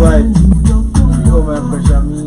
right. Yo, man, pressure me.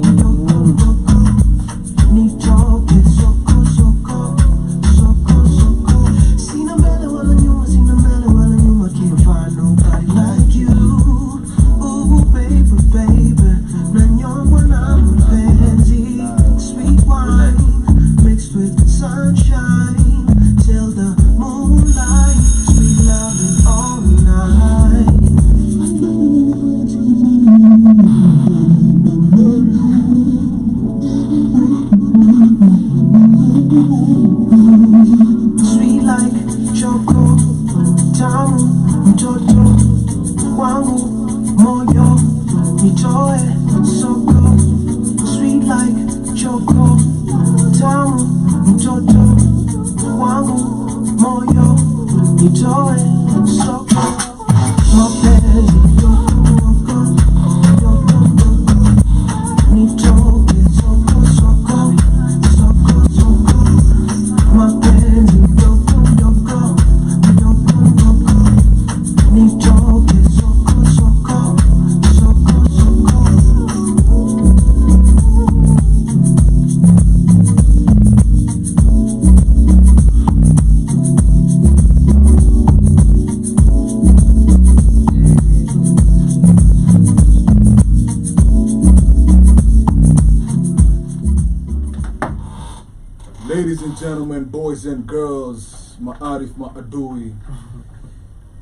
Ladies and gentlemen, boys and girls, maarif maadui,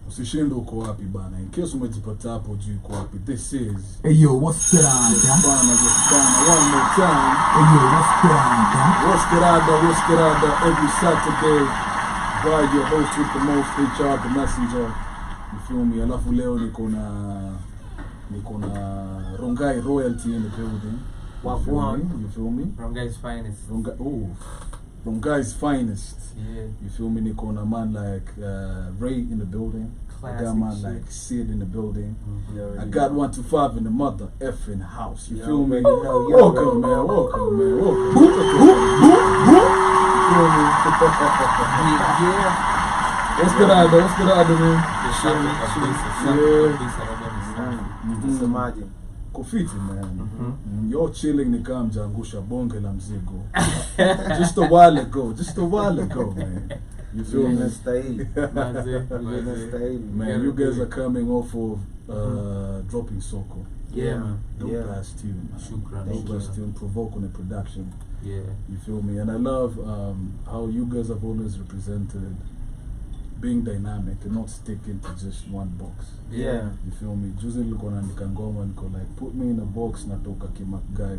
usishinde uko wapi bana. In case umejipata hapo juu uko wapi, this is Hey yo, what's the rada? One more time. Hey yo, what's the rada? What's the rada? Every Saturday by your host with the most, HR, the messenger. You feel me? Alafu leo niko na Rongai royalty in the building. You feel me? Rongai's finest. Rongai's finest. Yeah. You feel me? Niko na man like Ray in the building. Classic I got man shit. like Sid in the building. Mm-hmm. I got 125 in the mother effing house. You feel me? Yo, Welcome, man. Welcome. You feel me? Yeah. What's good out there, man? Nasemaje? Kufiti, man. You're chilling ni kama mjangusha bonge la mzigo. Just a while ago, man. You feel me? Man, you guys are coming off of dropping Soko. Yeah, man. Dope ass tune, man. Shukran. Dope ass tune, Provoke on the production. Yeah. You feel me? And I love how you guys have always represented being dynamic and not sticking to just one box. Yeah. You feel me? Juzi nilikuwa naandika ngoma niko like put me in a box natoka kiMacGyver.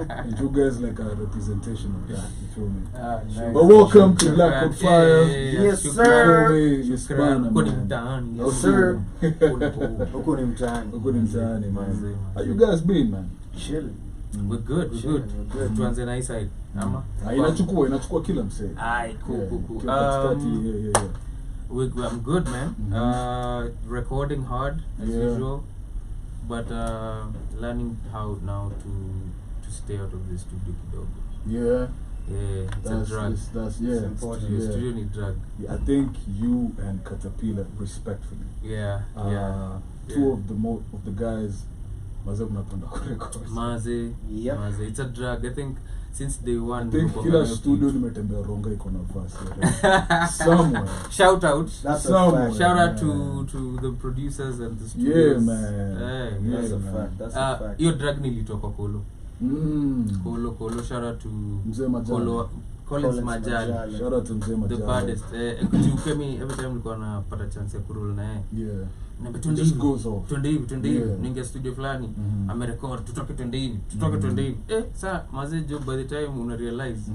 And you guys like a representation of that. You feel me? Nice. But welcome to Blackwood Fire. Yes, sir. Yes, man. Yes, sir. Huko ni mtaani, man. How you guys been, man? Chill. We're good. Tuanze na hii side. Ama? Inachukua kila msee. Aye, cool. I'm good, man. Recording hard as usual, but learning how now to stay out of the studio kidogo. Yeah. Yeah, it's a drug. That's It's important. The studio need drug. I think you and Caterpillar, respectfully, Yeah. two of the guys. Maze Yep. it's a drug. I think since day one. I think kila studio nimetembea Ronga iko na verse somewhere. Shout out. That's Somewhere. a fact. Shout out to the producers and the studios. Yeah, man. That's a man. fact. That's a fact. Your drug nilitoka Kolo. Kolo. Shout out to Mzee Majali. Collins Majali. Shout out to Mzee Majali. The baddest. Every time nilikuwa napata chance ya kuroll na yeye. Yeah. It just goes off. Twende hivi. Yeah. Ninge studio fulani. Amerecord tutoke twende hivi. Sasa maze job by the time una realize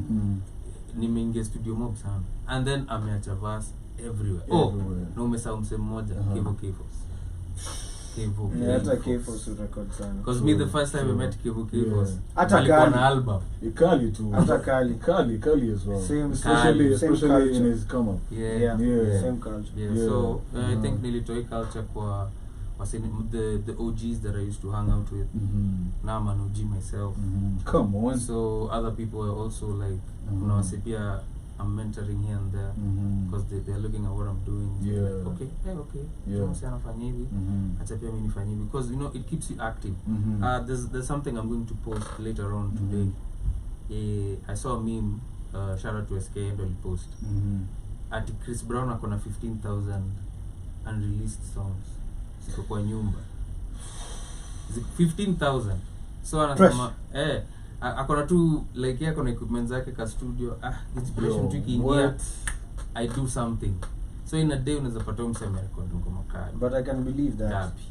nimeingia studio mob sana. And then ameacha verse everywhere. Na umesahau msemo mmoja Kevo. Hata Kevo record sana. Because me the first time I met Kevo hata alikuwa na album. Ikali too. Hata Kali as well. Especially in his come up. Yeah. Same culture. Yeah. So I think nilitoi culture kwa the OGs that I used to hang out with. Now I'm an OG myself. Come on. So other people are also like unawasipia I'm mentoring here and there because they're looking at what I'm doing. Yeah. Like, okay. Yeah. Anafanya hivi. Acha pia mimi nifanye hivi because you know it keeps you active. There's something I'm going to post later on today. I saw a meme. Shout out to SK and I'll post. At Chris Brown akona 15,000 unreleased songs. Ziko kwa nyumba. 15,000. So anasema akona tu like akona equipment zake ka studio. Inspiration tu kiingia. I do something. So in a day unaweza pata mseme record ngoma kali. But I can believe that. Gapi.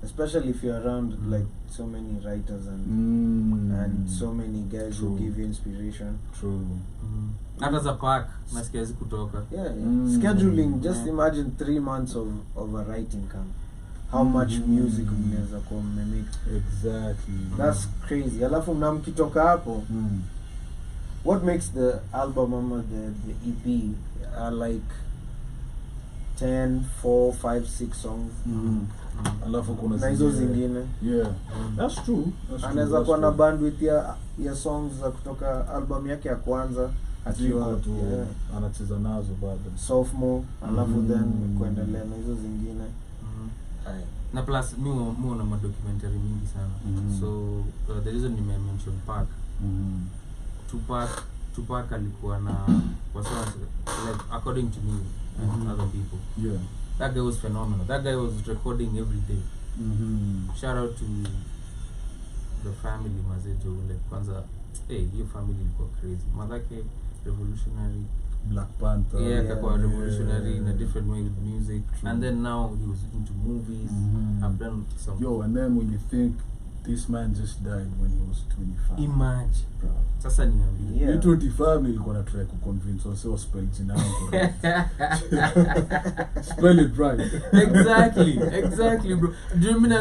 Especially if you're around like so many writers and so many guys who give you inspiration. True. Hata za park nasikia hizi kutoka. Yeah. Scheduling, just imagine 3 months of a writing camp. How much music mnaweza kwa mmemake. Exactly. That's crazy. Alafu mnamkitoka hapo. What makes the album or the EP are like 10, 4, 5, 6 songs. Alafu kuna na hizo zingine. Yeah. That's true. Anaweza kuwa na bandwidth ya songs za kutoka album yake ya kwanza akiwa anacheza nazo bado. Sophomore, alafu then kuendelea na hizo zingine. Na plus mimi na documentary mingi sana. So the reason you mention Park. Tupac alikuwa na like according to me and other people. Yeah. That guy was phenomenal. That guy was recording every day. Shout out to the family Mazejo, like kwanza your family ilikuwa crazy. Madake revolutionary, Black Panther. Kakwa revolutionary in a different way with music. True. And then now he was into movies. I've done some. And then when you think this man just died when he was 25. Imagine. Bro. Sasa niambie. Yeah. 25 nilikuwa na try kuconvince wase spell jina yangu. Spell it right. Exactly bro. Do you mean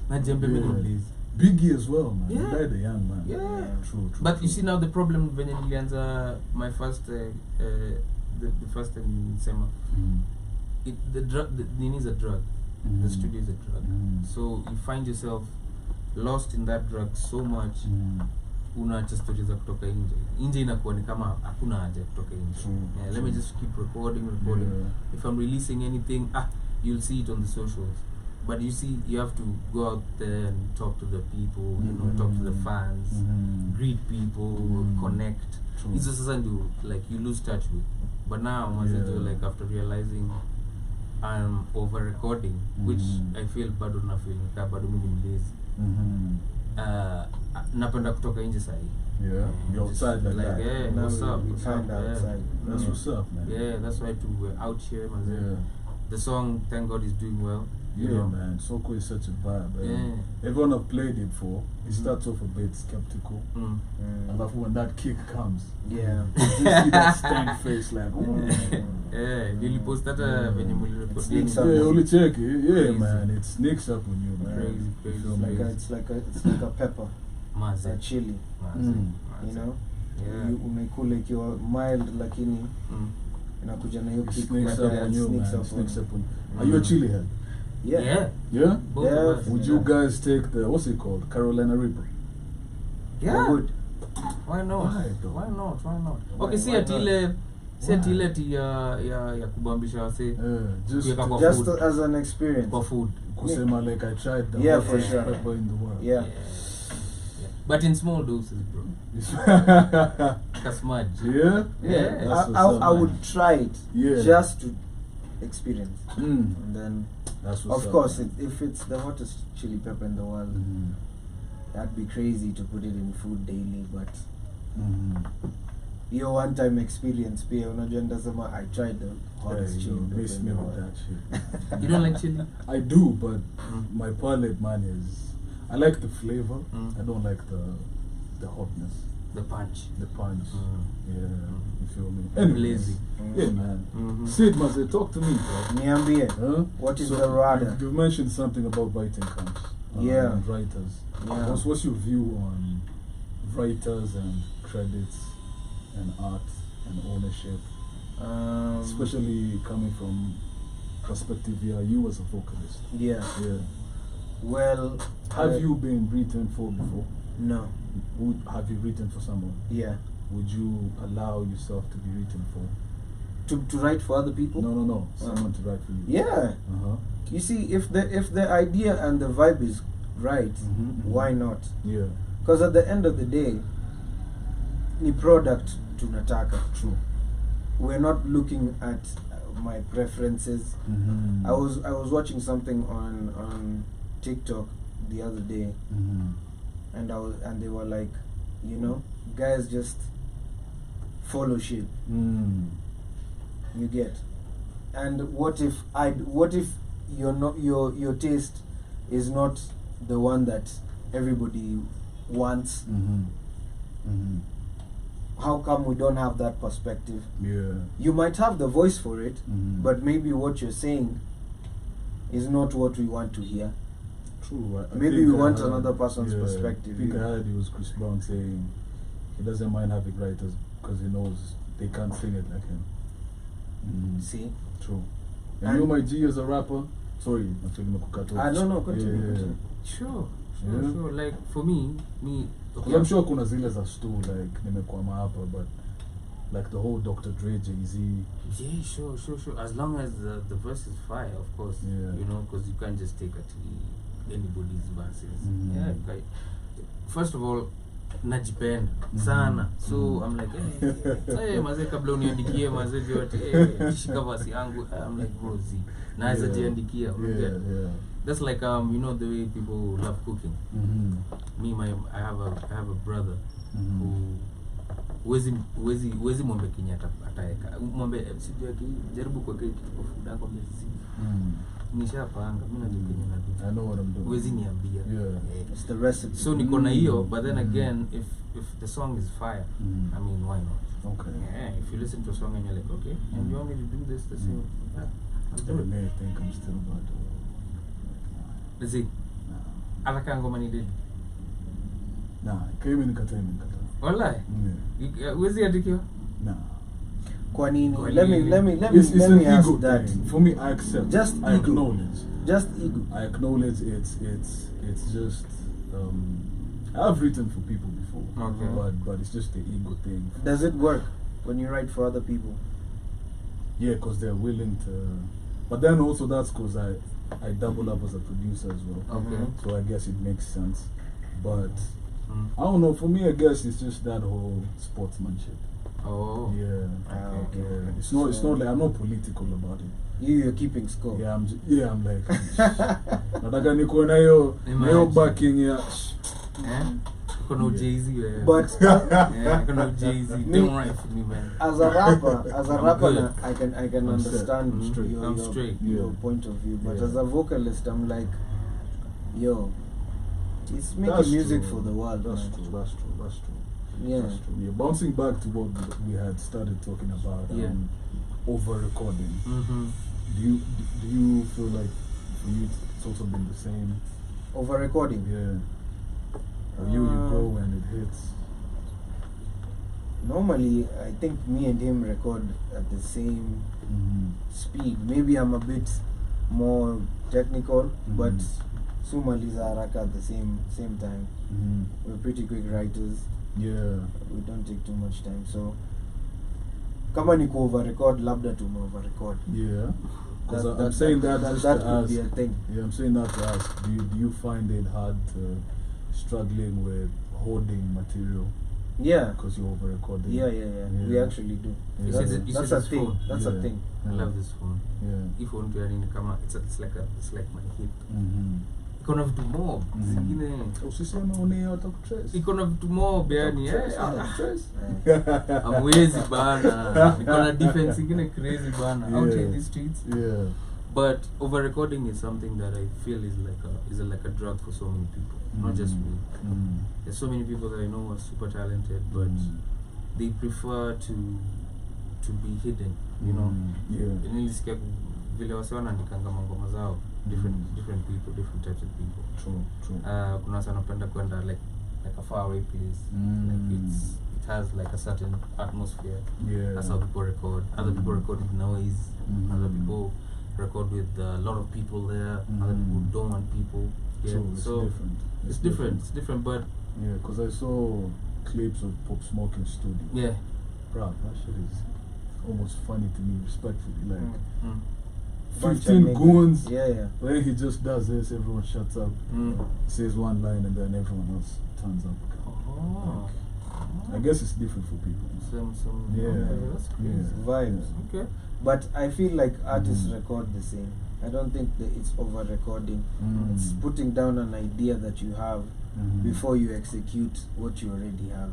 najiambia mimi Biggie as well, man. Yeah. He died a young man. Yeah. True. But you see now the problem when nilianza my first the first time nisema the drug is a drug. The studio is a drug. So you find yourself lost in that drug so much. Unaacha stories za kutoka nje inakuwa ni kama hakuna haja kutoka nje. Let me just keep recording. If I'm releasing anything, you'll see it on the socials. But you see, you have to go out there and talk to the people, talk to the fans, greet people, connect. It's just something like you lose touch with. But now, like after realizing I'm over recording, which I feel bado na feeling ka bado mimi ni lazy. Napenda kutoka nje sahi. Yeah, you're outside like that. Yeah, what's up? Outside. That's what's up, man. Yeah, that's why we're out here, man. The song, thank God, is doing well. Yeah, man. Soko is such a vibe. Everyone I've played it for, it starts off a bit skeptical. And after when that kick comes, you just see that stank face like, Lily post that when you sneaks up. Only check it. Yeah, man. It sneaks up on you, man. Crazy. It's like a pepper. A chili. You know? Unaikula ikiwa mild lakini inakuja na hiyo kick. Sneaks up on you, man. Sneaks up on you. Are you a chili head? Yeah. Would you guys take the, what's it called, Carolina Reaper? Yeah. I would. Why not? Why not? Okay, see atile ya kubambisha wase. Just as an experience. For food. Kusema like I tried the hottest pepper in the world. Yeah. But in small doses, bro. Kasmaj. Yeah. I would try it. Just to experience. And then of course if it's the hottest chili pepper in the world, that'd be crazy to put it in food daily, but your one time experience pia unajua ndasema I tried the hottest chili pepper. Miss me with that shit. You don't like chili? I do, but my palate, man, is I like the flavor. I don't like the hotness. The punch. Yeah, you feel me? I'm lazy. Yeah, man. Sid, Maze, talk to me, bro. Niambie, what is the radar? You mentioned something about writing camps. And writers. Yeah. What's your view on writers and credits and art and ownership? Especially coming from perspective here, you as a vocalist. Yeah. Well, have you been written for before? No. Have you written for someone? Yeah. would you allow yourself to be written for? To write for other people? No. Someone to write for you. Yeah. You see, if the idea and the vibe is right, why not? Yeah. Because at the end of the day, ni product tunataka. True. We're not looking at my preferences. I was watching something on TikTok the other day, and they were like, you know, guys just follow shit. You get. And what if your taste is not the one that everybody wants? How come we don't have that perspective? Yeah. You might have the voice for it, but maybe what you're saying is not what we want to hear. True. Maybe we want another person's perspective. I think I heard it was Chris Brown saying he doesn't mind having writers because he knows they can't sing it like him. See? True. And you know my G as a rapper? Sorry, I'm telling you. I don't know. Continue. Sure. Like for me. Okay. I'm sure kuna zile za stu like nimekwama hapa, but like the whole Dr. Dre, Jay-Z. Yeah, sure. As long as the verse is fire, of course. Yeah. You know, because you can't just take anybody's verses. Yeah. Like, first of all, najipenda sana. So I'm like, hey mazee kabla uniandikie mazee yote shika verse yangu. I'm like, bro, naweza jiandikia. Yeah. That's like you know the way people love cooking. I have a brother who wezi mwombe Kenyatta ataeka. Mwombe sijui jaribu kwa keki kwa food yako nishapanga mimi najua Kenya na I know what I'm doing. Wezi niambia. It's the recipe. So niko na hiyo, but then again if the song is fire, I mean why not? Okay. Yeah, if you listen to a song and you're like, okay, and you want me to do this the same, I'll do it. May think I'm still about to. Let's see. Alaka ngoma ni did. Nah, came in kata. Wallahi? Wezi adikiwa? Nah. Kwa nini? Let me ask that. Thing. For me, I accept. I acknowledge. Just ego. I acknowledge it's just I've written for people before. Okay. But it's just the ego thing. Does it work when you write for other people? Yeah, because they're willing to. But then also that's because I double up as a producer as well. Okay. So I guess it makes sense. But I don't know, for me I guess it's just that whole sportsmanship. Oh. Yeah. Okay. Yeah. It's not like I'm not political about it. You're keeping score. Yeah, I'm like nataka niko na hiyo backing ya Kono Jay-Z. But Kono Jay-Z. Don't write for me, man. As a rapper, I can understand your point of view. But as a vocalist, I'm like, yo, it's making music for the world. That's true. Yeah. That's true. Yeah. Bouncing back to what we had started talking about, over recording. Do you feel like for you it's also been the same? Over recording? Yeah. Or you grow and it hits? Normally, I think me and him record at the same speed. Maybe I'm a bit more technical, but Sumaliza Haraka at the same time. We're pretty quick writers. Yeah. We don't take too much time. So, kama niko over record, labda tume over record. Yeah. Because I'm saying that would be a thing. Yeah, I'm saying that to ask. Do you find it hard struggling with holding material? Yeah. Because you over recording. Yeah. We actually do. Yeah. That's a thing. Phone. That's a thing. I love this phone. Yeah. If phone to come out, it's like my hip. Iko na vitu mob zingine usiseme uneo utakutrace iko na vitu mob yani amwezi bana iko na defense zingine crazy bana out in the streets. But over recording is something that I feel is like a drug for so many people, not just me. There's so many people that I know are super talented, but they prefer to be hidden, you know. Nilisikia vile wase wanaandikanga mangoma zao different people, different types of people. True. Kuna wase wanapenda kwenda like a far away place. Like it has like a certain atmosphere. That's how people record. Other people record with noise. Other people record with a lot of people there. Other people don't want people. Yeah. So it's different. But yeah, because I saw clips of Pop Smoke in studio. Yeah. Bro, that shit is almost funny to me, respectfully. Like, 15 Bunch of goons. Yeah. When he just does this, everyone shuts up, says one line, and then everyone else turns up. Oh. I guess it's different for people. That's crazy. Vibes. Okay. But I feel like artists record the same. I don't think that it's over recording. It's putting down an idea that you have before you execute what you already have.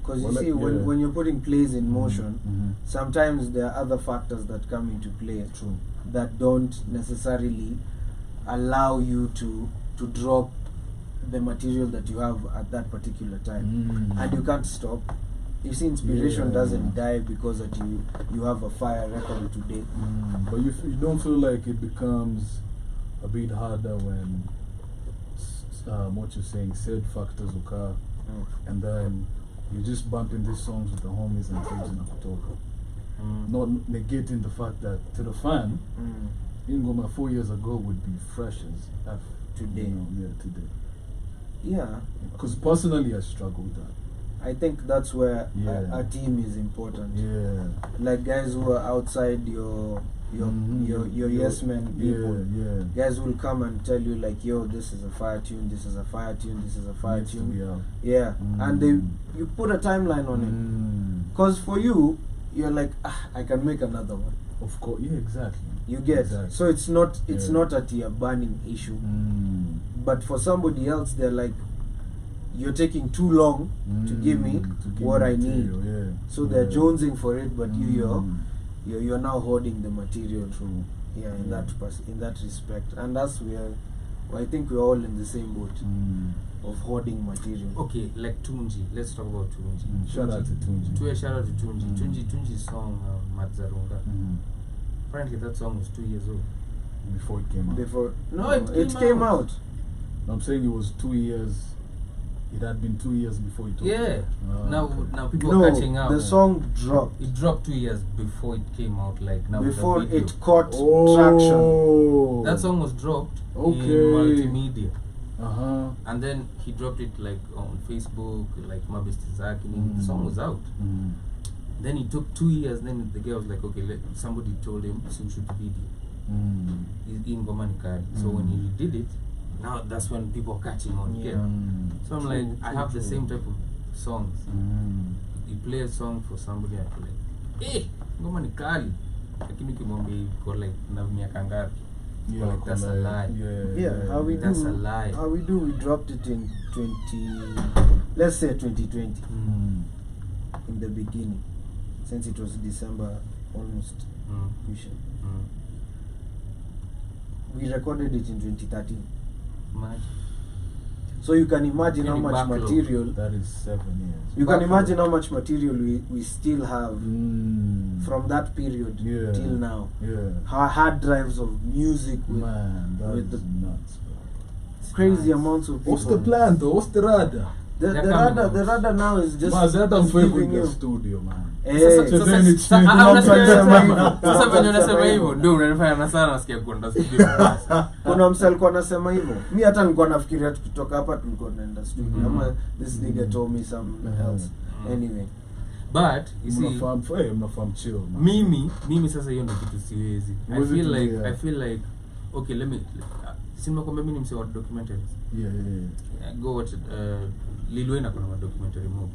Because you see, when you're putting plays in motion, sometimes there are other factors that come into play that don't necessarily allow you to drop the material that you have at that particular time. And you can't stop. You see, inspiration doesn't die because that you have a fire record today. But you don't feel like it becomes a bit harder when what you're saying, said factors occur, and then you're just bumping these songs with the homies and things in Kutoka. Not negating the fact that to the fan, Ingoma 4 years ago would be fresh as F today. You know, today. Yeah. Because personally, I struggle with that. I think that's where a team is important. Yeah. Like guys who are outside your yes men people. Yeah. Guys who will come and tell you like, yo, this is a fire tune, this is a fire tune, this is a fire tune. Yeah. And you put a timeline on it. Because for you, you're like, I can make another one. Of course, yeah, exactly. You get so it's not a tier burning issue. But for somebody else, they're like, you're taking too long to give me what I need. So they're jonesing for it, but you're now hoarding the material. In that respect, and that's where I think we're all in the same boat of hoarding material. Okay, like Tunji. Let's talk about Tunji. Shout out to Tunji. Shout out to Tunji. Tunji's song Matzarunga. Apparently that song was 2 years old. Before it came out. It came out. I'm saying it was 2 years. It had been 2 years before it came out. Now people are catching up. The song dropped. It dropped 2 years before it came out. Like now before the video. It caught traction. That song was dropped in multimedia. And then he dropped it like on Facebook, like Mabesti Zaki. The song was out. Then it took 2 years. Then the guy was like, okay, somebody told him to shoot the video. In Gomanikari. So when he did it, now that's when people are catching on. So I'm like, I have the same type of songs. You play a song for somebody, I feel like, hey, Gomanikari. Lakini kimombe iko like na miaka ngapi? Like that's a lie. That's a lie. How we do? We dropped it in 2020. In the beginning, since it was December almost. We recorded it in 2013. So you can imagine how much material. That is 7 years. You can imagine how much material we still have from that period till now. Our hard drives of music with the nuts, crazy amounts of people. What's the plan though? What's the radar? The radar now is just giving you studio, man. Kuna msee alikuwa anasema hivyo. Mimi hata nilikuwa nafikiria tukitoka hapa tulikuwa tunaenda studio ama this nigga told me something else. Anyway, but you see, I'm chill. Mimi sasa hiyo ndio kitu siwezi. I feel like okay, let me sima kwamba mimi ni msee wa documentaries. Go watch Lil Wayne akona documentary movie.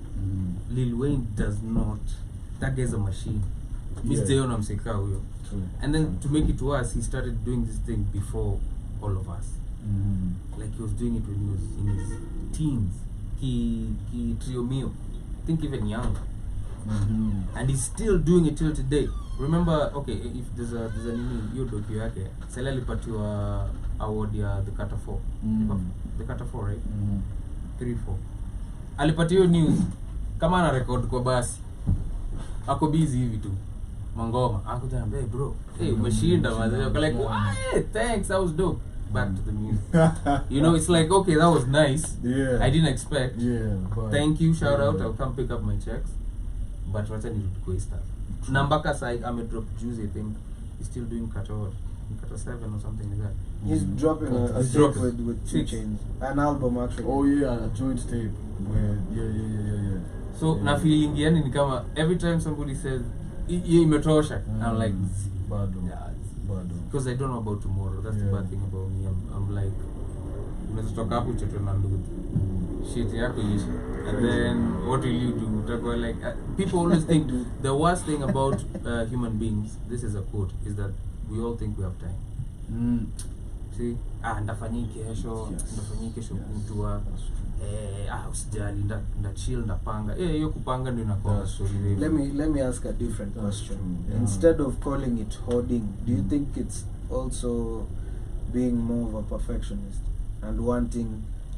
Lil Wayne does not. That guy's a machine. Mr. Yona mseka huyo. And then to make it worse, he started doing this thing before all of us. Like he was doing it when he was in his teens. He trio mio. I think even younger. And he's still doing it till today. Remember, okay, if there's a new docu yake, Sela alipatiwa award ya the Carter 4. The Carter 4, right? 3-4. Alipatiwa news kama ana record kwa basi. Ako busy hivi tu. Mangoma. Ako tena, hey bro. Hey, umeshinda mazee. Like, "Why? Thanks, that was dope." Back to the music. You know, it's like, okay, that was nice. I didn't expect. Thank you, shout out. I'll come pick up my checks. But what I need to go stuff. Nambaka side, I'm a drop juice, I think. He's still doing Kator. Nikata 7 or something like that. He's dropping a He's tape dropping. with 2 Chainz. An album actually. Oh yeah, a joint tape where yeah. So na feeling yani ni kama every time somebody says hii imetosha, I'm like bado. because I don't know about tomorrow. That's the bad thing about me. I'm like unaweza toka hapo choto na ndugu shit yako ishi, and then what will you do? Utakuwa like people always think the worst thing about human beings, this is a quote, is that we all think we have time. See, ndafanyia kesho kutwa usijali nda chill ndapanga hiyo kupanga ndio inakuwa story. Let me ask a different question. Instead of calling it hoarding, do you think it's also being more of a perfectionist and wanting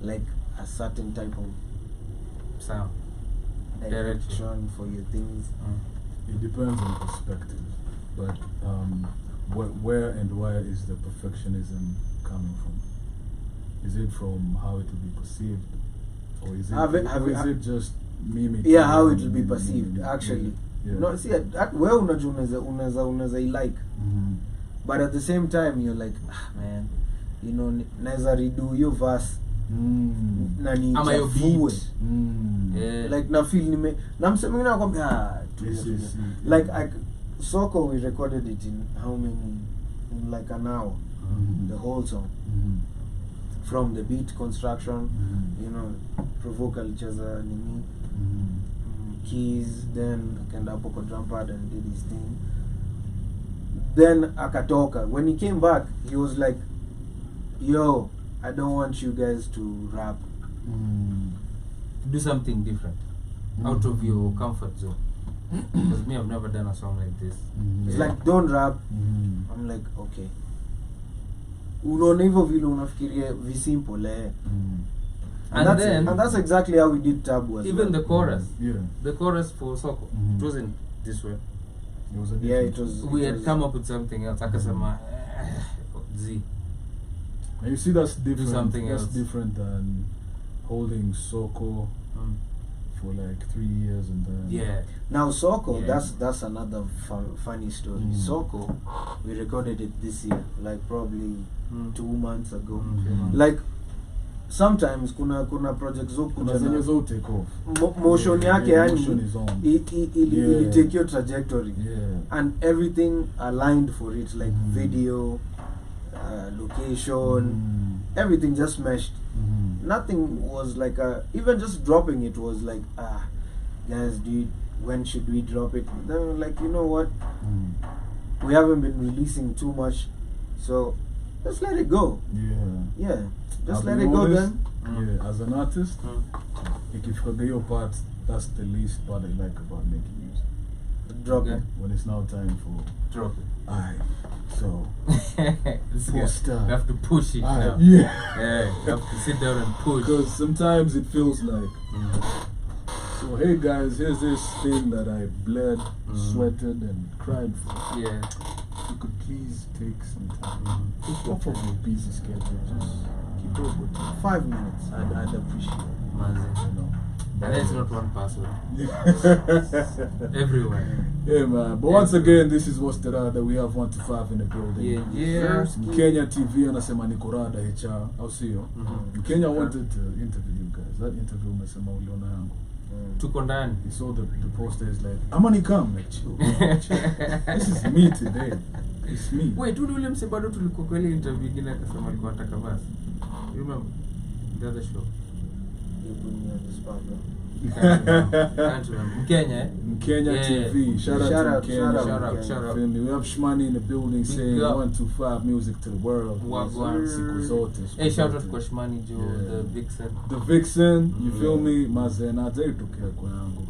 like a certain type of sound direction for your things? It depends on perspective, but where and where is the perfectionism coming from? Is it from how it will be perceived, or is it just mimicking? Yeah, how it will be perceived actually. No, see, where unaweza like, but at the same time you're like, man, you know, naweza redo your verse na ni chafue like na feel na msemo nakwambia like Soko, we recorded it in how many, in like an hour, the whole song, from the beat construction, you know, Provoke alicheza nini, keys, then akaenda hapo kwa drum pad and did his thing, then akatoka. When he came back, he was like, yo, I don't want you guys to rap, do something different, out of your comfort zone. Because me, I've never done a song like this. It's like, don't rap. I'm like, okay. Unaona hivyo vile unafikiria visimple and that's exactly how we did Tabu as even well. The chorus. Yeah. The chorus for Soko, it wasn't this way. It was it was. We had come up with something else. Akasema Z. And you see, that's different. Do something that's else. Different than holding Soko for like 3 years and then Now Soko, that's another funny story. Soko, we recorded it this year, like probably 2 months ago. Like sometimes kuna projects zo take off. Motion yake yani it take your trajectory, and everything aligned for it, like video, location, everything just meshed. Nothing was like even just dropping it was like, guys, when should we drop it? Then we're like, you know what, we haven't been releasing too much, so just let it go. Just let it go then. As an artist, if you forget your part, that's the least part I like about making music. Drop it when it's now time for drop it. So you have to push it now. You have to sit down and push, because sometimes it feels like so hey guys, here's this thing that I bled, sweated and cried for. You could please take some time off of your busy schedule, just keep it with 5 minutes. I'd appreciate it. And that's not one password. Everywhere. Yeah, man. But once again, this is What's the Rada. We have 1 to 5 in the building. Kenya TV anasema niko Rada HR. I'll see you. Kenya wanted to interview you guys. That interview umesema uliona yangu. Tuko ndani. He saw the poster, is like, Amani come, like chill. This is me today. It's me. Wait, ule mse bado tulikuwa kwa ile interview ingine akasema alikuwa anataka basi. You remember? The other show. You put me on the spot, bro. Kenya TV. Shout out to Kenya. Shout out. We have Shmani in the building saying 125 music to the world. Hey, shout out kwa Shmani Joe, the Vixen. The Vixen, you feel me? Mazena tokea kwa yangu.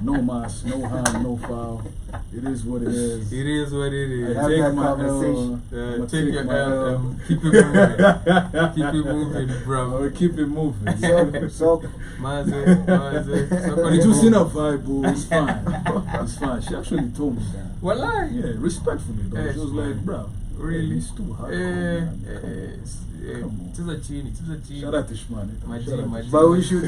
No mass, no harm, no foul. It is what it is. It is what it is. I take my conversation. Take your L. Keep it moving. Keep it moving, bro. Keep it moving. So Maze. It was in a vibe, it's fine. It's fine. She actually told me that. Wallah. Yeah, respectfully though. She was like, bro, really? It's too hard. Cheza chini. Shout out to Shmani. Maji. But we should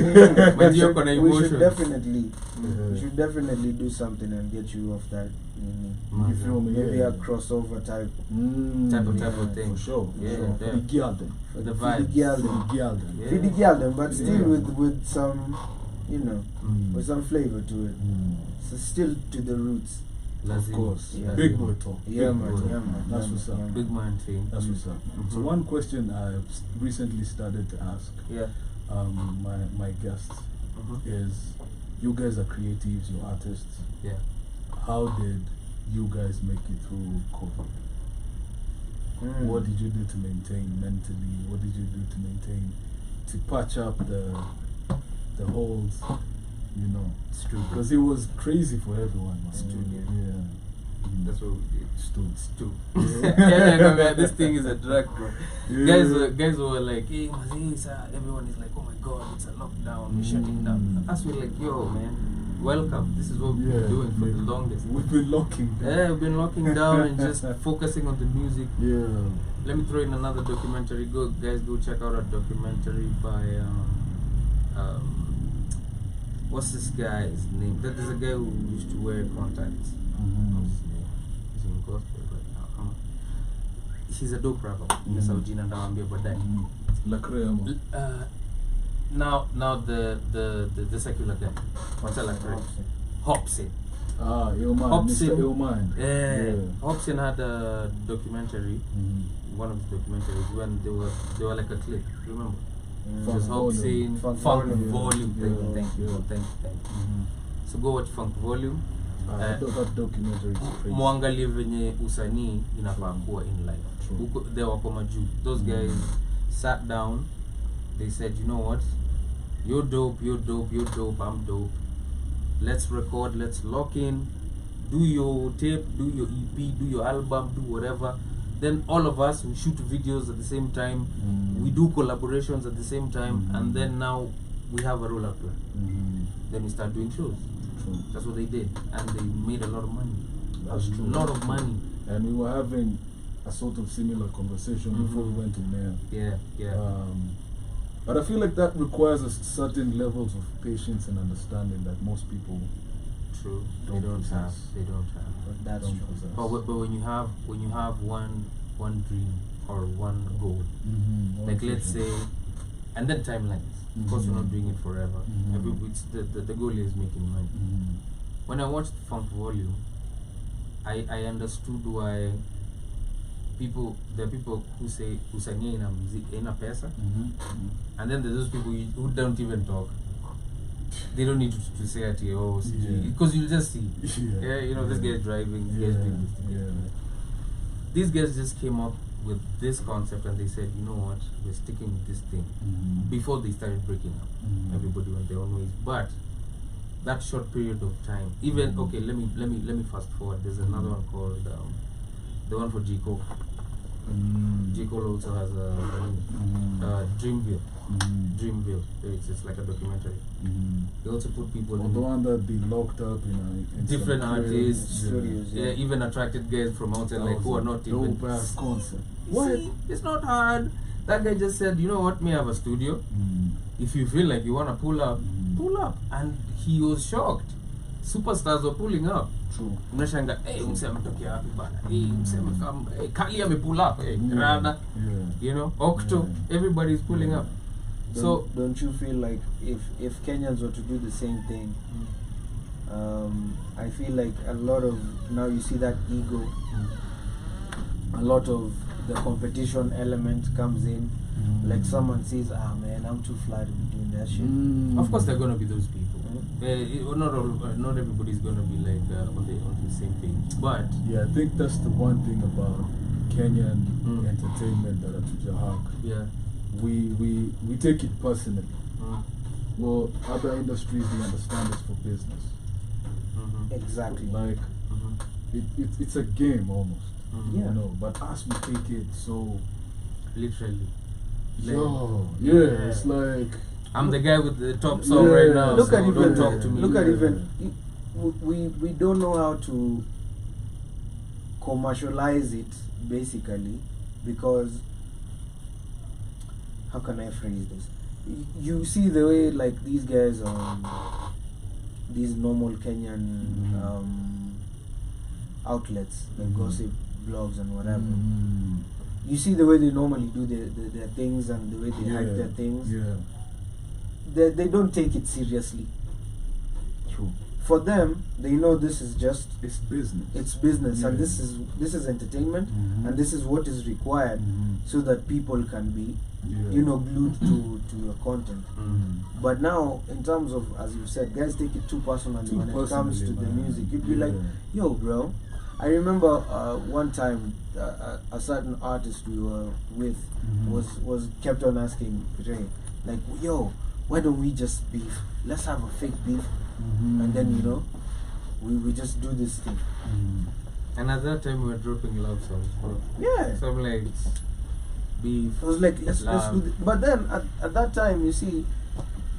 definitely do something and get you off that You feel me? Maybe a crossover type of thing. For sure. The Gyalden. The vibe. The Gyalden, but still with some, with some flavor to it. So still to the roots. Of course. Yeah. Big boy talk. Yeah, man. That's what's up. Big man thing. That's what's up. So one question I've recently started to ask my guests is, you guys are creatives, you're artists. Yeah. How did you guys make it through COVID? What did you do to maintain mentally? What did you do to maintain, to patch up the holes? It's true. Because it was crazy for everyone. It's true, yeah. That's what we did. Stu. No, man, this thing is a drug, bro. Guys were like, hey, everyone is like, oh my god, it's a lockdown, we're shutting down. Us we're like, yo, man, welcome. This is what we've been doing for the longest. We've been locking down. Yeah, we've been locking down and just focusing on the music. Yeah. Let me throw in another documentary. Go check out a documentary by what's this guy's name? There's a guy who used to wear contacts. What's his name? He's in gospel right now. He's a dope rapper. Now the secular guy. What's that like? Hopsin. Hopsin. Hopsin had a documentary. One of the documentaries when they were like a clique. Remember? Hopsin, Funk Volume. Thank you. So go watch Funk Volume. That documentary is crazy. Muangalie venye usanii inafaa kuwa in life. They wako majuu. Those guys sat down. They said, you know what? You're dope, I'm dope. Let's record, let's lock in. Do your tape, do your EP, do your album, do whatever. Then all of us, we shoot videos at the same time. We do collaborations at the same time. And then now we have a rollout plan. Then we start doing shows. That's what they did. And they made a lot of money. That's true. A lot of money. And we were having a sort of similar conversation before we went in there. Yeah. But I feel like that requires a certain levels of patience and understanding that most people They don't have. But that's true. But when you have one dream or one goal, like let's say, and then timelines. Of course, you're not doing it forever. The goal is making money. When I watched Funk Volume, I understood why there are people who say usanii ina pesa, and then there's those people who don't even talk. They don't need to say at because you'll just see. This guy's driving, this guy's doing this. These guys just came up with this concept and they said, you know what, we're sticking with this thing. Before they started breaking up, everybody went their own ways. But that short period of time, even let me fast forward. There's another one called the one for J. Cole. J. Cole also has a Dreamville. Dreamville. It's like a documentary. They also put people in the one that be locked up in different artists, studios. Yeah, even attracted guys from outside, like who are not even. Dope ass concept. What? It's not hard. That guy just said, you know what? Me have a studio. If you feel like you wanna pull up, and he was shocked. Superstars were pulling up. True. Mnashanga, ametokea wapi bana? Kali pull up. Rada. You know, Octo. Everybody's pulling up. So don't you feel like if Kenyans were to do the same thing, I feel like a lot of now you see that ego, a lot of the competition element comes in. Like someone says, man, I'm too fly to be doing that shit. Of course, there are gonna be those people. Not everybody's gonna be like on the same page. But yeah, I think that's the one thing about Kenyan entertainment that at Jahak. Yeah. We take it personally. Well, other industries, they understand us for business. Exactly. Like it's a game almost. Yeah. But us, we take it so literally. It's like I'm the guy with the top song right now. Look at don't talk to me. Look at even we don't know how to commercialize it basically, because how can I phrase this? You see the way like these guys these normal Kenyan outlets, like gossip blogs and whatever. You see the way they normally do their things and the way they hype their things. They don't take it seriously. True. For them, they know this is just it's business. It's business, and this is entertainment, and this is what is required so that people can be, glued to your content. But now, in terms of, as you said, guys take it too personally when it comes to the music. You'd be like, yo, bro. I remember one time a certain artist we were with was kept on asking Ray, like, yo, why don't we just beef? Let's have a fake beef, and then we just do this thing. And at that time we were dropping love songs, bro. Yeah. So I'm like, beef. I was like, let's do this. But then at that time, you see,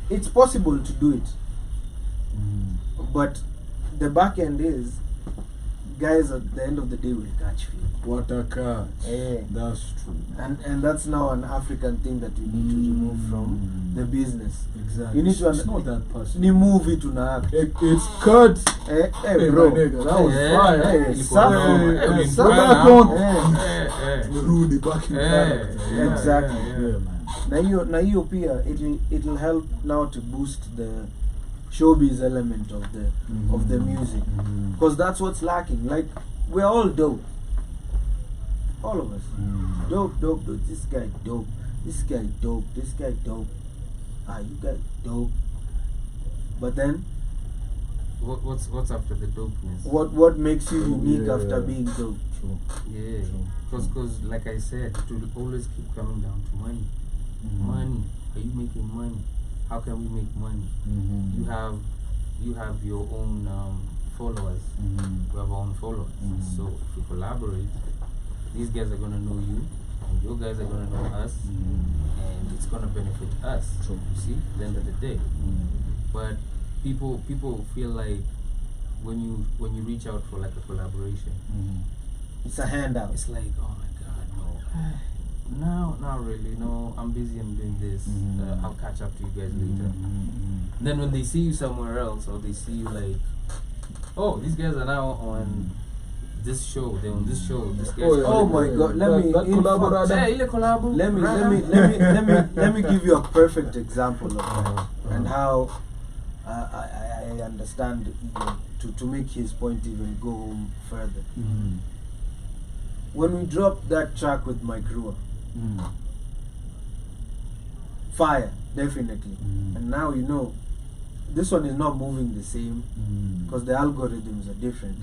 it's possible to do it, but the back end is, guys at the end of the day will catch you. What a catch. That's true. And that's now an African thing that you need to remove from the business. Exactly. You need to it's not that personal. Ni move it to na act. It's cut. Hey, bro. Nigga, that was fire. Rudy back in character. Exactly. Yeah, man. Now you pia it'll help now to boost the showbiz element of the music, because that's what's lacking. Like, we're all dope, all of us. Dope. This guy dope. This guy dope. This guy dope. You guys dope. But then, what's after the dopeness? What makes you unique after being dope? True. Yeah. Because like I said, it will always keep coming down to money. Money. Are you making money? How can we make money? You have your own followers. We have our own followers. So if we collaborate, these guys are gonna know you, and your guys are gonna know us, and it's gonna benefit us. True. You see, at the end of the day. But people feel like when you reach out for like a collaboration, it's a handout. It's like, oh my God, no. No, not really. No, I'm busy. I'm doing this. I'll catch up to you guys later. Then when they see you somewhere else, or they see you like, oh, these guys are now on this show. They're on this show. This guys. Oh my God! Let me give you a perfect example of that and how I understand to make his point even go home further. When we dropped that track with Mike Rua, fire, definitely. And now this one is not moving the same because the algorithms are different.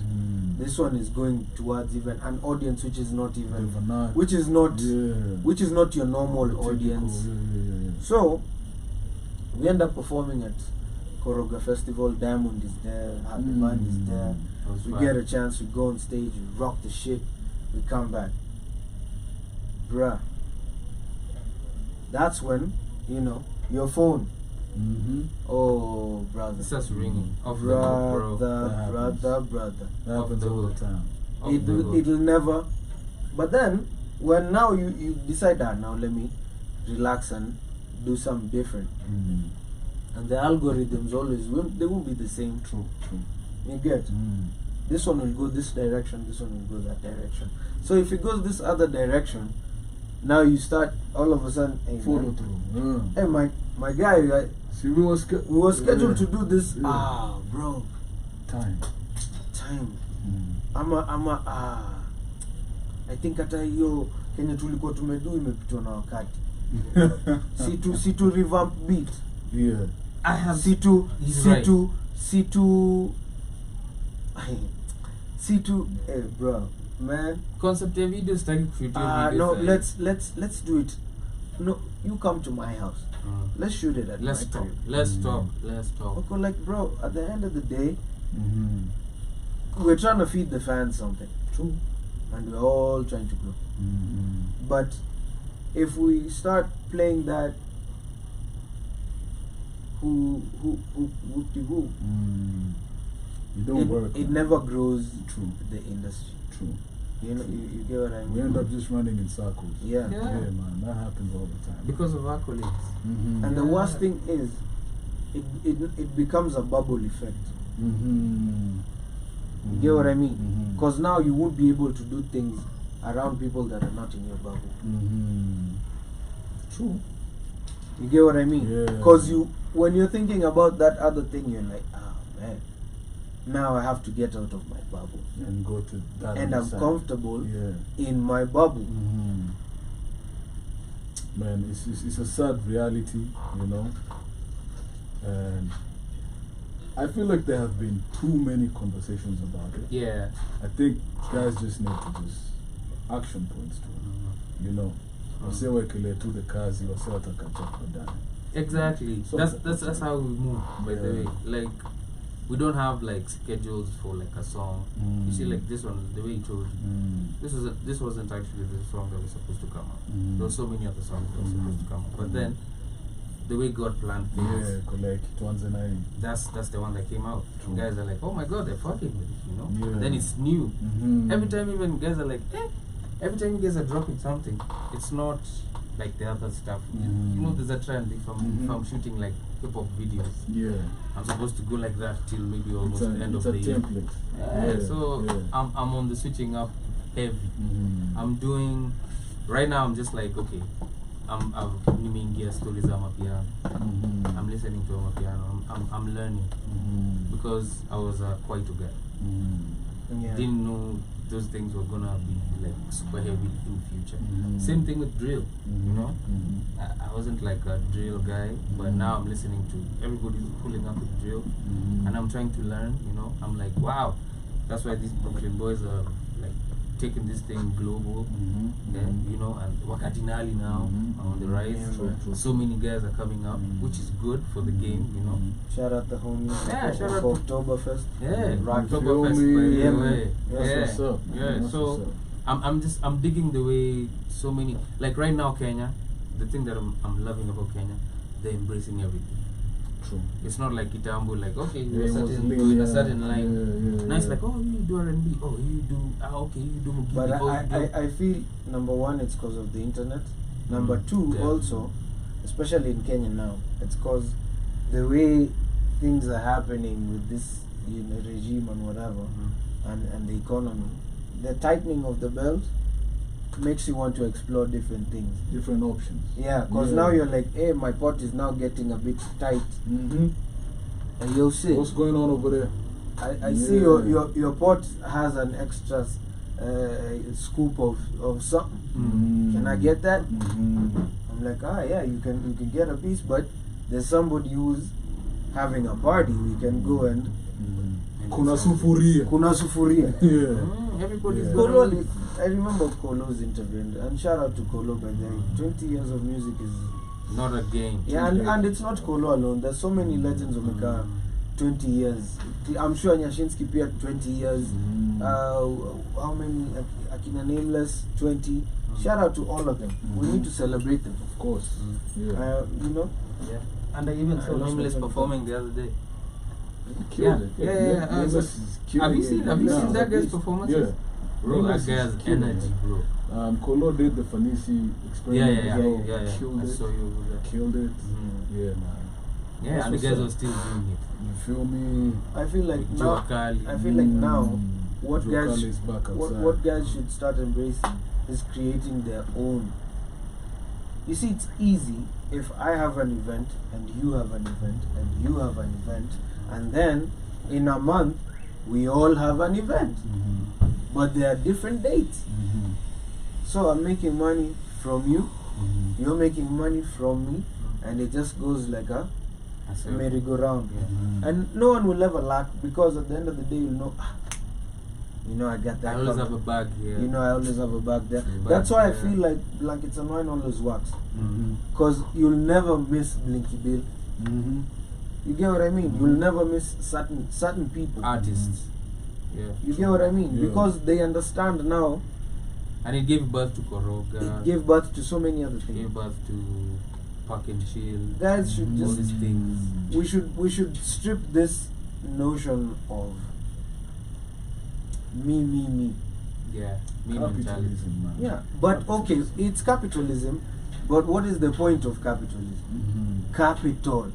This one is going towards even an audience which is not your normal audience. So we end up performing at Koroga Festival. Diamond is there, the band is there. We get a chance, we go on stage, we rock the shit, we come back. Bruh, that's when your phone. Oh, brother. It's just ringing. Brother. That happens all the time. It'll never. But then, when now you decide that now let me relax and do something different, and the algorithms they won't be the same. True. You get? This one will go this direction. This one will go that direction. So if it goes this other direction, now you start all of a sudden. Hey, follow through. Hey, my guy. See, we were scheduled to do this. Bro. Time. I think hata hiyo Kenya tulikuwa tumedu imepitwa na wakati. Si to revamp beat. Yeah. I have C to hey bro, man. Concept of video starting to shoot no, let's do it. No, you come to my house. Let's shoot it at Let's my talk. crib. Let's talk. Okay, like bro, at the end of the day, we're trying to feed the fans something. True. And we're all trying to grow. But if we start playing that who you don't work. It never grows. True. The industry. True. You get what I mean? We end up just running in circles. Yeah, man, that happens all the time. Because of accolades. And the worst thing is, it becomes a bubble effect. You get what I mean? Because now you would be able to do things around people that are not in your bubble. True. You get what I mean? Yeah. Because when you're thinking about that other thing, you're like, man, now I have to get out of my bubble and go to that. And I'm side. comfortable in my bubble. Man, it's a sad reality, you know. And I feel like there have been too many conversations about it. Yeah. I think guys just need to just action points to it, you know. Wasewekele to the kazi, wasewatakacha. Exactly. So That's how we move, by the way. Like, we don't have like schedules for like a song. You see, like this one, the way you told you, this wasn't actually the song that was supposed to come out. There were so many other songs that were supposed to come out, but then the way God planned things, that's the one that came out. Guys are like, oh my God, they're fucking with it, you know. Then it's new. Every time even guys are like, every time you guys are dropping something, it's not like the other stuff. You know, there's a trend. If I'm shooting like hip hop videos, I'm supposed to go like that till maybe almost the end of the year. So I'm on the switching up heavy. I'm doing right now. I'm just like, okay, I'm nimeingia stories ama piano. I'm listening to ama piano. I'm learning because I was a kwaito guy. Didn't know those things were gonna be like super heavy in the future. Same thing with drill, you know. I wasn't like a drill guy, but now I'm listening to everybody's pulling up with drill, and I'm trying to learn. You know, I'm like, wow, that's why these Brooklyn boys are like taking this thing global. You know, and Wakadinali now are on the rise. So many guys are coming up, which is good for the game. You know. Shout out the homies. Yeah, shout out to Oktoberfest. Yeah, so I'm digging the way so many, like right now Kenya, the thing that I'm loving about Kenya, they're embracing everything. True. It's not like Kitambo, like okay, you're in a certain line. Now it's like, oh, you do R&B, oh, you do, okay, you do Mugithi. But I feel, number one, it's because of the internet. Number two, also, especially in Kenya now, it's because the way things are happening with this, you know, regime and whatever, and the economy, the tightening of the belt makes you want to explore different things, different options. Yeah, because now you're like, hey, my pot is now getting a bit tight. And you'll see what's going on over there. I see your pot has an extra scoop of something. Can I get that? I'm like, you can get a piece, but there's somebody who's having a party. We can go and kuna sufuria. Everybody's Kolo, I remember Kolo's interview, and shout out to Kolo, by the way. 20 years of music is not a game. Yeah, and it's not Kolo alone. There's so many legends of Meka. 20 years. I'm sure Nyashinsky Pia 20 years. How many? Akina Nameless 20. Shout out to all of them. We need to celebrate them, of course. You know. Yeah. And I even saw Nameless performing the other day. Killed it. Have you seen that guy's performance? Yeah. Bro, that guy's energy, bro. Kolo did the Fanisi experiment. Yeah. Killed it. I saw you over there. Killed it. Yeah, man. Yeah, and the guys are still doing it. You feel me? I feel like now, what guys should start embracing is creating their own. You see, it's easy if I have an event and you have an event and you have an event, and then in a month we all have an event, but they are different dates. So I'm making money from you, you're making money from me, and it just goes like a merry-go-round. And no one will ever lack, because at the end of the day, you know, I got that. I always have a bag here. You know, I always have a bag there. That's why I feel like Blankets and Wine always works. Because you'll never miss Blinky Bill. You get what I mean? You'll never miss certain people. Artists. You get what I mean? Because they understand now. And it gave birth to Koroga. It gave birth to so many other things. It gave birth to Park and Chill. Guys should just... these things. We should strip this notion of me. Yeah, me mentality. Yeah, but okay, it's capitalism, but what is the point of capitalism? Capital.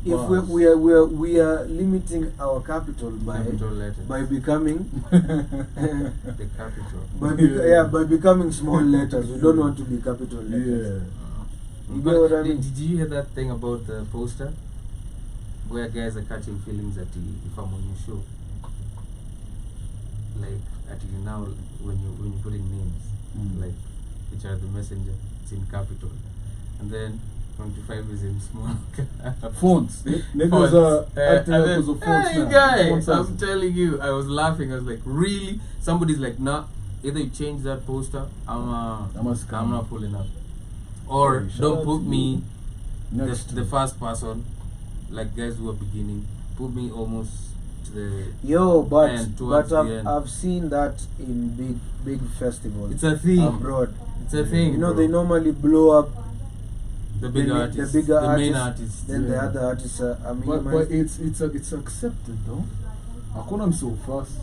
if we are limiting our capital by becoming the capital. by becoming small letters. We don't want to be capital letters. You know what I mean? Did you hear that thing about the poster where guys are catching feelings at if I'm on your show? Like at you now when you put in names, like which are the messenger, it's in capital, and then 25 is in small fonts. Niggas are acting of fonts hey now. Guy, I'm telling you, I was laughing. I was like, really? Somebody's like, nah. Either you change that poster, I'm not pulling up, or don't put me the first person, like guys who are beginning. Put me almost to the I've seen that in big festivals. It's a thing abroad. It's a thing. You know, they normally blow up the bigger artists, the main artists. Then the other artists are but it's accepted though. Hakuna so fast.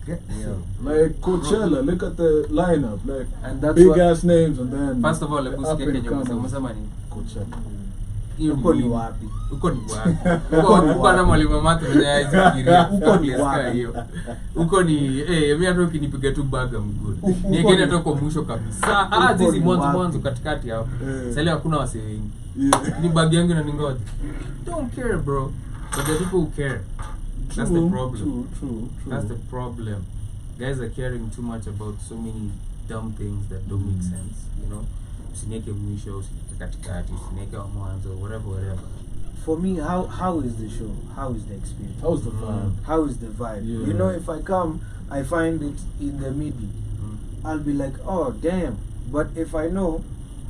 Yeah. Like Coachella, look at the lineup, like and that's big ass names, and then first of all, Coachella. Uko ni wapi? Uko ni wapi? Uko na mwalimu mama tunayefikiria. Uko ni wapi hiyo? Uko ni mimi hata ukinipiga tu baga mguu. Niegeni hata kwa mwisho kabisa. Sisi mwanzo katikati hapo. Sasa hakuna wase wengi. Ni bag yangu na ningoje. Don't care, bro. But the people who care. That's the problem. True. That's the problem. Guys are caring too much about so many dumb things that don't make sense, you know. Usineke mwisho, usineke katikati, usineke wa mwanzo, whatever. For me, how is the show? How is the experience? How's the vibe? How is the vibe? Yeah. You know, if I come, I find it in the middle. I'll be like, oh damn. But if I know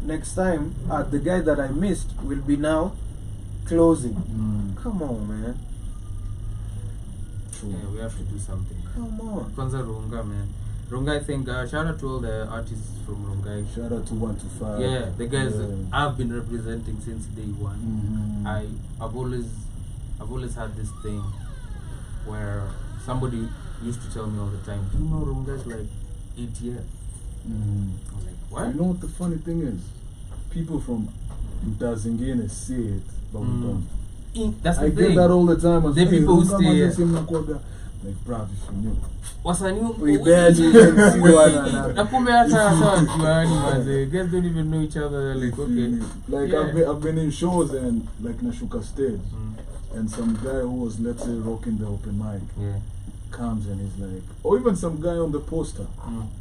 next time the guy that I missed will be now closing. Come on, man. True. Yeah, we have to do something. Come on. Kwanza Runga, man. Runga, I think, shout out to all the artists from Runga. Shout out to 125. Yeah, the guys I've been representing since day one. I've always had this thing where somebody used to tell me all the time, do you know Runga's like 8 years? I was like, what? You know what the funny thing is? People from Dazingene see it, but we don't. That's the I thing. get that all the time. The people who stay like, bruv, if you knew. We barely even see one another. Guys don't even know each other. Like, okay. Like, yeah. I've been in shows and like Nashuka stage, and some guy who was, let's say, rocking the open mic comes and he's like, or even some guy on the poster,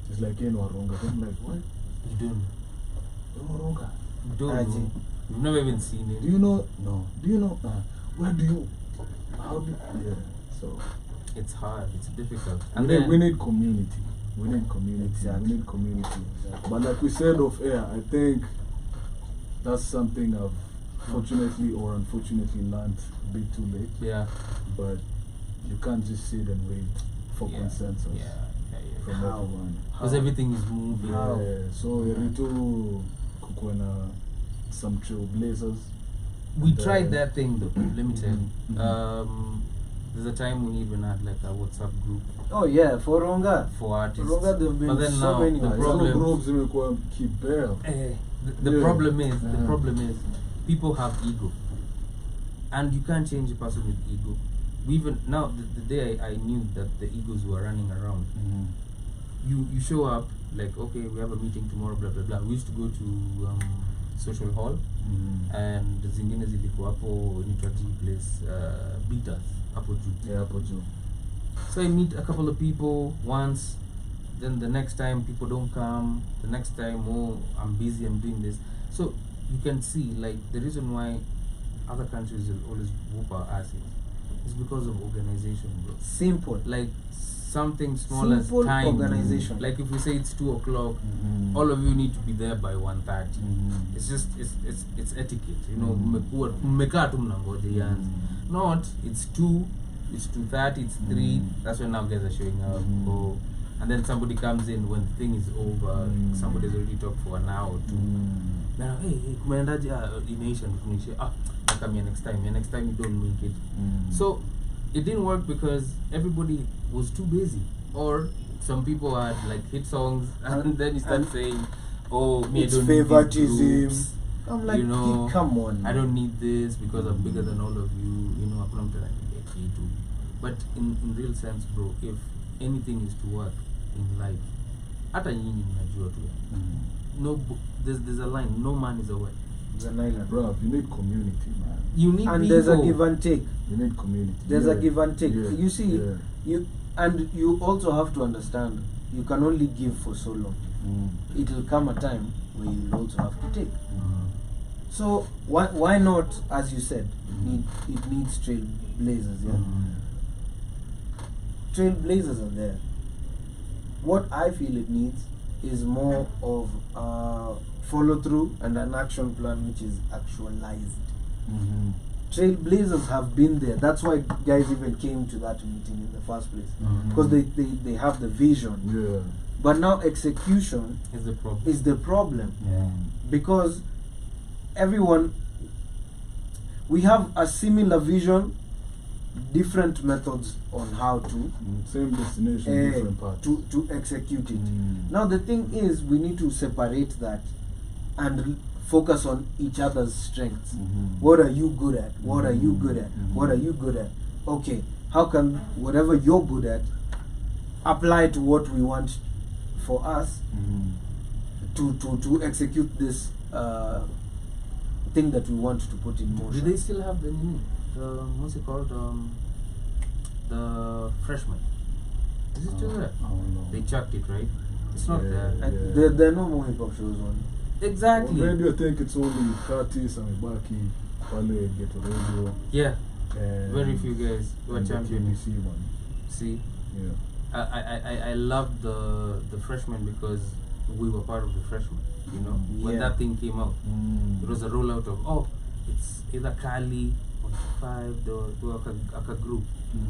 he's like, you know, Ronga. I'm like, what? You don't know. Ronga. You don't know. You've never even seen it. Do you know? No. Do you know? Where do you? How do? Yeah. So it's hard. It's difficult. And then we need community. We need community. Exactly. We need community. Exactly. But like we said off air, I think that's something I've fortunately or unfortunately learned a bit too late. Yeah. But you can't just sit and wait for consensus. From everyone. Because everything is moving. Yeah. So Ritu Kukwena. Some trailblazers. We tried that thing though, let me tell you. There's a time we even had like a WhatsApp group. Oh yeah, for Ronga. For artists. Ronga, there have been but then so now, many the problem is people have ego. And you can't change a person with ego. We even now the day I knew that the egos were running around. You show up like, okay, we have a meeting tomorrow, blah blah blah. We used to go to social hall and zingine zilikuwa hapo inaitwaje place Beaters hapo juu. So I meet a couple of people once, then the next time people don't come, the next time I'm busy, I'm doing this. So you can see like the reason why other countries will always whoop our asses is because of organization, bro. Simple. Like something small as time. Organization. Like if we say it's 2 o'clock, all of you need to be there by 1:30. It's just it's etiquette, you know. Mmekaa tu mnangoja ianze. Not it's 2, it's 2:30, it's 3. That's when now guys are showing up. And then somebody comes in when the thing is over. Somebody's already talked for an hour or 2. Now, hey, kumendaje imeisha ndo tunishe. Come here next time. Next time you don't make it. So it didn't work because everybody was too busy, or some people had like hit songs, and then you start saying, "Oh, me, I don't favoritism." I'm like, you know, come on. I don't need this because I'm bigger than all of you. You know, hakuna mtu ananiget kitu. But in real sense, bro, if anything is to work in life, hata nyinyi mnajua tu. No, there's a line. No man is away. It's an island. Bro, you need community, man. You need and people. there's a give and take. You need community. There's a give and take. Yeah. You see, you also have to understand, you can only give for so long. It will come a time where you will also have to take. So why not, as you said, it needs trailblazers, yeah? Trailblazers are there. What I feel it needs is more of follow through and an action plan which is actualized. Trailblazers have been there. That's why guys even came to that meeting in the first place, because they have the vision. Yeah. But now execution is the problem. Yeah. Because everyone, we have a similar vision, different methods on how to same destination, different paths to execute it. Now the thing is, we need to separate that and focus on each other's strengths. What are you good at? What are you good at? What are you good at? Okay, how can whatever you're good at apply to what we want for us to execute this thing that we want to put in motion. Do they still have the what's it called? The freshman. Is it still there? I don't know. They chucked it, right? It's not there. There are no more hip hop shows on. Exactly. On radio, I think it's only Curtis and Ibaki, Wale, Ghetto Radio. Yeah. And very few guys were champion. KBC one. See? Yeah. I loved the freshmen because we were part of the freshmen. You know, when that thing came out, it was a rollout of it's either Kali or 5 the Aka group.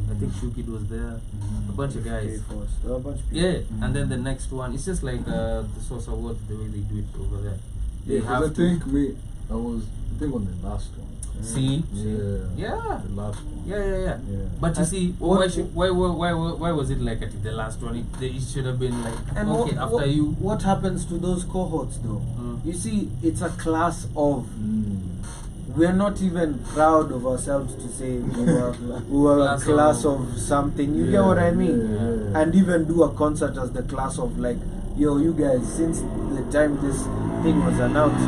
I think Shukid was there, a bunch of guys. There were a bunch of people. Yeah, and then the next one, it's just like the Source Awards, the way they do it over there. Yeah, because I think on the last one. See? Yeah. The last one. Yeah. But you see, why was it like at the last one? It should have been like, and after you. What happens to those cohorts though? You see, it's a class of. We're not even proud of ourselves to say we were a class of something. You get what I mean? Yeah. And even do a concert as the class of like, yo, you guys, since the time this thing was announced,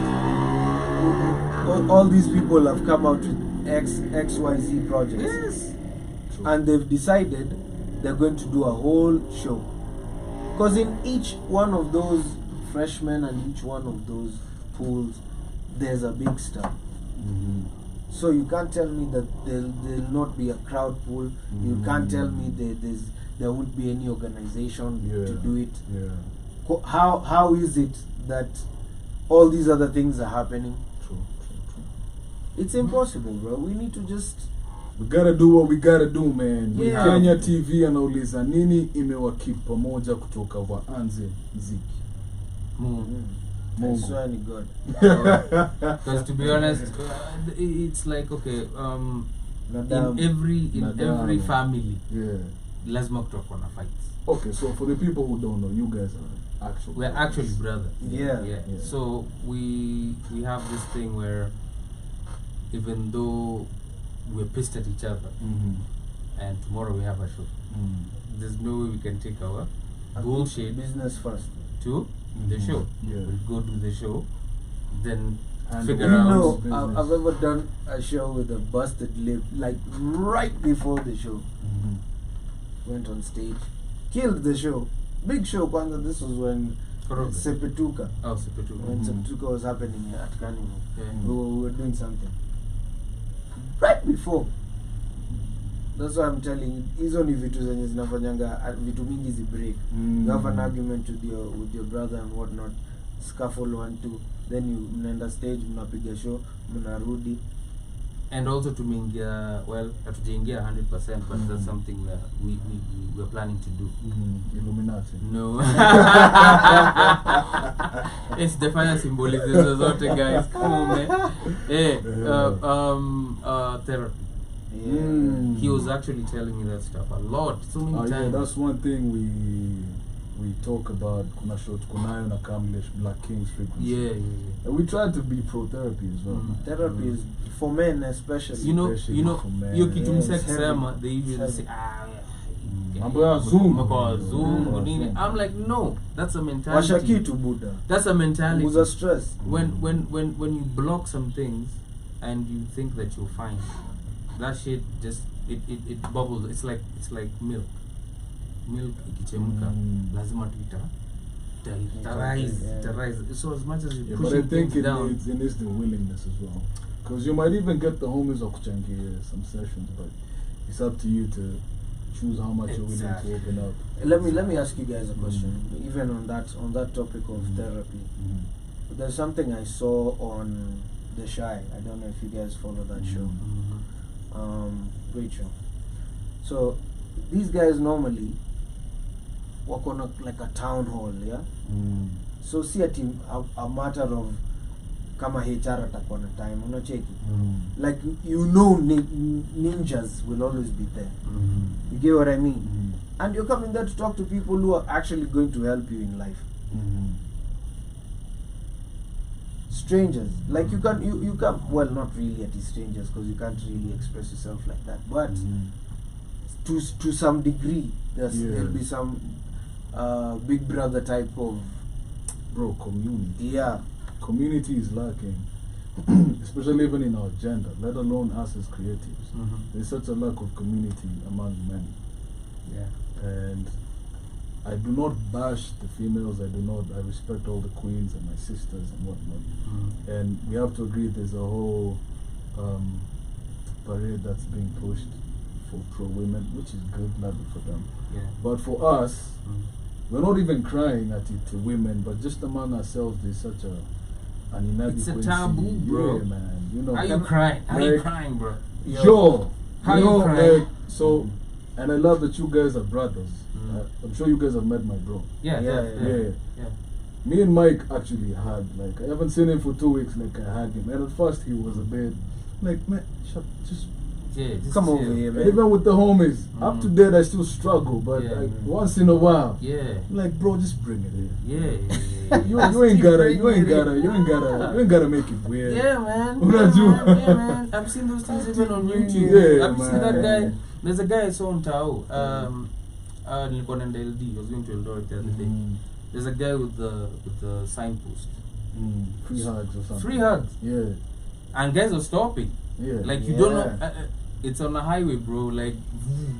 all these people have come out with XYZ projects. Yes. And they've decided they're going to do a whole show. Because in each one of those freshmen and each one of those pools, there's a big star. So you can't tell me that there'll not be a crowd pool. You can't tell me there won't be any organization to do it. Yeah. How is it that all these other things are happening? True. It's impossible, bro. We need to just... We gotta do what we gotta do, man. Yeah. Kenya TV anauliza nini imewakeep pamoja kutoka waanze mziki. I swear to God. Because to be honest, it's like okay, in every family, lazima kutakuwa na fights. Okay, so for the people who don't know, you guys are we're actually brothers. Yeah. So we have this thing where even though we're pissed at each other, and tomorrow we have a show, there's no way we can take our bullshit business first to the show. We'll go do the show, then figure out. I've ever done a show with a busted lip, like right before the show. Went on stage, killed the show. Big show, Kwanza. This was when Sepetuka. When Sepetuka was happening at Carnival. We were doing something. Right before. That's why I'm telling you, hizo ni vitu zenye zinafanyanga vitu mingi zi break. You have an argument with your brother and whatnot, scuffle 1-2, then you mnaenda stage, mnapiga show, mnarudi. And also to mingia, well, hatujaingia 100%, but that's something we're planning to do. Illuminati. No. It's the fire symbolism zote, guys. Come on, man. Hey, therapy. Yeah. He was actually telling me that stuff a lot, so many times. Yeah, that's one thing we talk about kuna short kunayo na Kamlesh Black Kings frequency. Yeah. And we try to be pro therapy as well. Therapy is for men especially. You know, for men. hiyo kitu Yes, msema they usually heavy. say Mambo ya Zoom. nini. I'm like, no, that's a mentality. Washa kitu Buddha. That's a mentality. Uza stress. When you block some things and you think that you're fine, that shit just it bubbles. It's like milk ikichemka lazima rise. So as much as you but I pushing think things down, it needs the willingness as well, because you might even get the homies of Kuchangi some sessions, but it's up to you to choose how much you're willing to open up. Let me ask you guys a question. Even on that topic of therapy, there's something I saw on The Shy. I don't know if you guys follow that show. Great show. So these guys normally work on like a town hall, yeah. So see a matter of kama HR atakuwa na time, unacheki. Like ninjas will always be there. You get what I mean? And you're coming there to talk to people who are actually going to help you in life. Strangers, like you can well, not really at least strangers, because you can't really express yourself like that, but to some degree there'll be some big brother type of community. Yeah, community is lacking, especially even in our gender, let alone us as creatives. There's such a lack of community among men. Yeah. And I do not bash the females. I respect all the queens and my sisters and whatnot. And we have to agree there's a whole parade that's being pushed for pro women, which is good, lovely for them. Yeah. But for us, we're not even crying at it to women, but just among ourselves, there's such an inadequacy. It's a taboo, bro. Yeah, man. You know, How you crying? How you crying, bro? Yo, how you crying? So, and I love that you guys are brothers. I'm sure you guys have met my bro. Yeah. Me and Mike actually had, like, I haven't seen him for 2 weeks, like, I had him. And at first he was a bit, like, man, just come over here, man. Even with the homies, up to date I still struggle, but like, once in a while, I'm like, bro, just bring it in. Yeah. You ain't gotta make it weird. Yeah, man. Yeah, man. I've seen those things even on YouTube. Yeah, I've seen that guy. There's a guy I saw on Tao. Nilikuwa naenda LD. I was going to Eldoret the other day. There's a guy with the signpost. Free hugs or something. Free hugs. Yeah. And guys are stopping. Yeah. Like you don't know. It's on a highway, bro. Like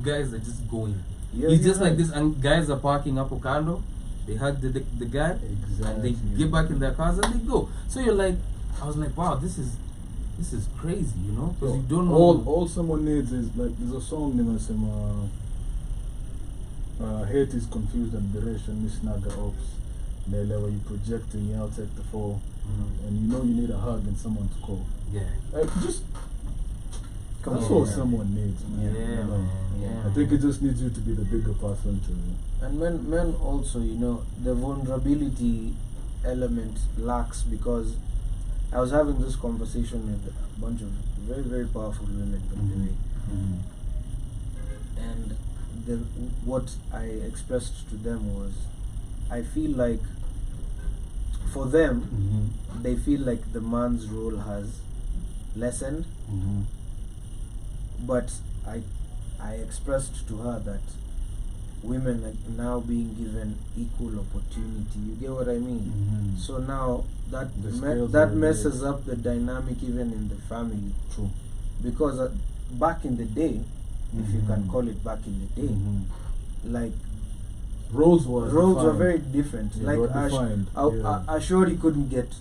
guys are just going. It's just like this, and guys are parking up Okando. They hug the guy, and they get back in their cars and they go. So you're like, I was like, wow, this is crazy, you know? Because you don't know. All someone needs is, like, there's a song in hate is confused admiration, misnaga ops. Where you projecting, you take the fall, and you know you need a hug and someone to call. Yeah. Just that's all someone needs, man. Yeah, you know? yeah. I think it just needs you to be the bigger person to. And men also, you know, the vulnerability element lacks, because I was having this conversation with a bunch of very, very powerful women, by the way. And what I expressed to them was, I feel like for them, they feel like the man's role has lessened. But I expressed to her that women are now being given equal opportunity. You get what I mean? So now that messes up the dynamic even in the family. True. Because back in the day, if you can call it back in the day, like roles were very different. Yeah, like Ashori couldn't get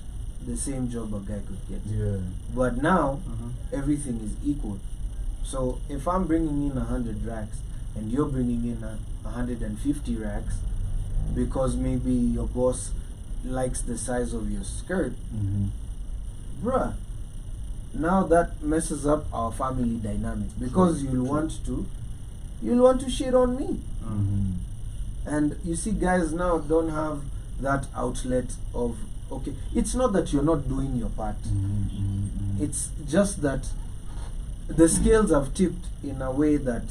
the same job a guy could get. Yeah. But now everything is equal. So if I'm bringing in 100 racks and you're bringing in 150 racks, because maybe your boss likes the size of your skirt, bruh, now that messes up our family dynamic, because you'll want to shit on me. And you see, guys now don't have that outlet of, okay, it's not that you're not doing your part, it's just that the scales have tipped in a way that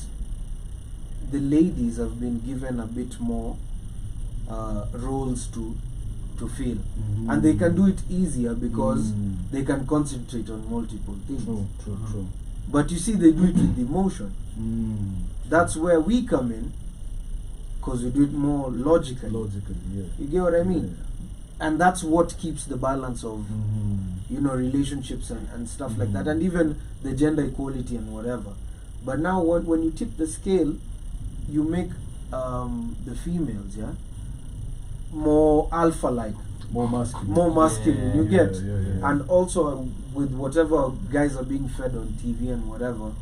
the ladies have been given a bit more roles to fill, and they can do it easier because they can concentrate on multiple things. True. But you see, they do it with emotion. That's where we come in, because we do it more logically. Yeah. You get what I mean? Yeah. And that's what keeps the balance of relationships and stuff like that, and even the gender equality and whatever. But now when you tip the scale, you make the females more alpha-like, more masculine. You get. Yeah. And also with whatever guys are being fed on TV and whatever,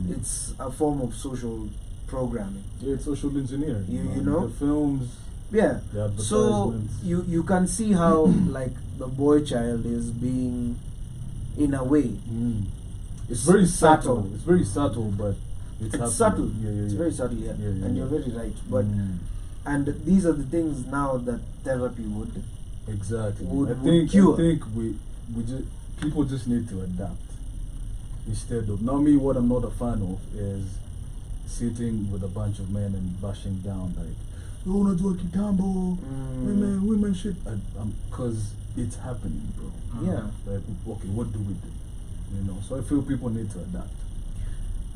it's a form of social programming. Yeah, it's social engineering. You know? The films. Yeah. The So you can see how like the boy child is being, in a way, it's very subtle. It's very subtle, but it's subtle. Yeah. It's very subtle. Yeah. And you're very right. But and these are the things now that therapy would exactly. would I think we just, people just need to adapt instead of. Now, me, what I'm not a fan of is sitting with a bunch of men and bashing down like, you wanna do a kitambo, women shit, because it's happening, bro. Yeah. Like, okay, what do we do? You know, so I feel people need to adapt.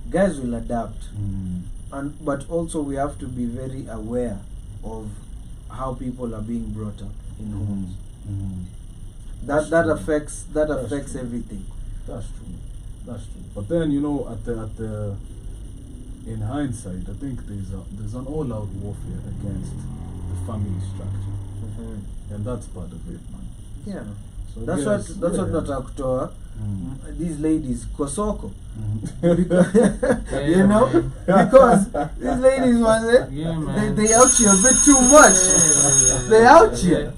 Guys will adapt, but also we have to be very aware of how people are being brought up in homes. That affects everything. That's true. But then, you know, at the in hindsight, I think there's an all-out warfare against the family structure, and that's part of it, man. Yeah. So That's what Nataktoa, these ladies Kosoko. You know? Because these ladies they out here a bit too much. They out here.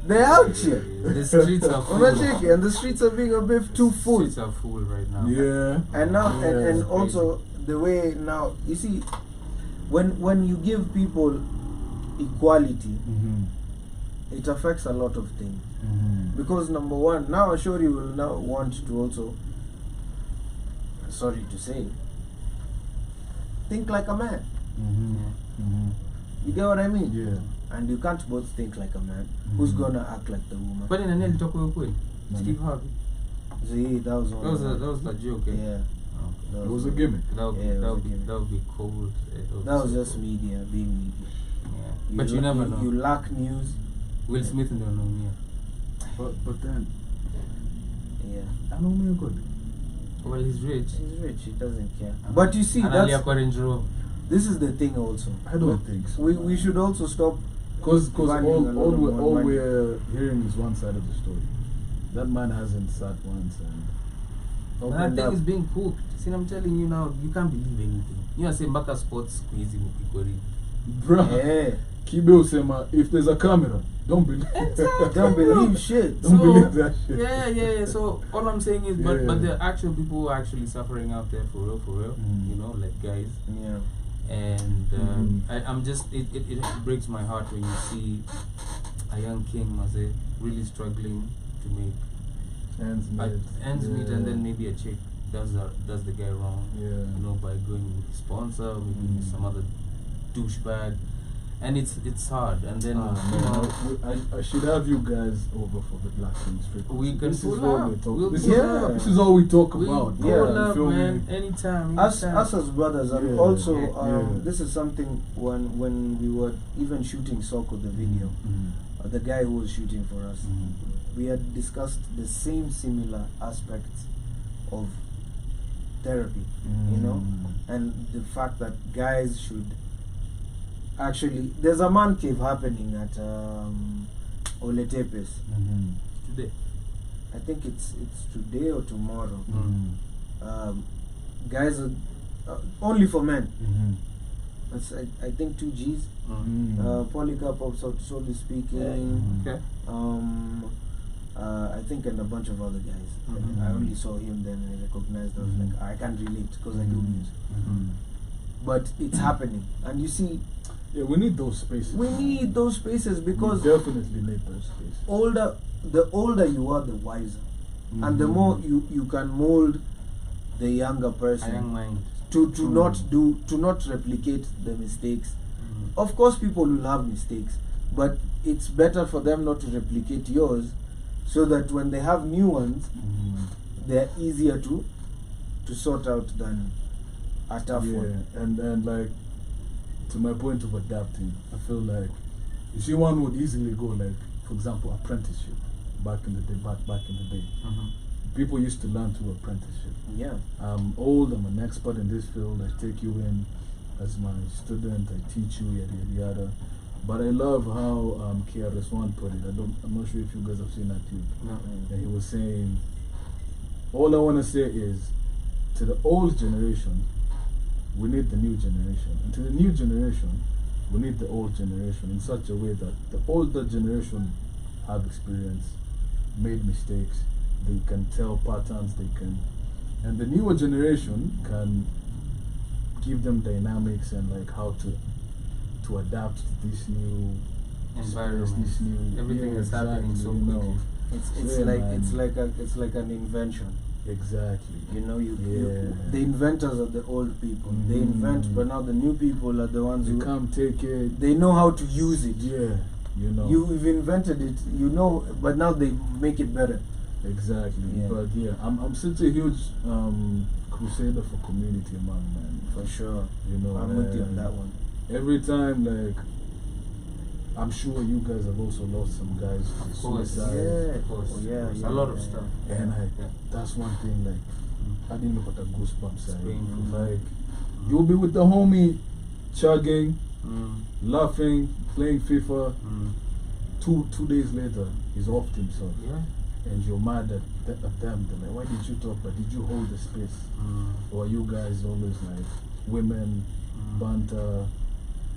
The streets are full. And the streets are being a bit too full. The streets are full right now. Yeah. And now and also the way now you see when you give people equality, it affects a lot of things. Because number one, now a shorty will now want to also, sorry to say, think like a man. You get what I mean? Yeah. And you can't both think like a man. Who's gonna act like the woman? But in a name, talk with Steve Harvey. See, that was the joke. Yeah. Okay. It was a gimmick. That would be cool. That was just media being media. Yeah. But you never know. You lack news. Will Smith and Anomia. But then, yeah. Anomia good. Well, he's rich. He's rich. He doesn't care. But you see, this is the thing also. I don't think so. We should also stop. Because all we're hearing is one side of the story. That man hasn't sat once and that thing is being cooked. See, I'm telling you now, you can't believe anything. You are saying Baka Sports squeezing Ikori. Bro, Kibe Usema, if there's a camera, don't believe Don't believe shit. Don't believe that shit. Yeah. So all I'm saying is, but there are actual people who are actually suffering out there for real. You know, like guys. Yeah. And I'm just it breaks my heart when you see a young King Maze really struggling to make ends meet, and then maybe a chick does the guy wrong. Yeah. You know, by going with a sponsor, maybe some other douchebag. And it's hard, and then I should have you guys over for the Black King Street. This is all we talk about. Man, anytime. Us as brothers, and also this is something when we were even shooting Soko, the video, the guy who was shooting for us, we had discussed the similar aspects of therapy, you know, and the fact that guys should. Actually, there's a man cave happening at Oletepes today. I think it's today or tomorrow. Guys are only for men. That's I think 2 G's. Polycarp of so to speaking. Okay. I think and a bunch of other guys. I only saw him then and I recognized. I was like, I can't relate because I do music. But it's happening, and you see. Yeah, we need those spaces. We need those spaces because we definitely need those spaces. The older you are, the wiser, and the more you can mold the younger person, a young mind, to not replicate the mistakes. Of course, people will have mistakes, but it's better for them not to replicate yours, so that when they have new ones, they're easier to sort out than a tough one. And like, to my point of adapting, I feel like, you see, one would easily go like, for example, apprenticeship. Back in the day, people used to learn through apprenticeship. Yeah. I'm old, I'm an expert in this field, I take you in as my student, I teach you, yada yada yada. But I love how KRS-One put it. I'm not sure if you guys have seen that clip. No. And he was saying, all I want to say is, to the old generation, we need the new generation. And to the new generation, we need the old generation, in such a way that the older generation have experience, made mistakes, they can tell patterns, and the newer generation can give them dynamics and like how to adapt to this new environment. This new everything is happening so quickly. It's like an invention. Exactly. You know, the inventors are the old people. They invent, but now the new people are the ones who come take it. They know how to use it. Yeah, you know. You've invented it, you know, but now they make it better. Exactly. Yeah. But yeah, I'm such a huge crusader for community among man. For sure. You know, I'm with you on that one. Every time, like, I'm sure you guys have also lost some guys to suicide. Yeah, of course. Oh, yeah, a lot of stuff. And that's one thing, like, I didn't even put a goosebumps. Like, you'll be with the homie, chugging, laughing, playing FIFA. 2 days later, he's off to himself. Yeah. And you're mad at them. They're like, why did you talk? But did you hold the space? Or are you guys always like women, banter?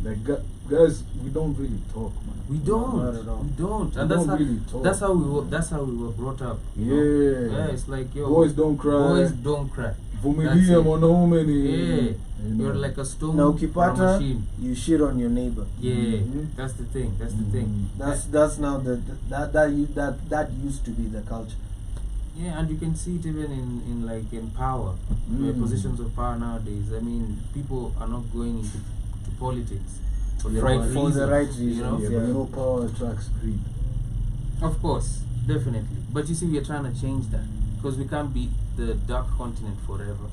Like, guys, we don't really talk, man. We don't. Not at all. We don't. We And don't really talk. That's how we were brought up. Yeah. Yeah, it's like, yo, boys don't cry. Boys don't cry. Vumilia mwanaume Yeah. You're like a stone now, or a ukipata, machine. you shit on your neighbor. Yeah, that's the thing. That's the thing. That's now that used to be the culture. Yeah, and you can see it even in power, positions of power nowadays. I mean, people are not going into politics for the right reasons. For the right reasons, you know? But no power attracts greed. Of course, definitely. But you see, we are trying to change that because we can't be the dark continent forever.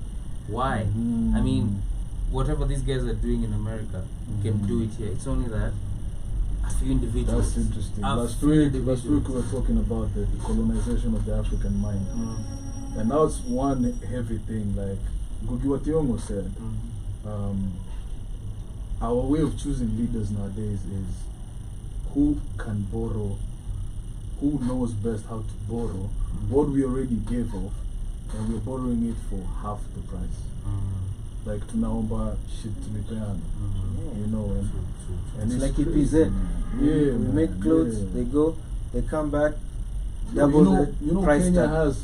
Why? I mean, whatever these guys are doing in America, we can do it here. It's only that a few individuals. That's interesting. Last week we were talking about the colonization of the African mind. And now it's one heavy thing, like Ngugi wa Thiong'o said. Our way of choosing leaders nowadays is who can borrow, who knows best how to borrow what we already gave off, and we're borrowing it for half the price. Like tunaomba shit tulipeana, you know, and it's like crazy, EPZ. Yeah, we make clothes, they go, they come back, double the price Kenya tag. has,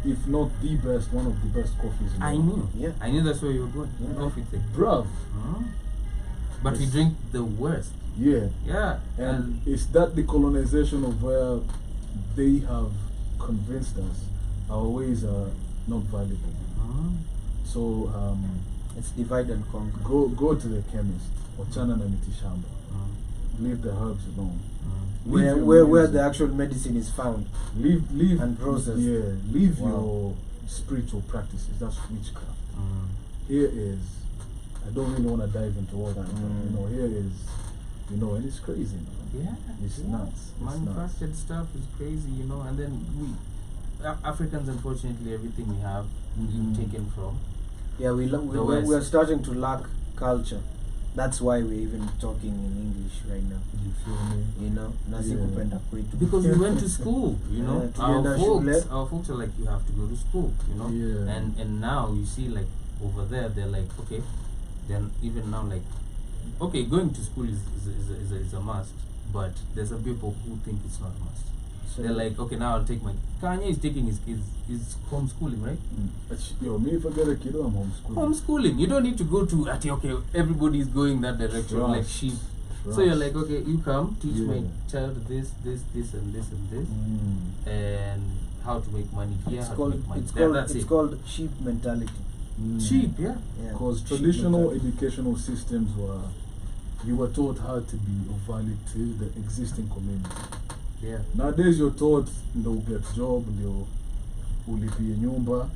if not the best, one of the best coffees in the world. I knew that's where you were going. Coffee thing. Bruv. But we drink the worst. Yeah. Yeah. And it's that decolonization of where they have convinced us our ways are not valuable. So it's divide and conquer. Go to the chemist or chana na mitishamba. Leave the herbs alone. Where the actual medicine is found. Leave and processed. Yeah. Leave your spiritual practices. That's witchcraft. Here is, I don't really want to dive into all that. You know, here is, you know, and it's crazy. Yeah. It's nuts. Manufactured stuff is crazy, you know, and then Africans, unfortunately, everything we have, we've taken from. Yeah, we're starting to lack culture. That's why we're even talking in English right now. You feel me? You know, nasi kupenda kwetu. Because we went to school, you know. Our folks are like, you have to go to school, you know. Yeah. And now you see, like, over there, they're like, okay, then even now, like, okay, going to school is a must, but there's some people who think it's not a must. So they're like, okay, now I'll take my... Kanye is taking his kids, he's homeschooling, right? Yo, me if I get a kid, I'm homeschooling. Homeschooling. You don't need to go to, okay, everybody's going that direction, like sheep. So you're like, okay, you come, teach my child this, and this, and how to make money here, It's called sheep mentality. Cheap, yeah. Because traditional educational systems were you were taught how to be of value to the existing community. Yeah. Nowadays you're taught ndo get job, ndio ulipie nyumba,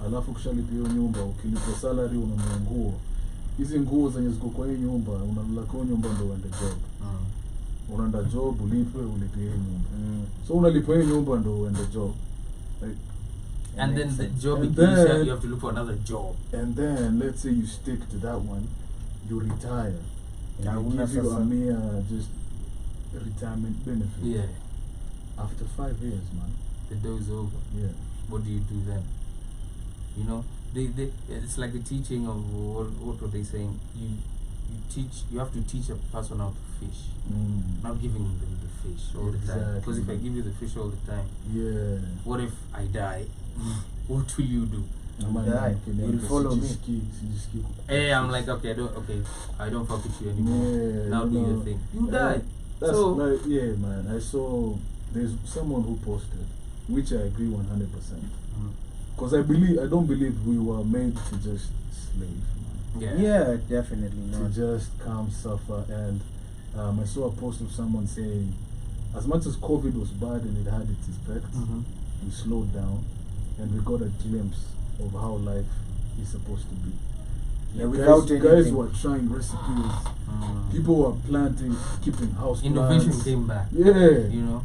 alafu kishalipia nyumba, ukilipa salary unanunua nguo. Hizi nguo zenye ziko kwa hii nyumba, unalala kwa nyumba ndo uende job. Unaenda job, ulipie nyumba. So unalipa hii nyumba ndo uende job. Like, and then the job and then, you have to look for another job. And then let's say you stick to that one, you retire. And they give you a mere just retirement benefit. Yeah. After 5 years, man. The door is over. Yeah. What do you do then? You know, it's like the teaching of what were they saying? You have to teach a person how to fish. Not giving them the fish all the time. Because if I give you the fish all the time, what if I die? What will you do? You'll follow me. Hey, I'm like, I don't fuck with you anymore. Now do your thing. You die. That's so like, yeah, man. I saw there's someone who posted, which I agree 100%. Because I don't believe we were made to just slave. Yeah, definitely not. To just come suffer. And I saw a post of someone saying, as much as COVID was bad and it had its effects, we slowed down and we got a glimpse of how life is supposed to be. Yeah, without guys were trying recipes. People were planting, keeping house Innovation plants. came back. Yeah. You know?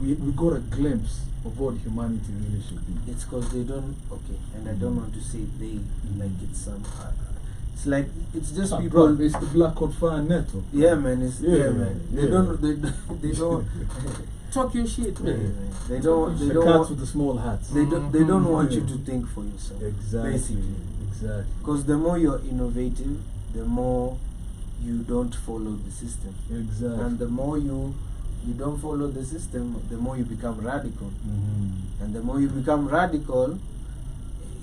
We got a glimpse of what humanity really should be. It's because they don't, and I don't want to say they, like it's some, it's like, it's just people. It's the Black Hot Fire Network. Yeah, man, man. They don't, talk your shit, man. They don't cats with the small hats. They don't want you to think for yourself. Exactly. Basically. Exactly. Because the more you're innovative, the more you don't follow the system. Exactly. And the more you don't follow the system, the more you become radical. And the more you become radical,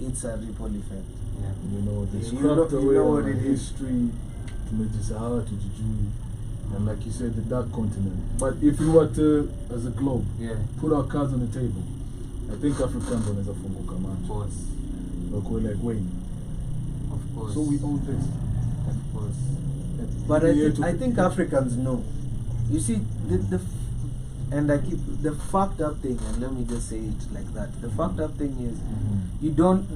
it's a ripple effect. Yeah. You know, they scrapped away history, and like you said, the dark continent. But if you were to, as a globe, put our cards on the table, I think Africans are from Okaman. Of course. Like we're like, wait. Of course. So we own this. Of course. But I think Africans know. You see, the fucked up thing, and let me just say it like that. The fucked up thing is, you don't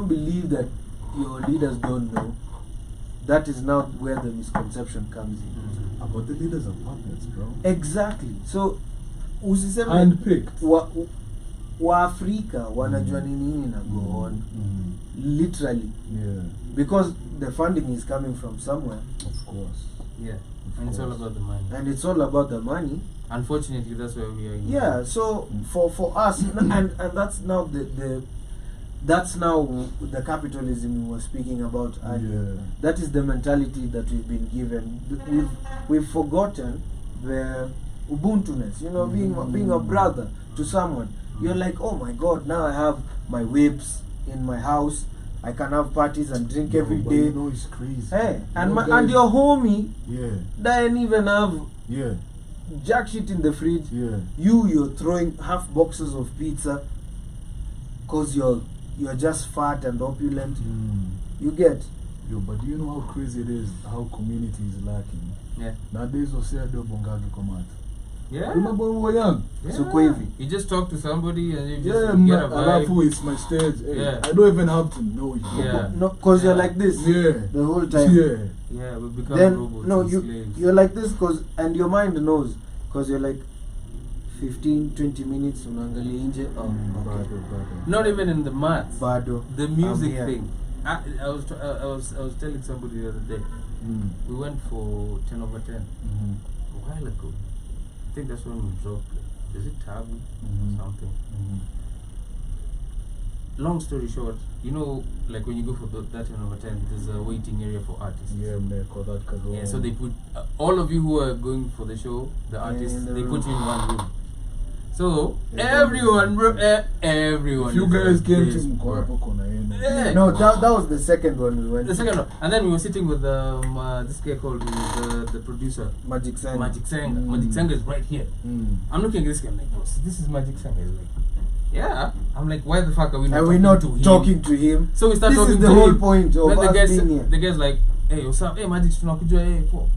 believe that your leaders don't know. That is now where the misconception comes in. But the leaders are puppets, bro. Exactly. So, usiseme handpicked. Waafrika wanajua nini na go on. Literally. Yeah. Because the funding is coming from somewhere. Of course. Yeah. And it's all about the money. And it's all about the money. Unfortunately, that's where we are in. Yeah, so for us, and that's now the capitalism we were speaking about. That is the mentality that we've been given. We've forgotten the Ubuntu-ness, you know, being a brother to someone. You're like, oh my God, now I have my whips in my house. I can have parties and drink every day. You know, it's crazy. Hey, and your homie doesn't even have jack shit in the fridge. You're throwing half boxes of pizza because you're just fat and opulent. You get. Yo, but do you know how crazy it is how community is lacking? Yeah. Nowadays we say bongagi komat. Yeah. Remember when we were young? So Kwavi. You just talk to somebody and you just get a vibe. Alafu it's my stage. Hey, I don't even have to know you. Yeah. No, because you're like this. The whole time. Yeah, we become robots. No, you're like this and your mind knows. Because you're like 15-20 minutes unaangalia nje. Not even in the maths. Bado. The music thing. I was telling somebody the other day. We went for 10 over 10 a while ago. I think that's when we dropped. Is it Tabu or something? Long story short, you know, like when you go for that 10 over 10, there's a waiting area for artists. Yeah, so they put all of you who are going for the show, the artists, they put you in one room. So everyone. If you guys came to Mkwapo No, that was the second one we went. The second one, and then we were sitting with this guy called the producer, Magic Senga. Magic Senga is right here. I'm looking at this guy, I'm like, boss, this is Magic Senga. He's like, yeah. I'm like, why the fuck are we not? Talking to him? So we start talking to him. This is the whole point of then us being here. The guy's like, hey, what's up? Hey, Magic, tunakujua, hey, poor.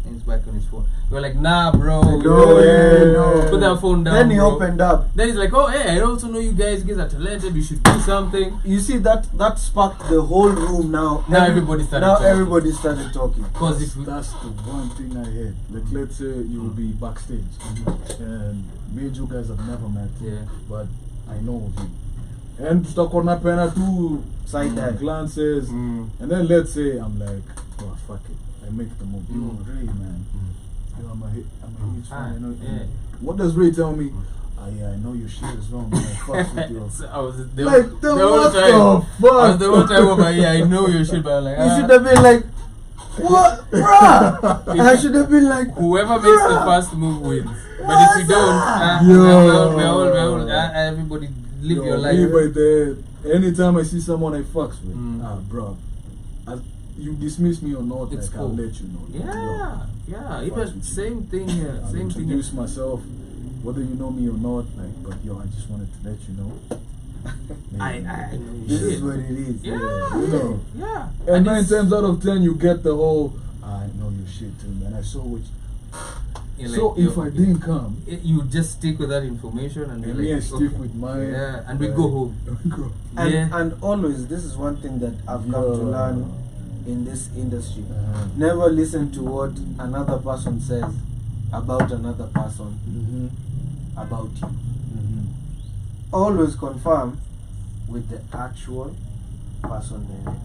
And he's back on his phone. We're like, nah, bro. No. Put that phone down. Then he bro. opened up. Then he's like, oh, hey, I also know you guys are talented. You should do something. You see that sparked the whole room now. Now everybody started talking. Because that's the one thing I hate. Like, let's say you will be backstage, and me and you guys have never met. Yeah. But I know of you. And tutakorna pena two side glances, and then let's say I'm like, oh fuck it, I make the move. Yo, Ray, man. Yo, I'm a huge fan. You know, yeah. What does Ray tell me? Yeah, I know your shit is wrong. Man. I fucks with you. So I was the whole time. The whole time over here, I know your shit, but I'm like, you should have been like, what, bruh? I should have been like, whoever makes the first move wins. But if you don't, we're all, everybody live your life. Me right there. Anytime I see someone I fucks with, bro, you dismiss me or not, it's like, cool. I'll let you know. Yeah. Even same thing here. I'll Same thing. Introduce myself, whether you know me or not. Like, but yo, I just wanted to let you know. I know this is what it is. You know. Yeah. And 9 times out of 10, you get the whole, I know your shit too, man. I saw what. So if I didn't come, you just stick with that information and me like, stick with mine. Yeah, and we go home. And always, this is one thing that I've come to learn in this industry. Never listen to what another person says about another person about you. Always confirm with the actual person directly.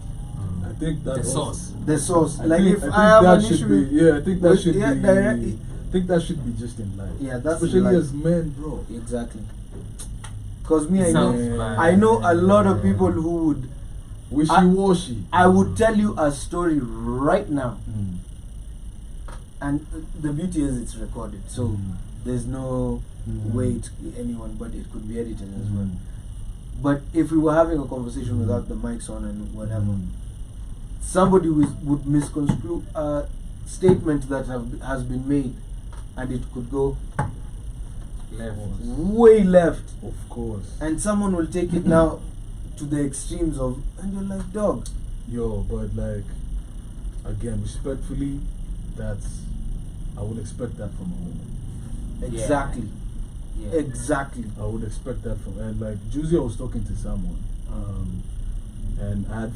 I think that's the source. I think that should be. I think that should be. I think that should be just in life. Yeah, that's especially as men, bro. Exactly. Because me, I know a lot of people who would wishy-washy. I would tell you a story right now, and the beauty is it's recorded, so there's no way anyone, but it could be edited as well. But if we were having a conversation without the mics on and whatever, somebody would misconstrue a statement that has been made, and it could go way left. Of course. And someone will take it now to the extremes of, and you're like, dog. Yo, but like, again, respectfully, I would expect that from a woman. Exactly. Yeah. Exactly. I would expect that from, and like, Juicy, I was talking to someone, and I've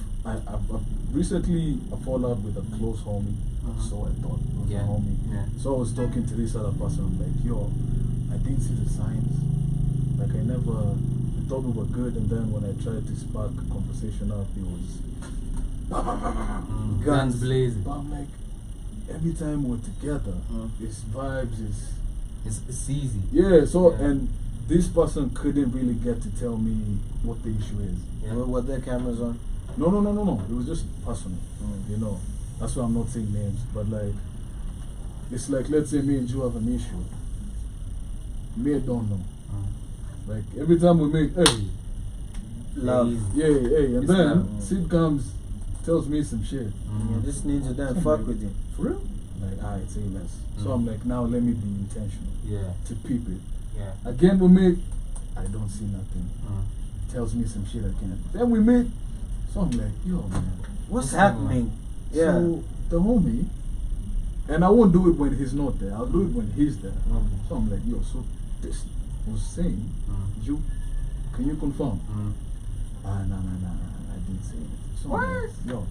recently a fallout with a close homie, so I thought it was a homie. Yeah. So I was talking to this other person, I'm like, yo, I didn't see the signs. Like, I thought we were good, and then when I tried to spark a conversation up, it was guns blazing. But I'm like, every time we're together, it's vibes, it's easy. Yeah, so, and this person couldn't really get to tell me what the issue is. Yeah. Were their cameras on? No. It was just personal. You know, that's why I'm not saying names, but like, it's like, let's say me and you have an issue. Me, I don't know. Like, every time we meet, hey, love. Yeah, hey, and then Sid comes, tells me some shit. Yeah, this needs to done fuck with you. For real? Like, alright, say less. So I'm like, now let me be intentional. Yeah. To peep it. Yeah. Again, we meet, I don't see nothing. Tells me some shit again. Then we meet, so I'm like, yo, man, what's happening? Yeah. So the homie, and I won't do it when he's not there. I'll do it when he's there. So I'm like, yo, so this was saying, can you confirm? No, I didn't say it. So what? Like, yo.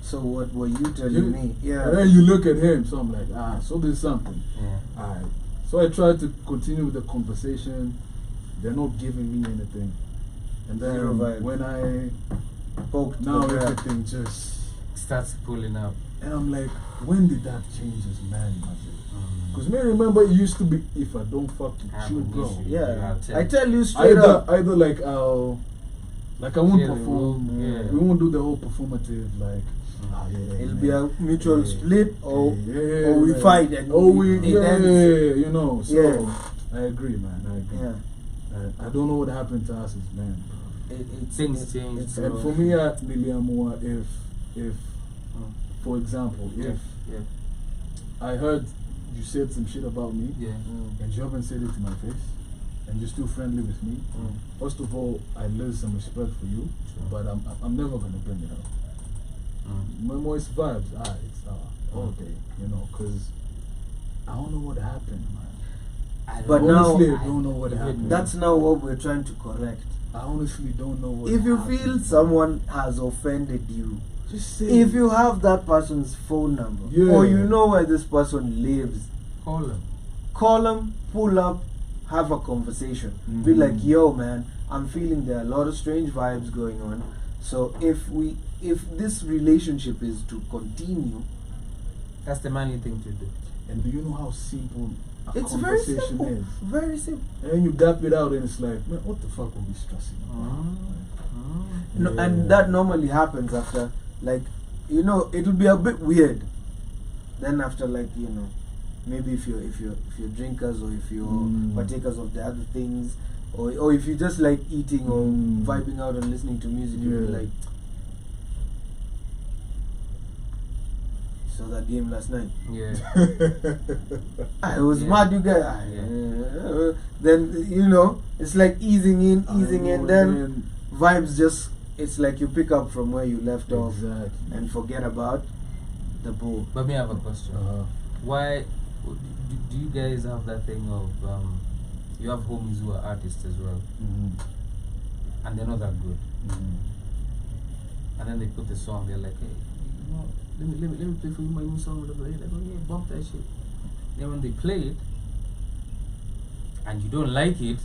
So what were you telling me? Yeah. And then you look at him, so I'm like, so there's something. Yeah. Alright. So I tried to continue with the conversation. They're not giving me anything. And then when I poked, now everything just starts pulling up. And I'm like, when did that change as man, because me remember it used to be, if I don't fuck with you, bro. Yeah. I tell you straight up. Either like I won't perform. We won't do the whole performative like. It'll be a mutual split, or we fight and you know. So I agree, man. I agree. Yeah. I don't know what happened to us as men. Things change. And for me, at Miliamua, if for example, if I heard you said some shit about me, and you haven't said it to my face, and you're still friendly with me, first of all, I lose some respect for you, but I'm never gonna bring it up. Moist vibes. It's all day, you know, because I don't know what happened, man. But honestly, now I don't know what happened. That's now what we're trying to correct. I honestly don't know what If you happened, feel man. someone has offended you, Just say if you have that person's phone number, or you know where this person lives, call them, pull up, have a conversation. Be like, yo man, I'm feeling there are a lot of strange vibes going on. So if this relationship is to continue, that's the manly thing to do. And do you know how simple it's very conversation simple. is? Very simple. And then you gap it out and it's like, man, what the fuck will we stressing about? No, and that normally happens after, like, you know, it would be a bit weird. Then after, like, you know, maybe if you're drinkers, or if you're partakers of the other things, or if you just like eating or vibing out and listening to music, you'll be like, so that game last night. Yeah. I was mad, you guys. Then, you know, it's like easing in, then vibes just, it's like you pick up from where you left off and forget about the bull. But me, I have a question. Why do you guys have that thing of you have homies who are artists as well, and they're not that good, and then they put the song, they're like, hey, you know, let me play for you my new song, whatever. They're like, oh yeah, bump that shit. Then when they play it and you don't like it,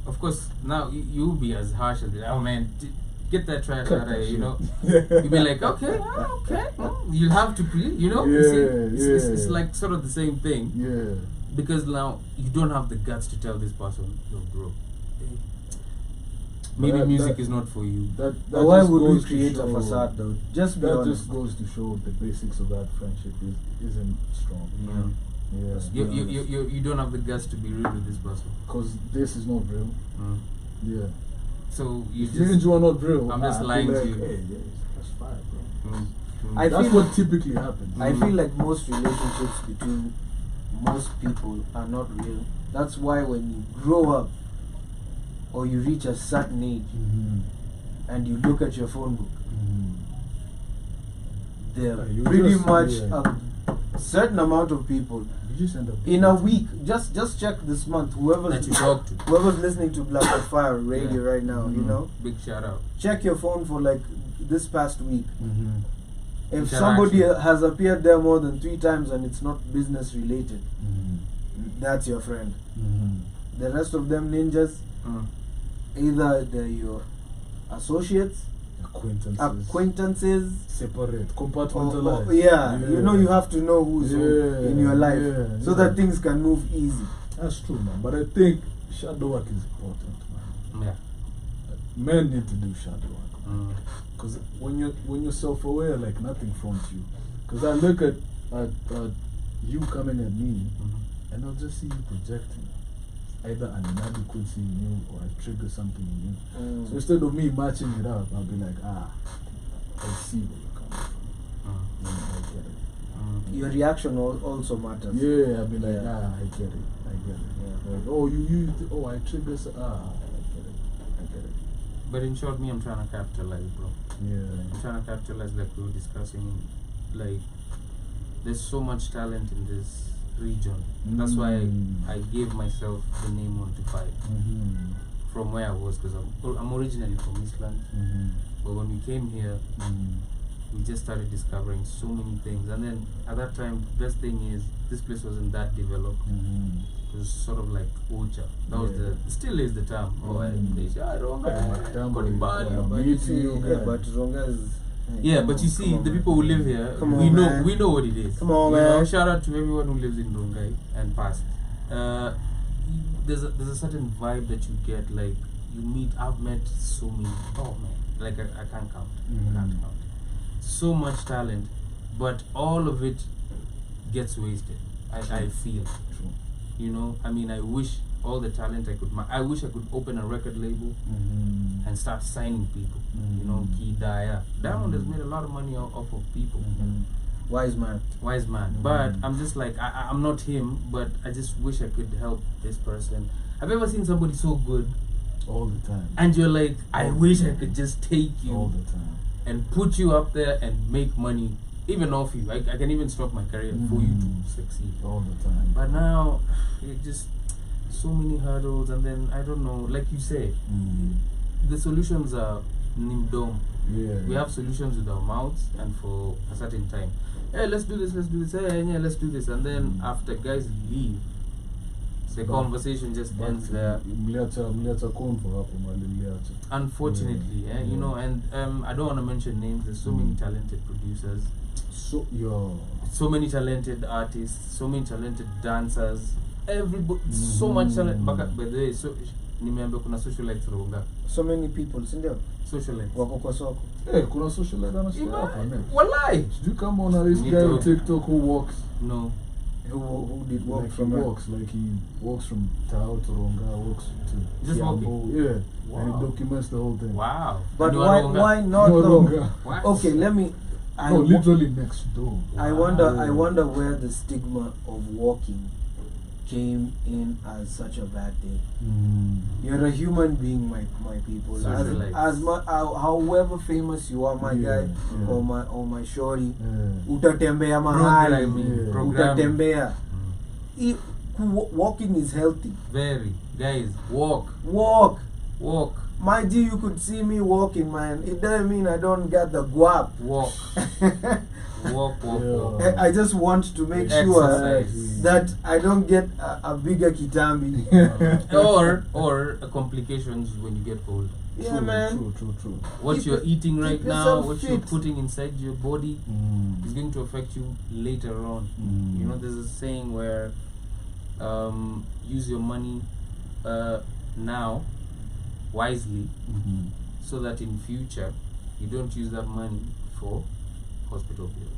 of course now you'll be as harsh as, oh man, get that trash out of here, you know. You'll be like, okay, you'll have to play, you know. It's like sort of the same thing. Yeah. Because now you don't have the guts to tell this person, yo bro, maybe music is not for you. But why would we create a facade though? Just be honest. Just goes to show the basics of that friendship isn't strong. You don't have the guts to be real with this person. Because this is not real. Yeah. So you if you are not real, I'm just lying like, to you. Hey, that's fine, bro. That's what typically happens. I feel like most relationships between most people are not real. That's why when you grow up or you reach a certain age and you look at your phone book, there are pretty much a certain amount of people you just end up in a week. Just check this month. Whoever's listening to Black on Fire radio right now, you know, big shout out. Check your phone for like this past week. If somebody has appeared there more than 3 times and it's not business related, that's your friend. The rest of them ninjas, either they're your associates, acquaintances, separate, compartmentalized. You know, you have to know who's who in your life so that things can move easy. That's true, man. But I think shadow work is important, man. Yeah. Men need to do shadow work. Because when you're self-aware, like nothing fronts you. Because I look at you coming at me, and I'll just see you projecting either an inadequacy in you or I trigger something in you. So instead of me matching it up, I'll be like, I see where you're coming from. I get it. Your reaction also matters. Yeah, I'll be like, I get it. Like, oh, I trigger. I get it. But in short, me, I'm trying to capitalize, bro. Yeah. I'm trying to capitalize, like we were discussing. Like, there's so much talent in this region. That's why I gave myself the name 125 from where I was, because I'm originally from Eastland. But when we came here, we just started discovering so many things. And then at that time, the best thing is this place wasn't that developed. It was sort of like Ocha. That was still is the term. But you see, the people who live here, we know what it is. Come on, man. Shout out to everyone who lives in Rongai and past. There's a certain vibe that you get. Like I've met so many. Oh man, like I can't count. So much talent, but all of it gets wasted. I feel. You know, I mean, I wish all the talent I could. I wish I could open a record label and start signing people. You know, Kidaya. Diamond has made a lot of money off of people. Wise man. But I'm just like, I'm not him, but I just wish I could help this person. Have you ever seen somebody so good? All the time. And you're like, I wish I could just take you. All the time. and put you up there and make money even off you. I can even stop my career for you to succeed all the time. But now it just so many hurdles, and then I don't know, like you say, the solutions are nimdom. We have solutions with our mouths and for a certain time. Hey, let's do this, hey, yeah, let's do this, and then after guys leave, the conversation just ends there. Unfortunately, you know, and I don't want to mention names. There's so many talented producers, so many talented artists, so many talented dancers. Everybody, so much talent. By the way, so nimembe kuna socialite Runga. So many people, sindio? Socialite. Wako kwa soko. Kuna socialite anashika hapa ne. Walai. Did you come on this guy on TikTok who walks? No. Who did walk like from he walks, like he walks from Tao to Ronga, walks to just Kiambu. walking. Yeah. Wow. And he documents the whole thing. Wow. But why not no though? Ronga. Okay, let me literally next door. I wonder where the stigma of walking came in as such a bad thing. You're a human being, my people. However famous you are, my guy, or my shorty, utatembea mahali, utatembea. Walking is healthy. Very, guys, walk. My G, you could see me walking, man. It doesn't mean I don't get the guap. Walk. I just want to make sure that I don't get a bigger kitambi. or complications when you get old. Yeah, man. True. What you're eating right now, what you're putting inside your body is going to affect you later on. You know, there's a saying where use your money now wisely so that in future you don't use that money for hospital bills.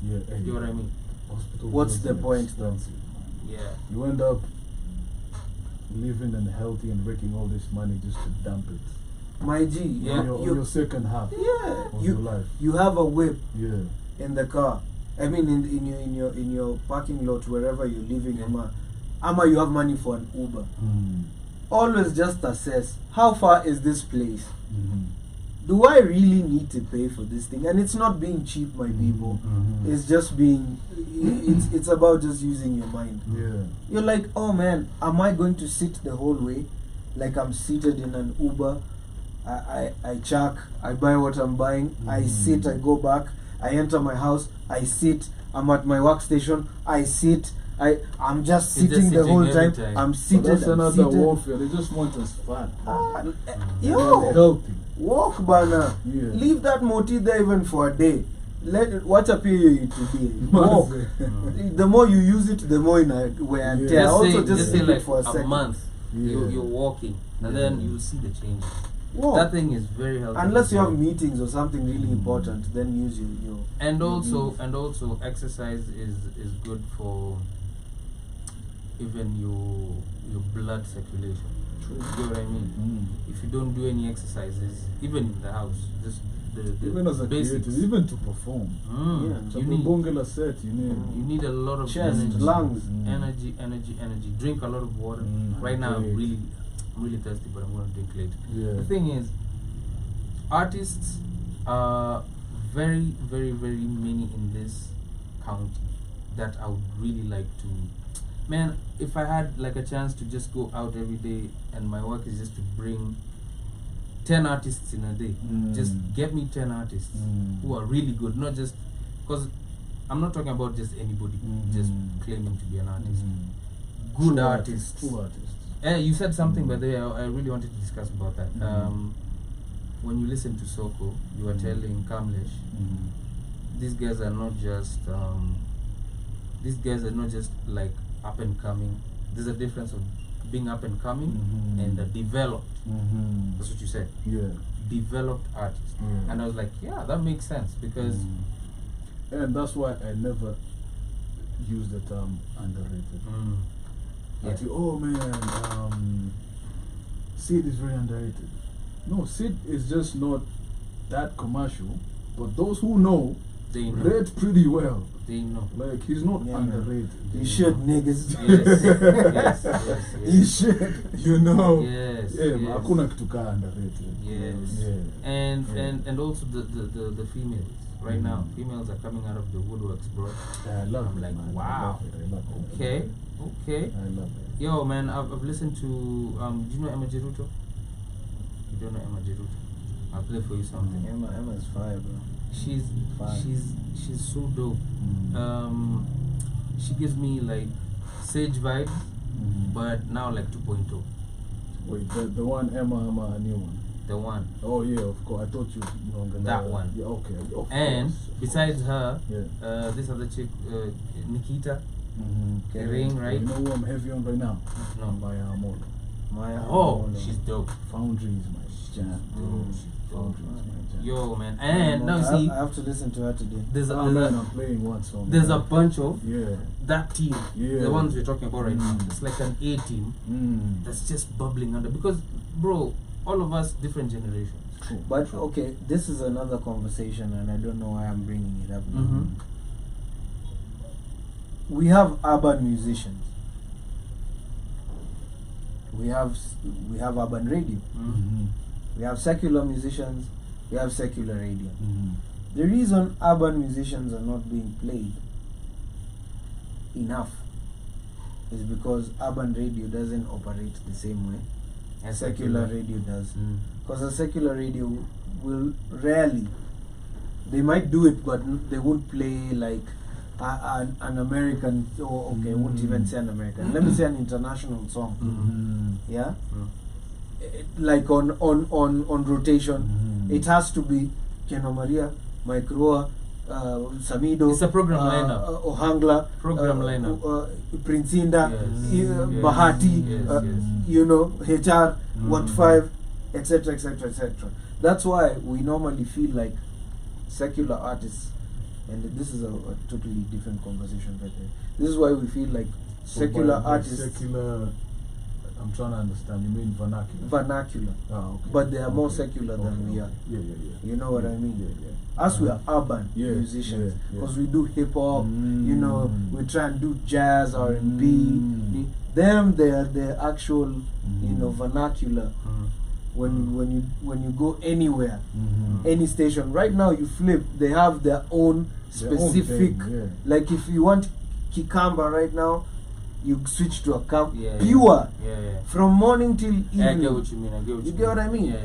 Yeah, you know what I mean? Hospital What's bills the point expensive. Yeah. You end up living and healthy and making all this money just to dump it. My G, on your second half of your life. You have a whip in the car. I mean in your parking lot wherever you're living, Ama you have money for an Uber. Always just assess how far is this place. Do I really need to pay for this thing? And it's not being cheap, my people. It's just being. It's about just using your mind. You're like, oh man, am I going to sit the whole way, like I'm seated in an Uber? I check, I buy what I'm buying, I sit, I go back, I enter my house, I sit, I'm at my workstation, I sit. I'm just sitting the whole time. I'm seated. But that's another warfare. They just want us fat. Healthy. Walk, bana. Leave that moti there even for a day. What appear you to be? Walk. The more you use it, the more in a wear and tear. Also, just say like for a second. Month. You're walking, and then you'll see the change. Walk. That thing is very healthy. Unless you have meetings or something really important, then use your. And also, exercise is good for even your blood circulation. You know what I mean? If you don't do any exercises, even in the house, just even as a basics. creative, even to perform. You need a lot of chest, energy, lungs, energy. Drink a lot of water. Right now, I'm really thirsty, but I'm going to drink later. The thing is, artists are very, very, very many in this county that I would really like to. Man, if I had like a chance to just go out every day and my work is just to bring 10 artists in a day, just get me 10 artists who are really good, not just because I'm not talking about just anybody just claiming to be an artist. Good artists. True artists. You said something, by the way, I really wanted to discuss about that. When you listen to Soko, you were telling Kamlesh, these guys are not just like up and coming. There's a difference of being up and coming and developed. That's what you said. Developed artists. And I was like, yeah, that makes sense because and that's why I never use the term underrated. Oh man, Sid is very underrated. No, Sid is just not that commercial, but those who know They know. rate pretty well. They know. Like he's not underrated. You should, niggas. Yes. You should. You know. Yes. Hakuna kitu ka underrated. Yes. Yeah. And also the females. Right now, females are coming out of the woodworks, bro. I love I'm it, like, man. wow. I love it. Okay. I love it. Yo, man, I've listened to do you know Emma Geruto? You don't know Emma Geruto? I'll play for you something. Emma's fire, bro. She's so dope. She gives me like Sage vibes, but now like 2.0. Wait, the one Emma, a new one. The one. Oh yeah, of course. I thought you know that one. Yeah, okay. And besides her, yeah. this other chick, Nikita, Ring, right? You know who I'm heavy on right now? No. Maya Amolo. She's dope. Foundry is my jam. Foundry is my jam. Yo, man, and now see, I have to listen to her today. I'm playing one song. There's a bunch of yeah. that team, the ones we're talking about right now. It's like an A team that's just bubbling under. Because, bro, all of us different generations. But okay, this is another conversation, and I don't know why I'm bringing it up now. We have urban musicians. We have urban radio. We have secular musicians. We have secular radio. The reason urban musicians are not being played enough is because urban radio doesn't operate the same way as secular radio does. Because a secular radio will rarely, they might do it, but they won't play like an American, or okay, I won't even say an American. Let me say an international song. Yeah, like on rotation. It has to be Keno Maria, Mike Roa, Samido. It's a program lineup. Ohangla, program lineup. Prince Inda, Bahati, you know, HR, 1-5, etc., etc., etc. That's why we normally feel like secular artists, and this is a totally different conversation right there. This is why we feel like secular artists. Secular, I'm trying to understand. You mean vernacular? Vernacular. Okay. But they are more secular than we are. Yeah. You know what I mean? Us, we are urban musicians because we do hip hop. You know, we try and do jazz, R&B. Them, they are the actual, you know, vernacular. When you go anywhere, any station. Right now, you flip. They have their own specific. Like if you want Kikamba right now, you switch to a pure from morning till evening. I get what you mean. You get what I mean?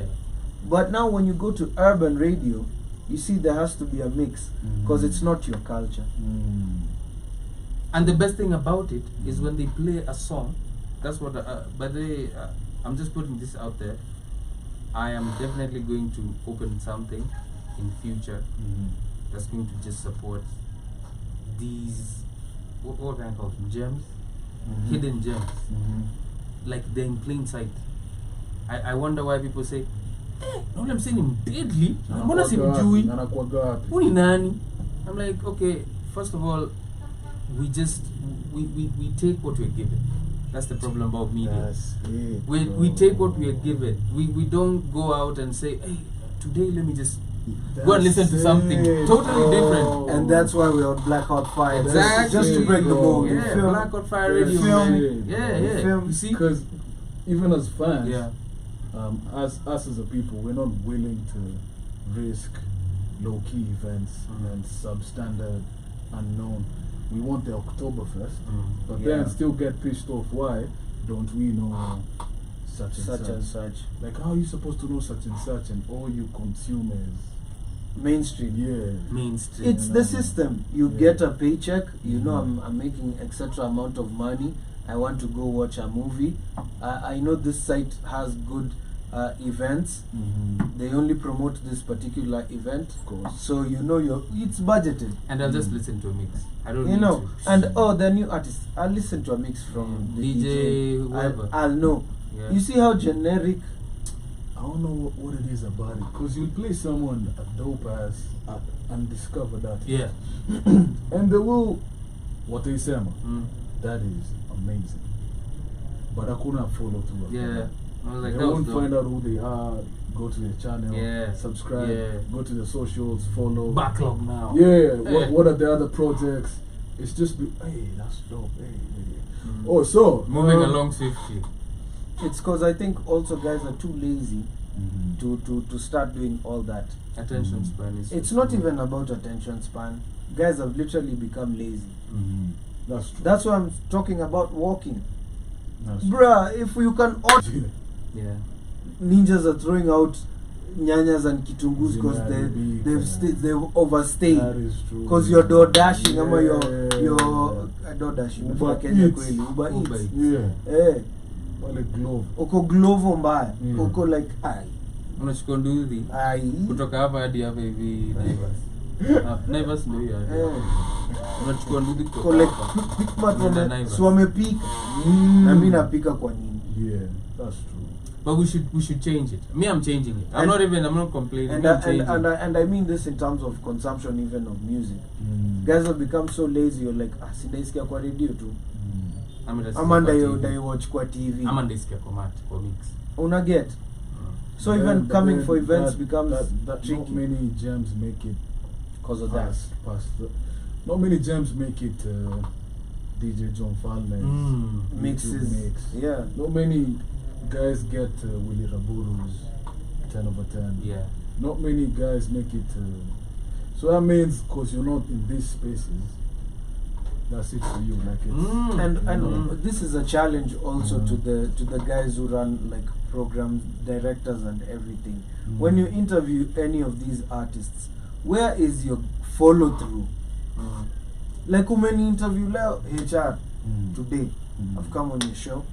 But now when you go to urban radio, you see there has to be a mix because it's not your culture. And the best thing about it is when they play a song. That's what. By the way, I'm just putting this out there. I am definitely going to open something in future that's going to just support these what can I call them? Gems. Hidden gems, like they're in plain sight. I wonder why people say, no, I'm saying him deadly. Mbona simjui? Uni nani? I'm like, okay, first of all, we take what we're given. That's the problem about media. We take what we are given. We don't go out and say, hey, today let me just go and listen to something totally different. And that's why we're on Black Hot Fire. Exactly. Just to break the mold. Yeah, Black Hot Fire Radio. You see? Because even as fans, us as a people, we're not willing to risk low-key events and substandard, unknown. We want the Oktoberfest, but then still get pissed off. Why don't we know such and such? Like, how are you supposed to know such and such, and all you consume is mainstream? Mainstream. It's the system. You get a paycheck. You know, I'm making etc amount of money. I want to go watch a movie. I know this site has good events. They only promote this particular event, of course. So you know it's budgeted. And I'll just listen to a mix. I don't need to. And the new artist, I'll listen to a mix from the DJ whoever. I'll know. You see how generic. I don't know what it is about it, because you play someone a dope ass and discover that. Yeah. And they will, what they say, that is amazing. But I couldn't follow through. I was like, they that won't was dope. find out who they are. Go to their channel, subscribe, go to the socials, follow. Backlog now. Yeah, what are the other projects? It's just, hey, that's dope. Hey. Oh, so moving along swiftly. It's because I think also guys are too lazy to start doing all that. Attention span is. It's not even about attention span. Guys have literally become lazy. That's true. That's why I'm talking about walking. That's Bruh, if you can order, Yeah. ninjas are throwing out nyanyas and kitungus because they've overstayed. That is true. Because you're door dashing, ama you're door dashing. Uber Eats. Yeah. Wale glove. Uko glovo mbaya. Uko like Unachukua nduthi kutoka hapa hadi hapa hivi Naivas. Naivas ndio hiyo. Unachukua nduthi kutoka hapa. So wamepika. Na mimi napika kwa nini? Yeah, that's true. But we should change it. Me, I'm changing it. I'm not complaining. And I mean this in terms of consumption even of music. Guys have become so lazy. You're like, sindaisikia kwa radio tu. Ama ndai watch kwa TV. Ama ndaisikia kwa mix. Una get. So even coming for events becomes tricky. Not many gems make it because of that. Not many gems make it. DJ John Falme mixes. Yeah. Not many guys get Willie Raburu's 10 over 10. Yeah. Not many guys make it. So that means because you're not in these spaces, that's it for you. Like it's and this is a challenge also to the guys who run like program directors and everything. When you interview any of these artists, where is your follow through? Like umeni interview leo HR today. I've come on your show.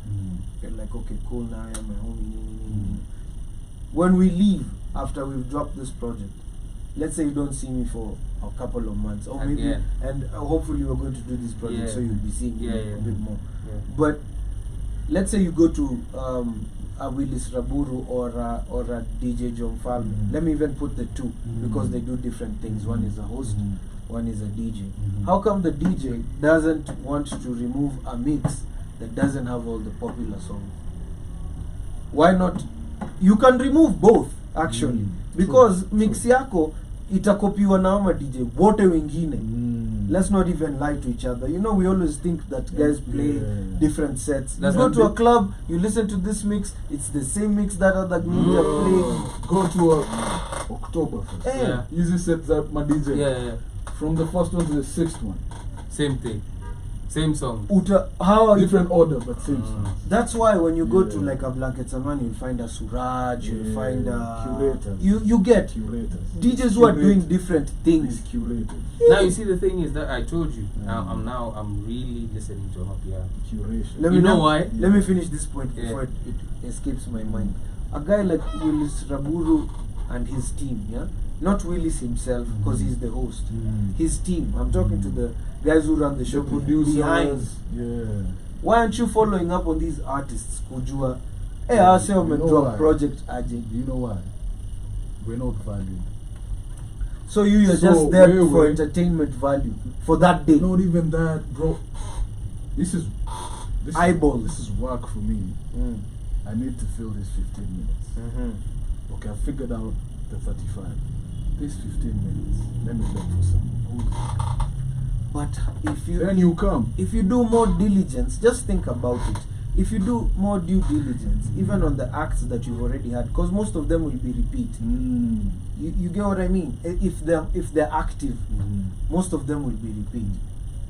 You're like, okay, cool, now I'm my homie. When we leave after we've dropped this project, let's say you don't see me for a couple of months, or maybe, and hopefully we're going to do this project, so you'll be seeing me a bit more. But let's say you go to a Willis Raburu or a DJ John Falme. Let me even put the two because they do different things. One is a host, one is a DJ. How come the DJ doesn't want to remove a mix that doesn't have all the popular songs? Why not? You can remove both actually, because mix yako itakopiwa na ama DJ wote wengine. Let's not even lie to each other. You know, we always think that guys play different sets. You go to a club, you listen to this mix, it's the same mix that other ninja play. Go to a Oktoberfest. Easy set that my DJ. From the first one to the sixth one. Same thing. Same song. Different order, but same song. That's why when you go to like a Blanket Saman, you'll find a Suraj, you'll find curators. You get curators. DJs who are doing different things. Curators. Now you see, the thing is that I told you. I'm really listening to Amapiano. Curation. You know why? Let me finish this point before it escapes my mind. A guy like Willis Raburu and his team, not Willis himself, because he's the host. His team. I'm talking to the guys who run the show, producers behind. Why aren't you following up on these artists? Kujua, I say I'm drop project AJ. Do you know why? We're not valued. So you're just there for entertainment value for that day. Not even that, bro. This is eyeballs. This is work for me. I need to fill this 15 minutes. Okay, I figured out the 35. This 15 minutes, let me look for some. But if you do more diligence, just think about it. If you do more due diligence, even on the acts that you've already had, because most of them will be repeat. You get what I mean? If they're active, most of them will be repeat.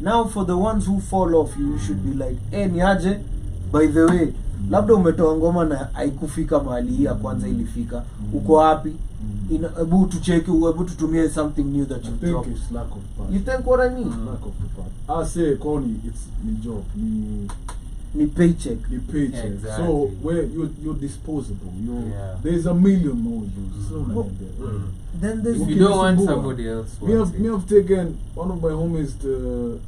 Now for the ones who fall off, you should be like, niaje, by the way, labda umetoa ngoma na haikufika mahali ya kwanza ilifika. Uko wapi? Ebu tucheki, ebu tutumie something new that you've dropped. It's lack of part. You think what I mean? Lack of the part. I say, Connie, it's my job. Ni paycheck. Exactly. So where you're disposable. There's a million more use. Then there's if you don't want somebody else. Me have taken one of my homies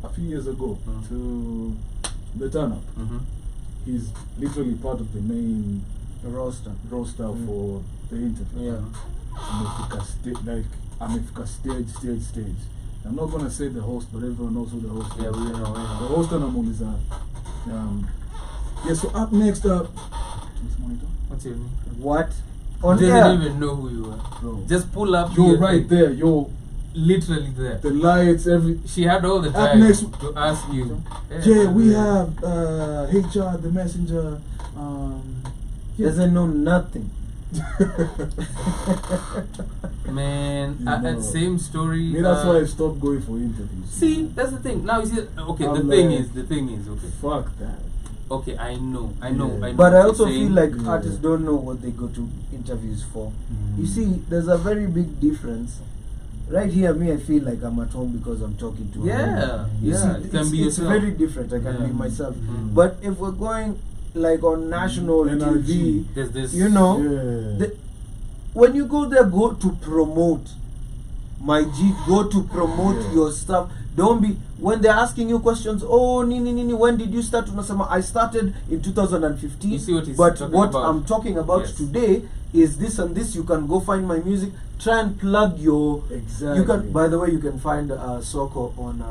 a few years ago to the turn up. He's literally part of the main roster for the interview. Amefika stage. I'm not gonna say the host, but everyone knows who the host is. We know. The host and Amuliza. So up next up, What's your name? What? He On doesn't air? even know who you are. Bro. Just pull up. You're your right thing. there. You're Literally there. the lights, every. She had all the Up time next- to ask you. Yeah, we have HR, the messenger. Doesn't know nothing. Man, You know. same story. Me, that's why I stopped going for interviews. See, that's the thing. Now you see. Okay, I'm the thing like, is. Okay. Fuck that. Okay, I know. Yeah. I know. But I what also you're feel saying. like Yeah. artists don't know what they go to interviews for. Mm. You see, there's a very big difference. Right here, me, I feel like I'm at home because I'm talking to Yeah, You yeah, see, you can it's, be it's yourself. very different. I can Yeah. be myself. Mm. But if we're going like on national NRG. TV, There's this. you know, Yeah. when you go there, go to promote. My G, go to promote Yeah. your stuff. Don't be when they're asking you questions. Oh, nini, when did you start? Unasema, I started in 2015. You see what he's but talking what about? I'm talking about Yes. today is this and this. You can go find my music. Try and plug your. Exactly. You can. By the way, you can find Soko on.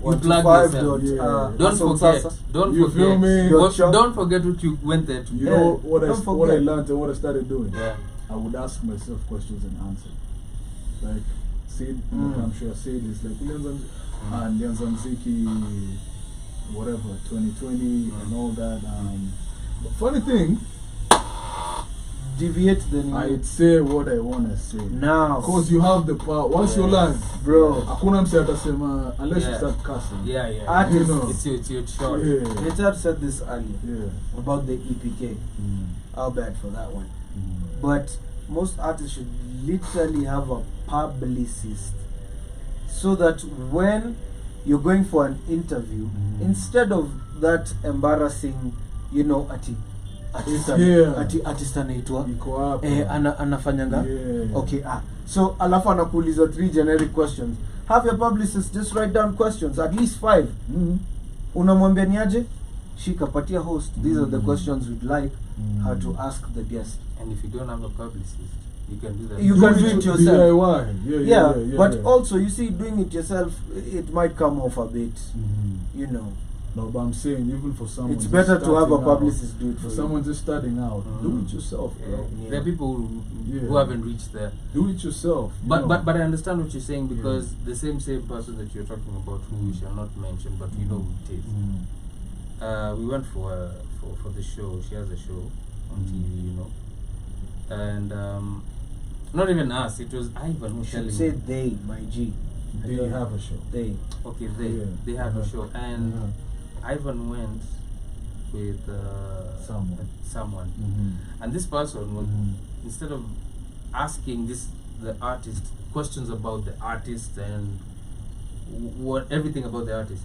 You plug 125 yourself. dot, Yeah. Don't forget. Sasa. Don't You forget. feel me? Dot shop. Don't forget what you went there to. You Yeah, know what don't what I forget. learned and what I started doing? Yeah. I would ask myself questions and answer. Like, Sid, I'm sure Sid is like, and Nzanziki, whatever, 2020 and all that. But funny thing, Deviate the I'd say what I want to say. now. Because you have the power. Once you learn, Bro. hakuna mse atasema, unless you Yeah. start cussing. Yeah. Artists. You know. It's your choice. Yeah. Richard said this earlier Yeah. about the EPK. How bad for that one. But most artists should literally have a publicist so that when you're going for an interview, instead of that embarrassing, you know, artist anaitwa Iko hapa. anafanyanga Yeah. okay so alafu anakuuliza 3 generic questions. Have your publicist just write down questions, at least 5. Unamwambia niaje, shika patia host, these are the questions we'd like her to ask the guest. And if you don't have a publicist, you can do that. You can do it yourself. DIY. Yeah, but yeah. also you see, doing it yourself, it might come off a bit, you know. No, but I'm saying even for someone, It's just better to have a starting out, publicist do it for for someone just starting out. Do it yourself, bro. Yeah. There are people who Yeah. haven't reached there. Do it yourself. you But know. but I understand what you're saying, because the same person that you're talking about, who we shall not mention, but we know who it is. We went for the show. She has a show on TV, you know, and not even us. It was Ivan who You telling should say me. they, my G. They have a show. They. Okay, Yeah. they have a show, and Uh-huh. Ivan went with someone, and this person was instead of asking the artist questions about the artist and what everything about the artist,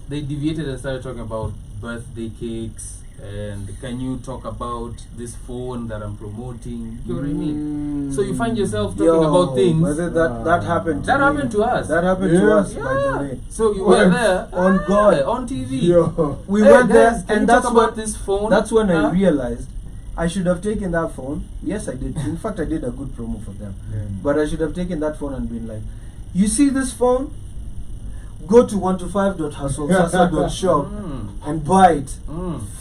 they deviated and started talking about birthday cakes and can you talk about this phone that I'm promoting? You know what I mean? So you find yourself talking about things Whether that happened to that me. happened to us. That happened to us, by the Yeah. way. So you were there On God. on TV. Yo. We Hey, went guys, there, can you and talk that's about when this phone? That's when I Huh? realized I should have taken that phone. Yes, I did. In fact, I did a good promo for them. Yeah. But I should have taken that phone and been like, you see this phone? Go to 125.hustlesasa.shop and buy it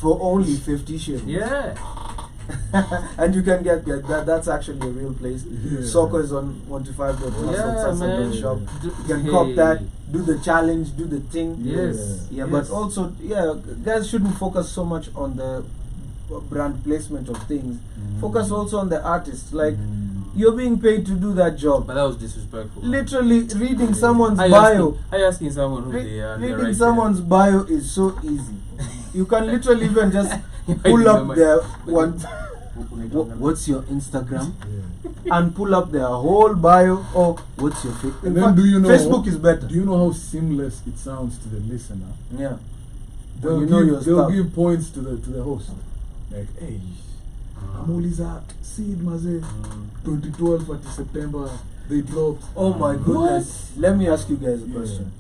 for only 50 shillings. Yeah. And you can get that. That's actually a real place. Yeah. Soccer is on 125.hustlesasa.shop. man. You can cop that, do the challenge, do the thing. Yes. Yeah, Yes. but also, guys shouldn't focus so much on the brand placement of things. Focus also on the artist. Like, you're being paid to do that job. But that was disrespectful. Literally, reading someone's I bio. asking someone who they are. they're Reading right someone's bio is so easy. You can literally even just there. pull up their one. What? What's your Instagram? And pull up their whole bio. Or what's your Facebook? And then do you know Facebook is better. Do you know how seamless it sounds to the listener? Yeah. They'll, you know your they'll stuff. give points to the host. Like, hey, Amuliza Seed Maze 2012 at September they dropped. Oh my goodness. Let me ask you guys a question.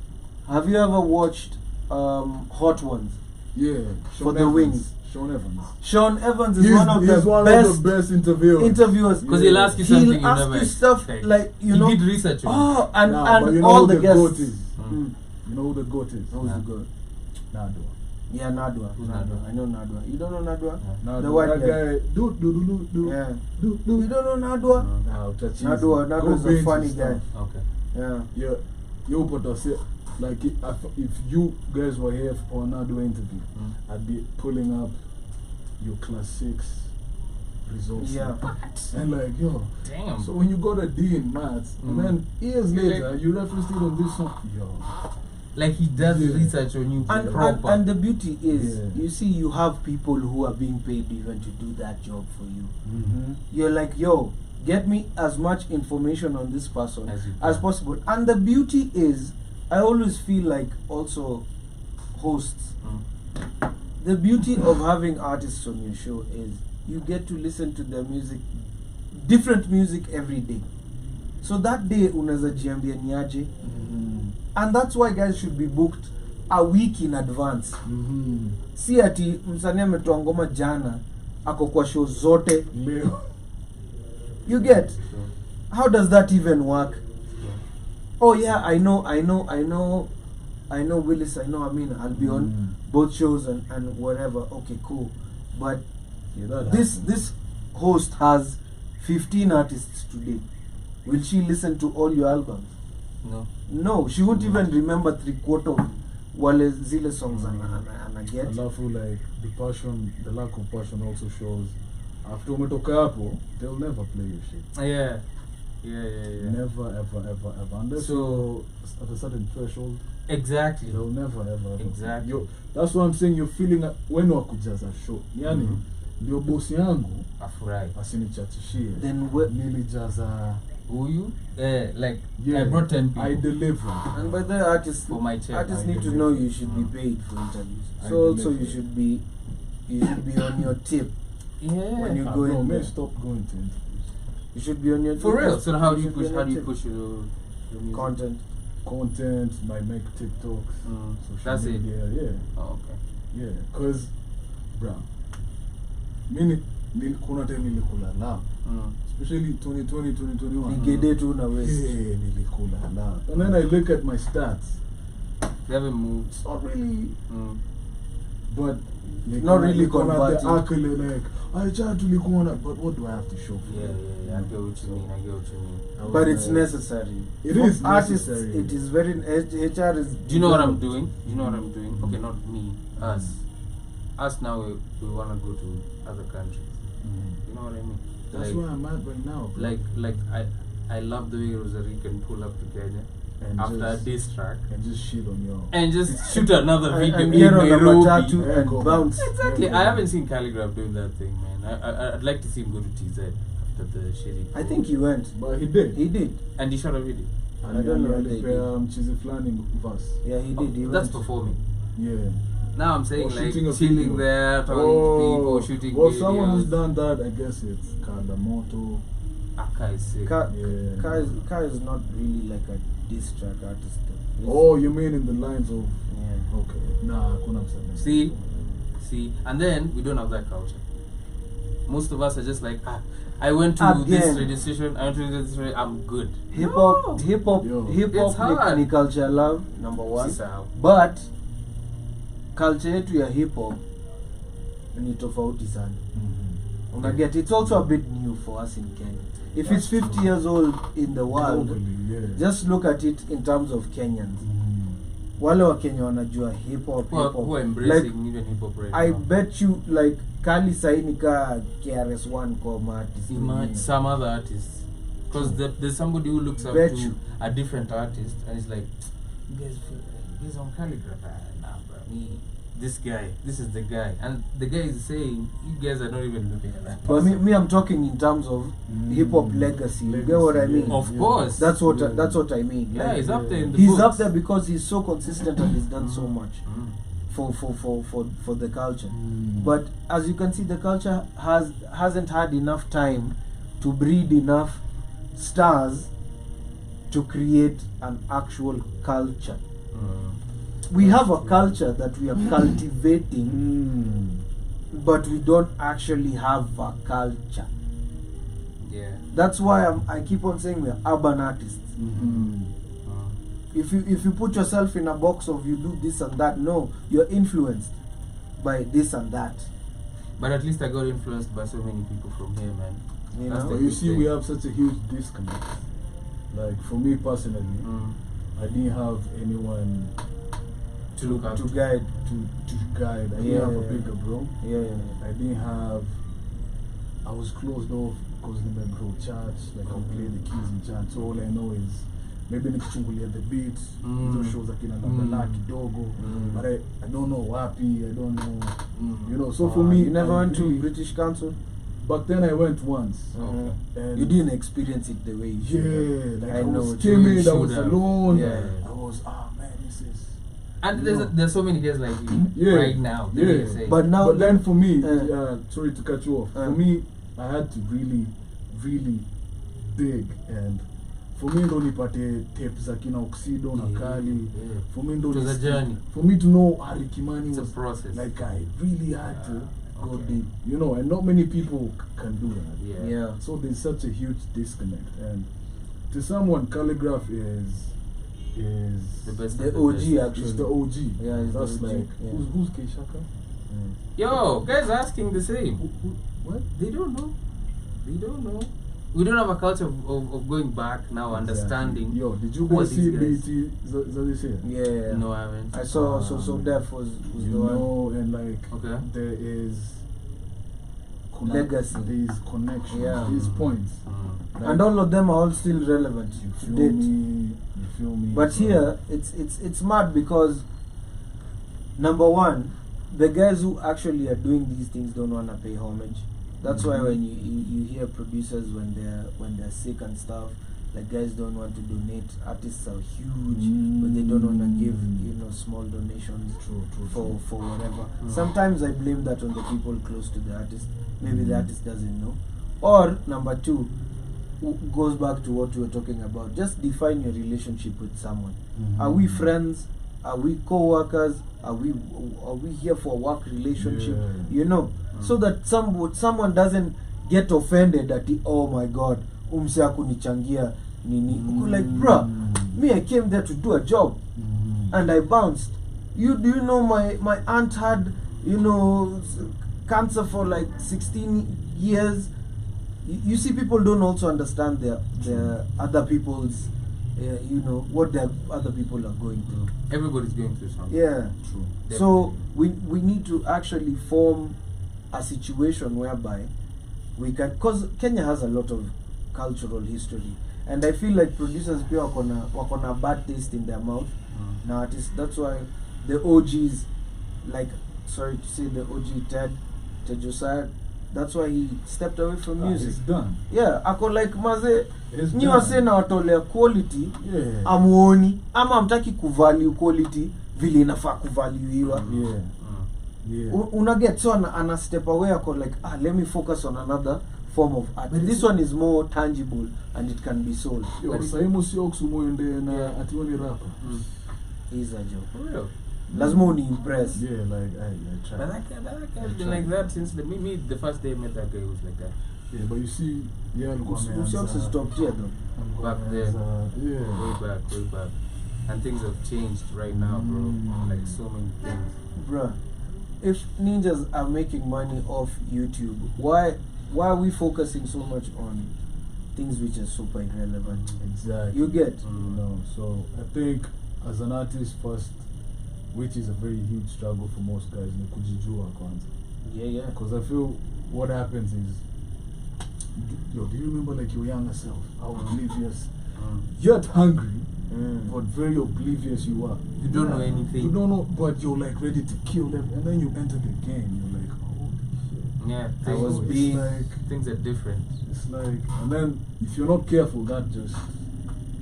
Have you ever watched Hot Ones? Yeah, For the Wings. Sean Evans. Sean Evans is He's one of he's the one best of the best interviewers. Because he'll ask you something He'll you ask never you stuff expect. like, you he know. did research on it. Oh, and, Nah, but and you know all who the the guests. goat is. Mm. You know who the goat is? Who's the goat? Nado. Yeah, Nadwa. I know Nadwa. You don't know Nadwa? Nadwa. The white that guy. Yeah. You don't know Nadwa? Nadwa is a funny guy. Okay. Yeah. You put us like if you guys were here for another interview, I'd be pulling up your class 6 results. Yeah. And like, yo, damn. so when you got a D in maths, and then years later, you referenced it on this song, yo. Like he does research on you. And the beauty is, you see, you have people who are being paid even to do that job for you. You're like, yo, get me as much information on this person as possible. And the beauty is, I always feel like also hosts, the beauty of having artists on your show is you get to listen to their music, different music every day. So that day unaweza jiambia niaje. And that's why guys should be booked a week in advance. Si ati msanii ametoa ngoma jana ako kwa show zote leo. You get? How does that even work? Oh yeah, I know Willis, I know Amina. I'll be on both shows and whatever. Okay, cool. But this host has 15 artists today. Will she listen to all your albums? No, she won't even remember 3/4 of wale zile songs and get. I love like the lack of passion also shows. After umetoka hapo, they'll never play your shit. Yeah. Never, ever. Unless you're at a certain threshold. Exactly. They'll never, ever. Exactly. That's what I'm saying. You're feeling when wakujaza show. Yani, ndio boss yangu afurahi asinichachishie. Then nilijaza huyu like I brought 10 people. I deliver. And by the artists for my chair. Artists need to know you should be paid for interviews. So also you should be on your tip. Yeah. When you go in there. Stop going to interviews. You should be on your for tip. real. So how do you push your content? Might make TikToks. That's media, it. Yeah. Oh, okay. Yeah, cause, bro, kuna time nilikula la. Especially 2020, 2021. Nigede tu na west. Yeah, nilikula la. And then I look at my stats. They haven't moved. It's not really. But not really converting. The accolade like, I tried to look on, but what do I have to show for Yeah. I get what you mean. But it's necessary. It is artists, necessary. it is very HR is. Do you know what I'm doing? Okay, not me. Us now we wanna go to other countries. You know what I mean? That's where I'm at right now. Bro. Like I love the way Rosary can pull up to Kenya and after a diss track and just shit on your and just shoot another video and in Nairobi and bounce. Exactly. I haven't seen Calligraph doing that thing, man. I'd like to see him go to TZ after the shitty. I think he went, but he did. And he shot a video. I don't know. Cheesy Flanning verse. Yeah, he did. He that's went. performing. Yeah. Now I'm saying like chilling there, talking to people, shooting well, videos. someone who's done that, I guess it's Kandamoto. Aka is sick. Ka is not really like a diss track artist. Oh, you mean in the lines of... Yeah. Okay. Nah, couldn't have See? And then we don't have that culture. Most of us are just like, I went to this radio station, I'm good. Hip hop ni culture love, number one. But culture yetu ya hip hop ni tofauti sana. Unaget, it's also a bit new for us in Kenya. If it's 50 years old in the world, just look at it in terms of Kenyans. Wale wa Kenya wanajua hip hop. Who are embracing even hip hop right I now. bet you like Kali Sainika KRS-One koma artist. Some other artists. Because there's somebody who looks up to a different artist and is like, you guys on Calligraph? Nah, bro. This is the guy. And the guy is saying, you guys are not even looking at that. But me I'm talking in terms of hip hop legacy. You get what I mean? Of course. That's what I mean. Yeah, he's up there in the He's books. up there because he's so consistent and he's done so much for the culture. But as you can see, the culture hasn't had enough time to breed enough stars to create an actual culture. We have a culture that we are cultivating, but we don't actually have a culture. Yeah. That's why I keep on saying we're urban artists. If you put yourself in a box of you do this and that, no, you're influenced. by this and that. But at least I got influenced by so many people from here, man. You That's know? the But you good see, thing. we have such a huge disconnect. Like for me personally, I didn't have anyone To look up to guide. to guide. I didn't have a bigger bro. Yeah. I didn't have. I was closed off because they were bro church. Like I play the keys in church. So all I know is maybe nikichungulia the beats. Those shows like in a kidogo. But I don't know wapi. I don't know. You know. So for me, you never I went to really- British Council. Back then I went once. Okay. And You didn't experience it the way you should. yeah, like I I know was what you timid, I should was have. alone. Yeah. I was, man, this is. And No. there's so many guys like you Yeah. right now. the way you say. But now, But then for me, Uh. sorry to cut you off. Uh. For me, I had to really, really dig, and for me ndo nipate tapes za kina Oxido na Yeah, Kali. yeah. For me ndo It was a journey. For me to know Harry Kimani It's a was process. like I really had to go Okay. deep, you know, and not many people can do that. Yeah. So there's such a huge disconnect, and to someone, Calligraph is The best. the of OG best. actually. it's the OG. Yeah, it's the That's OG, like yeah. who's Keishaka? Yo, guys asking the same. What? They don't know. They don't know. We don't have a culture of going back now, understanding. Yo, did you who are guys see these guys. BT this year? Yeah. No, I haven't. I saw so Def was You the one. know, and like Okay. there is Legacy. There is connection. Yeah. These points. Like, And all of them are all still relevant you to feel date. me? You feel me? But So, here it's mad because number one, the guys who actually are doing these things don't want to pay homage. That's why when you hear producers when they're sick and stuff, like guys don't want to donate. Artists are huge, but they don't want to give small donations True. for whatever. Sometimes I blame that on the people close to the artist. Maybe the artist doesn't know. Or number two, goes back to what we were talking about. Just define your relationship with someone. Are we friends? Are we co-workers? Are we here for a work relationship? Yeah. You know, so that someone doesn't get offended at the, oh my God, umse akunichangia nini. Like, bruh, me, I came there to do a job and I bounced. Do you know my aunt had cancer for like 16 years. You see, people don't also understand their other people's what their other people are going through. Everybody's going through something. Yeah. True. So we need to actually form a situation whereby we can, because Kenya has a lot of cultural history, and I feel like producers pia wako na bad taste in their mouth na artists. That's why the OGs, like, sorry to say, the OG Ted Josiah, that's why he stepped away from music. It's done. Yeah, ako like maze It's nyi done. wase na watolea quality Yeah. amuoni ama amtaki kuvalue quality vile inafaa kuvaluiwa. Yeah. Yeah. Unaget, so ana step away ako like, let me focus on another form of art. But This one is more tangible and it can be sold. Yo, But saimu sio kusumuende na Yeah. ationi rapper. He's a joke. For real. Lazima uni impress. Yeah, like I try. But that guy's been like that since the first day I met that guy was like that. Yeah, but you see, yeah, Usiose stop here though. Back there. Yeah. Way back. And things have changed right now, bro. Like so many things. Bruh, if ninjas are making money off YouTube, why are we focusing so much on things which are super irrelevant? Exactly. You get? You know, so I think as an artist first, which is a very huge struggle for most guys, ni kujijua kwanza. Yeah. Because I feel what happens is, do you remember like your younger self, how oblivious, yet hungry, but very oblivious you are. You don't know anything. You don't know, but you're like ready to kill them, and then you enter the game, you're like, holy shit. Yeah, I was So being- it's like, things are different. it's like, and then if you're not careful, that just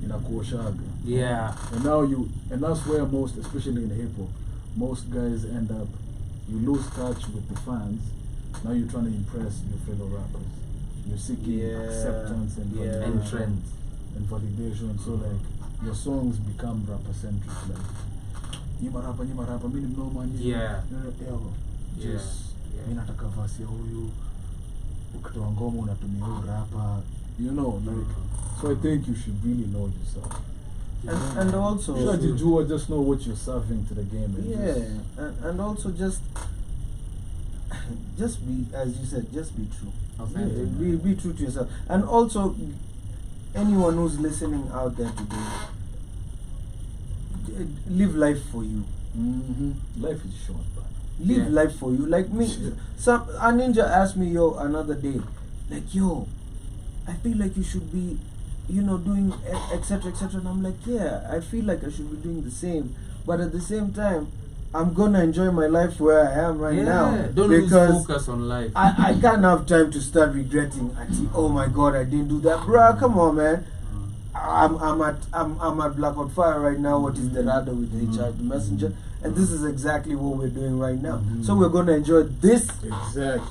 inakuoshaga. Yeah. And that's where most, especially in hip hop, most guys end up, you lose touch with the fans. Now you're trying to impress your fellow rappers. You're seeking acceptance and validation. And trends. And validation. So like your songs become rapper centric. Like nyima rapper, mimi mnoma nyima. Yeah. Just Yeah. mimi nataka verse ya huyu. Ukitoa ngoma unatumia huyu rapper. You know, like, so I think you should really know yourself. And also, Just know what you're serving to the game. And yeah, and also just just be, as you said, just be true. Okay. Be true to yourself. And also, anyone who's listening out there today, live life for you. Life is short, man. Live life for you. Like me, a ninja asked me another day, like, I feel like you should be, doing etc. And I'm like, yeah, I feel like I should be doing the same, but at the same time, I'm gonna enjoy my life where I am right now. Don't lose focus on life. I can't have time to start regretting. Oh my God, I didn't do that, bruh. Come on, man. I'm at Blackout Fire right now. What is the radar with HR, the messenger? And this is exactly what we're doing right now. So we're going to enjoy this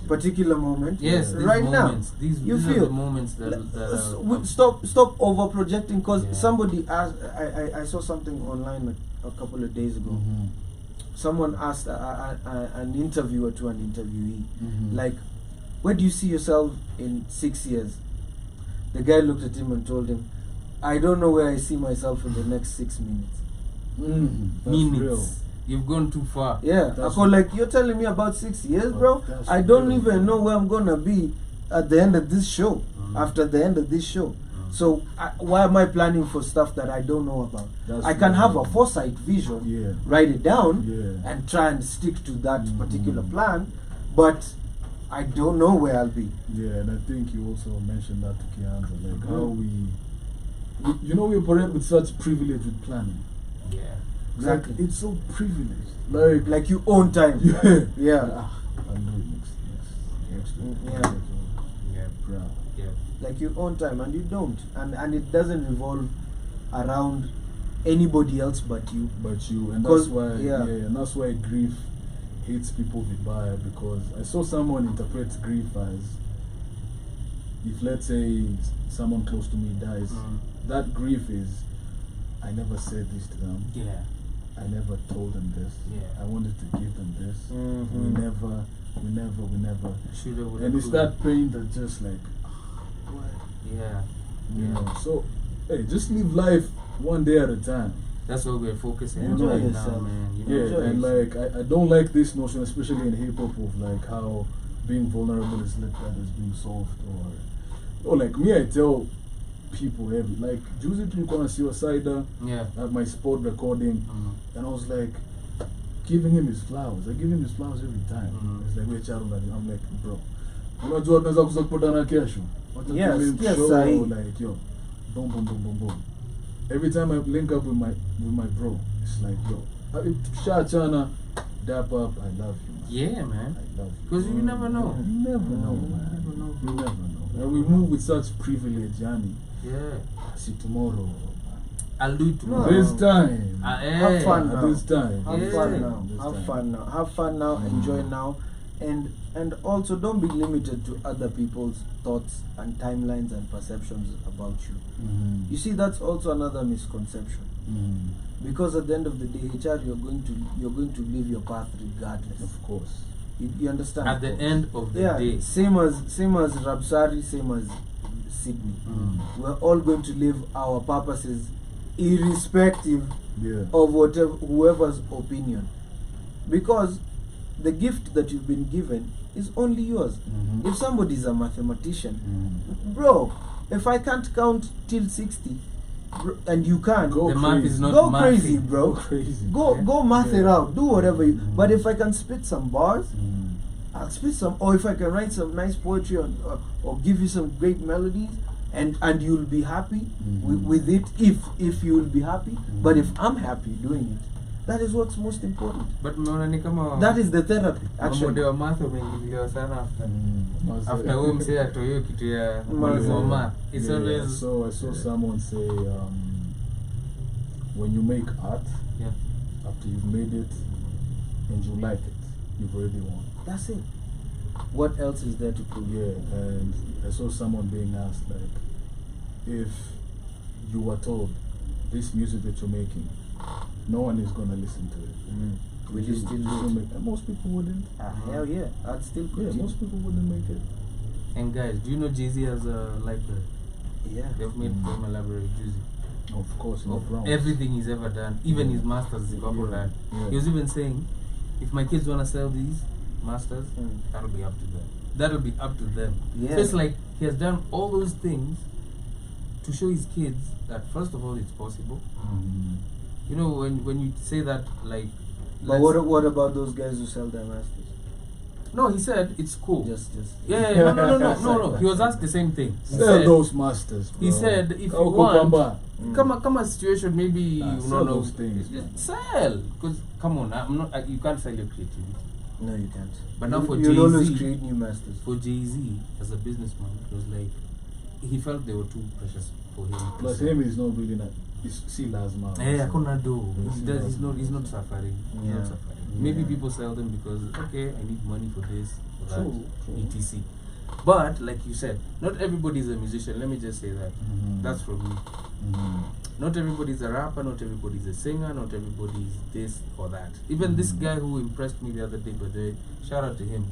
particular moment. Yes, right moments. now. These feel are the moments that stop over projecting, because somebody asked. I saw something online a couple of days ago. Someone asked an interviewer to an interviewee, like, where do you see yourself in 6 years? The guy looked at him and told him, I don't know where I see myself in the next 6 minutes. Minutes. Real. You've gone too far. Yeah, I call, like, you're telling me about 6 years, bro. I don't even know where I'm gonna be at the end of this show. After the end of this show. So why am I planning for stuff that I don't know about? I can have a foresight vision, write it down, and try and stick to that particular plan, but I don't know where I'll be. Yeah, and I think you also mentioned that to Kianza, like how we we operate with such privilege with planning. Yeah, exactly. Like, it's so privileged. Like you own time. Yeah. I'm doing next. Yeah. Like you own time, and you don't, and it doesn't revolve around anybody else but you. And that's why and that's why grief hits people with fire, because I saw someone interpret grief as, if let's say someone close to me dies, that grief is, I never said this to them. Yeah. I never told them this. Yeah. I wanted to give them this. We never. Shoulda, and it's that pain that just like, what? Yeah. So, hey, just live life one day at a time. That's what we're focusing on Enjoy right yourself. now, man. And like, I don't like this notion, especially in hip hop, of like how being vulnerable is looked at as being soft, or like me, I tell people heavy. Like, Juicy tulikuwa Suicida at my sport recording, and I was like, giving him his flowers. I give him his flowers every time. It's like, wait, I'm like, bro, unajua tunaweza kuzakutana kesho. Like, yo, boom. Every time I link up with my bro, it's like, yo, Shachana, dap up, I love you, man. Yeah, man. I love you. Because you never know. You never know, man. You never know. And we move with such privilege, Yanni. Yeah. See tomorrow. I'll do it tomorrow. This time. Have fun now. This time. Have fun now. Enjoy now. And also, don't be limited to other people's thoughts and timelines and perceptions about you. You see, that's also another misconception. Because at the end of the day, HR, you're going to live your path regardless. Of course. You understand? At the end of the day. Same as Rabsari, same as Sydney. We're all going to live our purposes irrespective of whoever's opinion. Because the gift that you've been given is only yours. If somebody's a mathematician, bro, if I can't count till 60 and you can, the math is not go mathing. crazy, bro. Go math it out. Do whatever you. But if I can spit some bars, I'll spit some. Or if I can write some nice poetry or give you some great melodies, and you'll be happy with it. If you'll be happy, but if I'm happy doing it, that is what's most important. But that is the therapy. Actually, wa math umeingiliwa sana after huyo msee atoyo kitu ya mwalimu wa math. It's always. So I saw someone say, when you make art, after you've made it and you like it, you've already won. That's it. What else is there to prove? Yeah, and I saw someone being asked, like, if you were told this music that you're making, no one is gonna listen to it. Will you still do it? And most people wouldn't. Hell yeah, I'd still continue. Yeah, most people wouldn't make it. And guys, do you know Jay-Z has a library? Yeah. They've made from a library, Jay-Z. Of course, of everything he's ever done, even his masters, he was even saying, if my kids wanna sell these, masters, that'll be up to them. That'll be up to them. Yeah. So it's like he has done all those things to show his kids that first of all it's possible. You know, when you say that, like, but what about those guys who sell their masters? no, he said it's cool. Just No. He was asked the same thing. He Sell said, those masters, bro. he said if you want, come a situation maybe you sell don't know those things, man. sell, because come on, I'm not you can't sell your creativity. No, you can't. But now for you'll always Jay-Z, create new masters. for Jay-Z as a businessman, it was like he felt they were too precious for him. Plus him is not really not. See Lazma. I couldn't do. He's not suffering. He's Yeah. not suffering. Maybe people sell them because okay, I need money for this, for that, True. etc. But like you said, not everybody is a musician. Let me just say that. That's from me. Not everybody is a rapper. Not everybody is a singer. Not everybody is this or that. Even this guy who impressed me the other day, but shout out to him,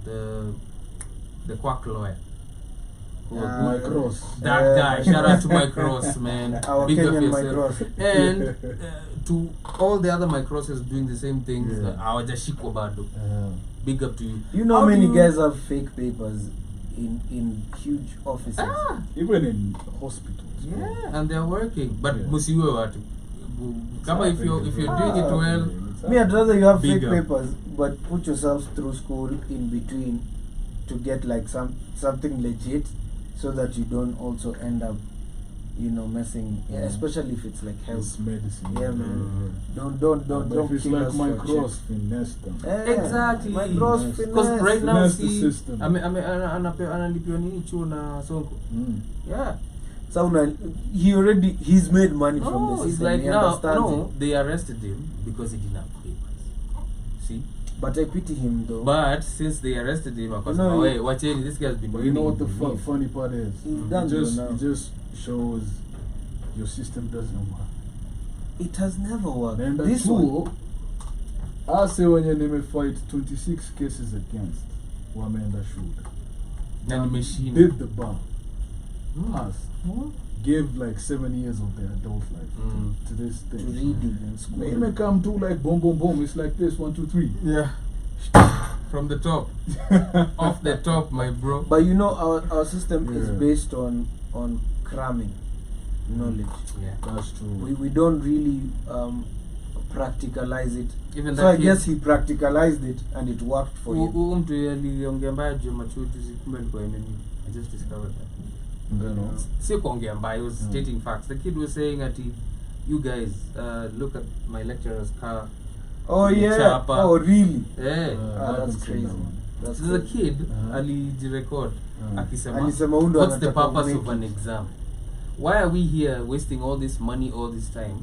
the quack lawyer. Mike Ross. That guy, shout out to Mike Ross, man. Our Big up Kenyan Mike yourself. Ross. And to all the other Mike Rosses doing the same things, Yeah. our Jashiko Bado. Big up to you. You know How many do guys have fake papers in huge offices. Even in hospitals. bro. Yeah, and they're working. But Yeah. musiwe watu. Kama if you're doing it well, Me, I'd rather you have fake Bigger. papers, but put yourself through school in between to get like something legit, so that you don't also end up, messing. Yeah, especially if it's like health. It's medicine. Yeah, man. Don't But if it's kill like us Mike for cheap. Ross, finesse them. Yeah, Mike Ross Yes. because finesse. right now Finesse the see system. analipiwa nini chuo na Sonko. Yeah. So he's made money from No, the it's system. like He now, understands no, it. they arrested him because he didn't have papers. See? But I pity him though. But since they arrested him, because No, wait, watching this guy's been. But you know what the winning. funny part is? He's done now. It just shows your system doesn't work. It has never worked. And the This one, two, I say when your name fight 26 cases against Wamenda Shoot. And the machine. Did the bar. Passed. Gave like 7 years of their adult life to this to thing. reading in school. They may come to like boom, boom, boom. It's like this 1, 2, 3. Yeah. From the top. Off the top, my bro. But our system is Yeah. based on cramming knowledge. Yeah. That's true. We don't really practicalize it. Even So that I kid- guess he practicalized it and it worked for him. Huyu mtu aliongea mbaya juu machuo juzi, kumbe alikuwa MME. I just discovered that. Si kuongea mbaya, he was stating facts. The kid was saying that you guys look at my lecturer's car. Oh yeah. Chapa. Oh really? Yeah. That's crazy. That's So the crazy. kid alijirecord akisema Alisema huyu ndo what's the anataka purpose of kumake an it?" exam? Why are we here wasting all this money all this time?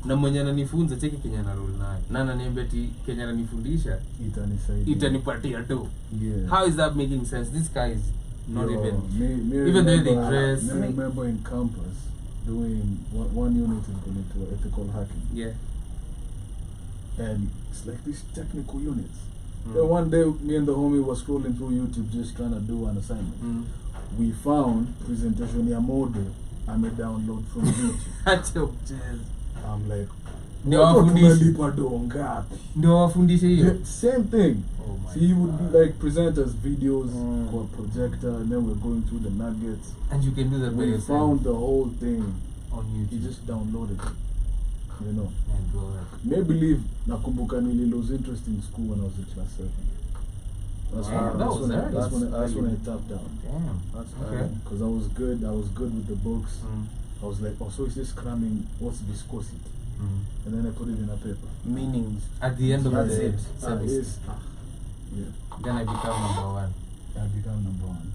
Na mwenye ananifunza cheki Kenya na roll nayo. Na ananiambia ati Kenya ananifundisha itanipatia tu. Yeah. How is that making sense? This guy is not Yo, even me even though they remember- dress. me remember in campus doing one unit in ethical hacking. Yeah. And it's like these technical units. Then one day, me and the homie was scrolling through YouTube just trying to do an assignment. We found presentation ya model I made download from YouTube. Acha mchezo. I'm like, Ndio watu wafundishe. tunalipa do ngapi? Ndio wafundishe hiyo. Same thing. Oh my So he would God. like present us videos for a projector, and then we're going through the nuggets. And you can do that by We yourself found the whole thing. on He YouTube. just downloaded it. You know. My God. May believe nakumbuka nili lose interest in school when I was in class 7. That's Wow, when, that that's was when, early. that's when I tapped out. Damn. That's Okay. Because I was good with the books. Mm. I was like, oh, so it's just cramming what's viscosity. Mm. And then I put it in a paper. meanings. At the end of That's the it. semester, Yeah. then I become number one. I became number 1.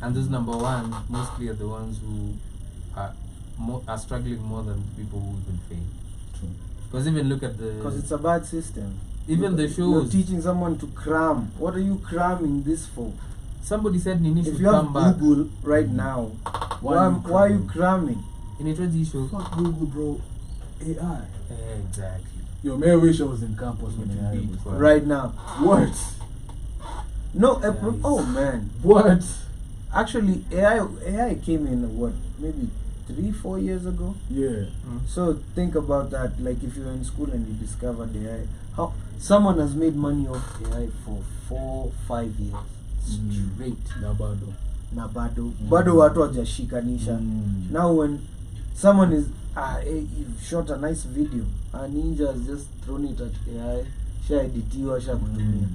And those number one mostly are the ones who are struggling more than people who even fail. True. Because even look at Because the it's a bad system. even the You're shows. teaching someone to cram. What are you cramming this for? Somebody said Nini If should you have come back. Google right now, why are you cramming? In a 20 show. Fuck Google, bro. AI. Exactly. Yo, man, I wish I was in campus when It AI would be was. fun. Right now. What? No, Nice. oh man. What? Actually, AI came in what, maybe 3-4 years ago. Yeah. So think about that. Like if you're in school and you discovered AI, how someone has made money off AI for 4-5 years straight. Na bado watu hawajashikanisha. Now when someone is you've shot a nice video, a ninja has just thrown it at AI, editiwa, kutumia.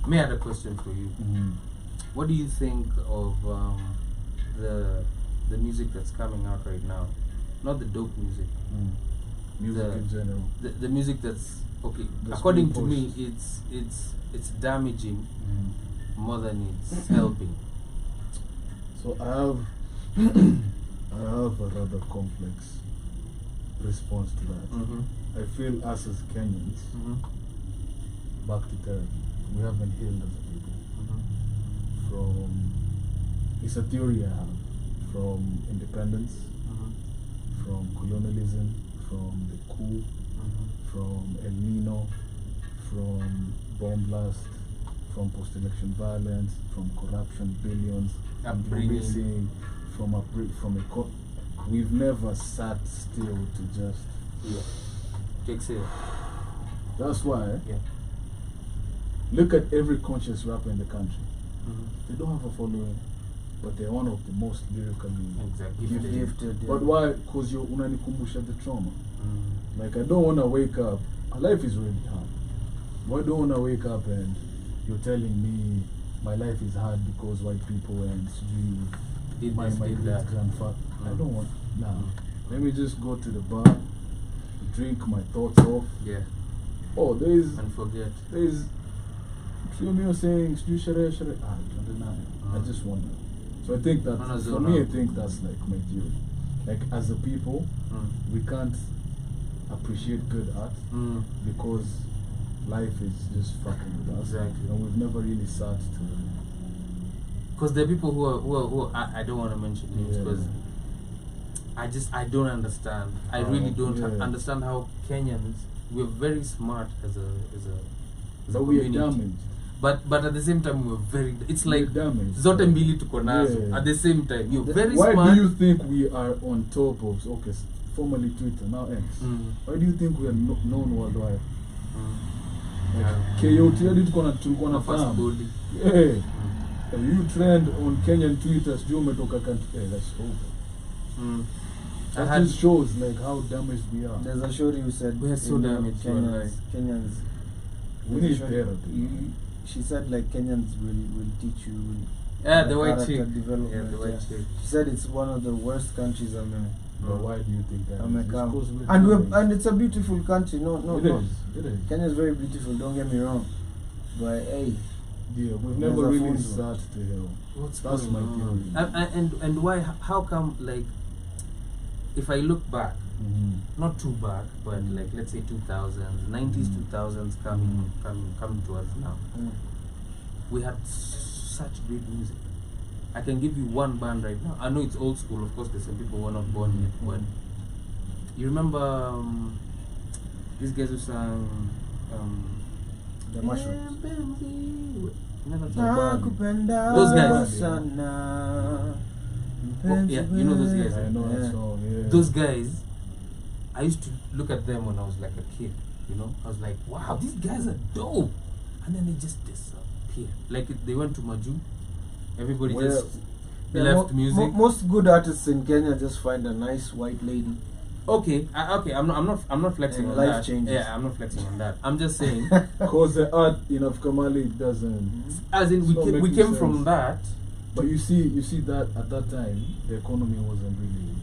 May I have a question for you? What do you think of the music that's coming out right now? Not the dope music. Music in general. The music that's okay. According to me, it's damaging more than it's helping. So I have a rather complex response to that. I feel us as Kenyans, back to therapy, we haven't healed as a people. It's a theory I have, from independence, from colonialism, from the coup, from El Nino, from bomb blast, from post-election violence, from corruption, billions, missing, we've never sat still to just Takes it. That's why look at every conscious rapper in the country. They don't have a following, but they're one of the most lyrically gifted. But why? Because you're unanikumbusha the trauma. Like I don't want to wake up. Life is really hard. Why don't want to wake up and you're telling me my life is hard because white people and my great grandfather. I don't want. Let me just go to the bar, drink my thoughts off. Oh, and forget. There's Triomio saying I just wonder. So I think that for me, I think that's like my theory. Like as a people, we can't appreciate good art because life is just fucking with us. Exactly. And we've never really sat to. Because there are people who I don't want to mention names because I don't understand. I really don't understand how Kenyans, we're very smart as a we community. are damaged. But at the same time we're very, it's like damaged. Zote mbili tuko nazo at the same time. You're very why smart. Why do you think we are on top of formerly Twitter, now X? Why do you think we are known worldwide? KOT tulikuwa na fast body. If you trend on Kenyan Twitter, that's over. That just shows like how damaged we are. There's a story who said we are so damaged. Kenyans. We need therapy. She said like Kenyans will teach you. The white chick. Development. The white chick. She said it's one of the worst countries on earth. But why do you think that? And it's a beautiful country. No. It is. Kenya is very beautiful. Don't get me wrong. But hey. Yeah, we've never really sat to hell. That's my theory. And why? How come? Like, if I look back, not too back, but like let's say 2000s, 90s, 2000s coming to us now. We had such great music. I can give you one band right now. I know it's old school. Of course, there's some people who are not born yet. But you remember these guys who sang the Mushrooms. Those guys. You know those guys. I know that song. Yeah. Those guys. I used to look at them when I was like a kid. You know, I was like, wow, these guys are dope. And then they just disappeared. Like they went to Maju. Everybody just left music. Most good artists in Kenya just find a nice white lady. Okay, I'm not flexing on that. Changes. Yeah, I'm not flexing on that. I'm just saying because the art in Afkamali doesn't. As in we came from that. But you see that at that time the economy wasn't really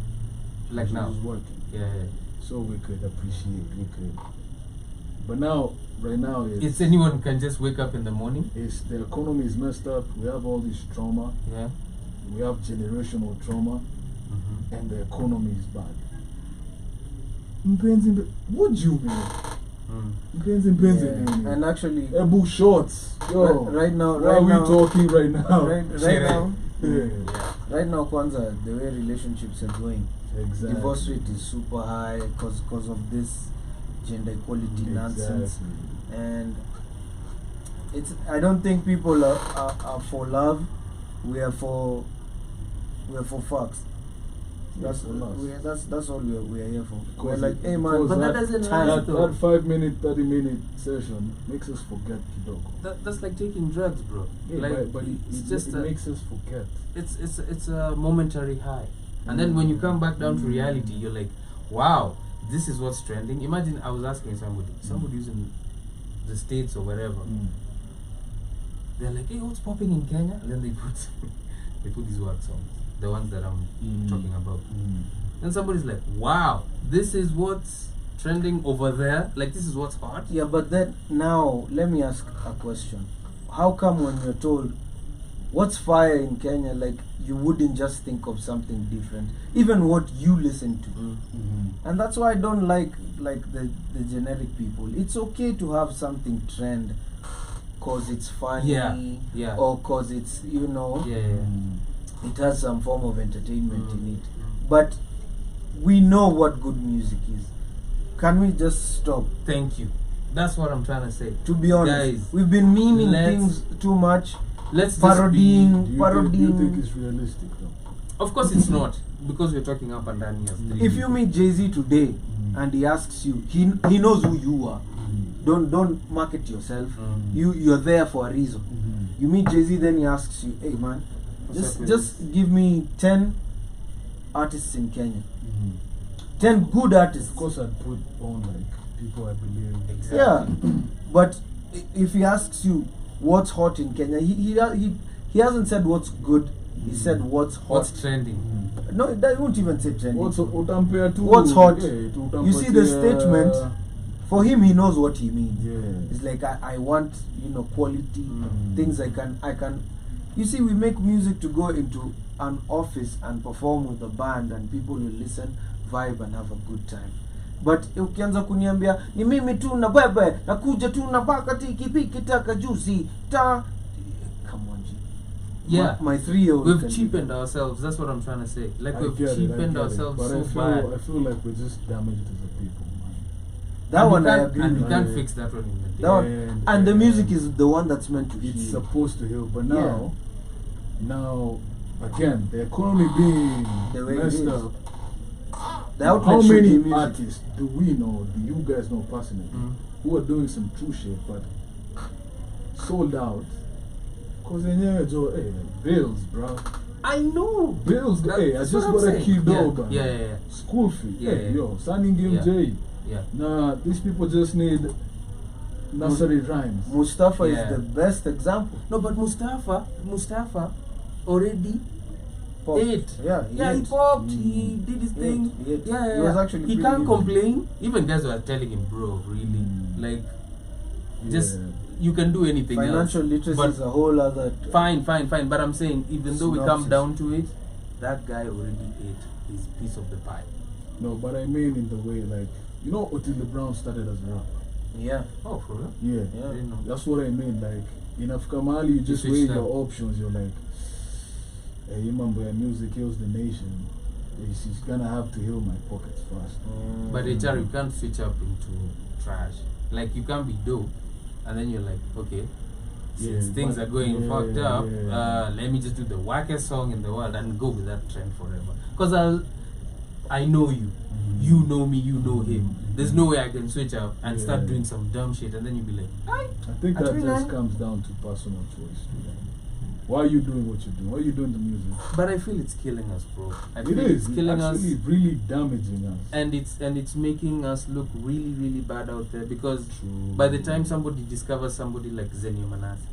like now. It was working. Yeah. So we could appreciate. But now, right now, it's anyone can just wake up in the morning. The economy is messed up. We have all this trauma. Yeah. We have generational trauma, and the economy is bad. What do you mean? And actually, Ebu Shorts. Yo, right now, why are we talking right now? Right now, Kwanzaa, the way relationships are going, divorce rate is super high because of this gender equality nonsense, and it's. I don't think people are for love. We are for fucks. That's all we're here for. We're like, hey man, but that doesn't that 5 minute, 30 minute session makes us forget Kidogo. That's like taking drugs, bro. Yeah, like, but it makes us forget. It's a momentary high, and then when you come back down to reality, you're like, wow, this is what's trending. Imagine I was asking somebody who's in the States or wherever. They're like, hey, what's popping in Kenya? And then they put these work songs, the ones that I'm talking about. Then somebody's like, wow, this is what's trending over there. Like, this is what's hot. Yeah, but then now let me ask a question. How come when you're told what's fire in Kenya, like you wouldn't just think of something different, even what you listen to? And that's why I don't like the generic people. It's okay to have something trend cause it's funny, or cause it's it has some form of entertainment in it. But we know what good music is. Can we just stop? Thank you. That's what I'm trying to say. To be honest, guys, we've been memeing things too much. Let's parodying. Do you think it's realistic though? Of course it's not, because we're talking up and down here. If you meet Jay-Z today and he asks you, he knows who you are. Don't market yourself. You're there for a reason. You meet Jay-Z, then he asks you, hey man, just give me 10 artists in Kenya. 10 good artists. Of course I'd put on like people I believe. Exactly. Yeah. But if he asks you what's hot in Kenya, he hasn't said what's good. He said what's hot. What's trending? No, they won't even say trending. What's hot? You see the statement. For him, he knows what he means. Yeah. It's like I want quality things I can. You see, we make music to go into an office and perform with a band, and people will listen, vibe, and have a good time. But ukianza kuniambia ni mimi tu na bebe nakuja tu na baka tiki piki taka juicy ta, come on G. Yeah, my 3-year-old. We've cheapened ourselves. That's what I'm trying to say. Like we've cheapened ourselves so bad. I feel like we're just damaged as a people. That one I agree. And you can't fix that one in the day. That one, and the music is the one that's meant to heal. It's supposed to heal, but now again, the economy being messed up. How many artists do we know? Do you guys know personally who are doing some true shit but sold out? Cause bills, bro. I know bills. Hey, I just got a kid over. Yeah. School fee. Yo, signing game J. Yeah. Nah, these people just need nursery rhymes. Mustafa is the best example. No, but Mustafa already ate. He popped. He did his thing. He was actually he can't complain. Even guys were telling him, bro, really, like, just you can do anything. Financial literacy is a whole other. Fine. But I'm saying, even though we come down to it, that guy already ate his piece of the pie. No, but I mean in the way, like, Otile Brown started as rap. Yeah. Oh, for real? Yeah. That's what I mean. Like, in Africa Mali, you just weigh your options. You're like, hey, remember, music heals the nation. She's gonna have to heal my pockets first. But HR, you can't switch up into trash. Like, you can't be dope, and then you're like, okay, since things are going fucked up, let me just do the wackest song in the world and go with that trend forever. Because I know you. You know me, you know him. There's no way I can switch up and start doing some dumb shit, and then you'll be like, I think that just comes down to personal choice. Why are you doing what you're doing? Why are you doing the music? But I feel it's killing us, bro. It's killing us. It's really damaging us. And it's making us look really, really bad out there, because by the time somebody discovers somebody like Zenio Manase,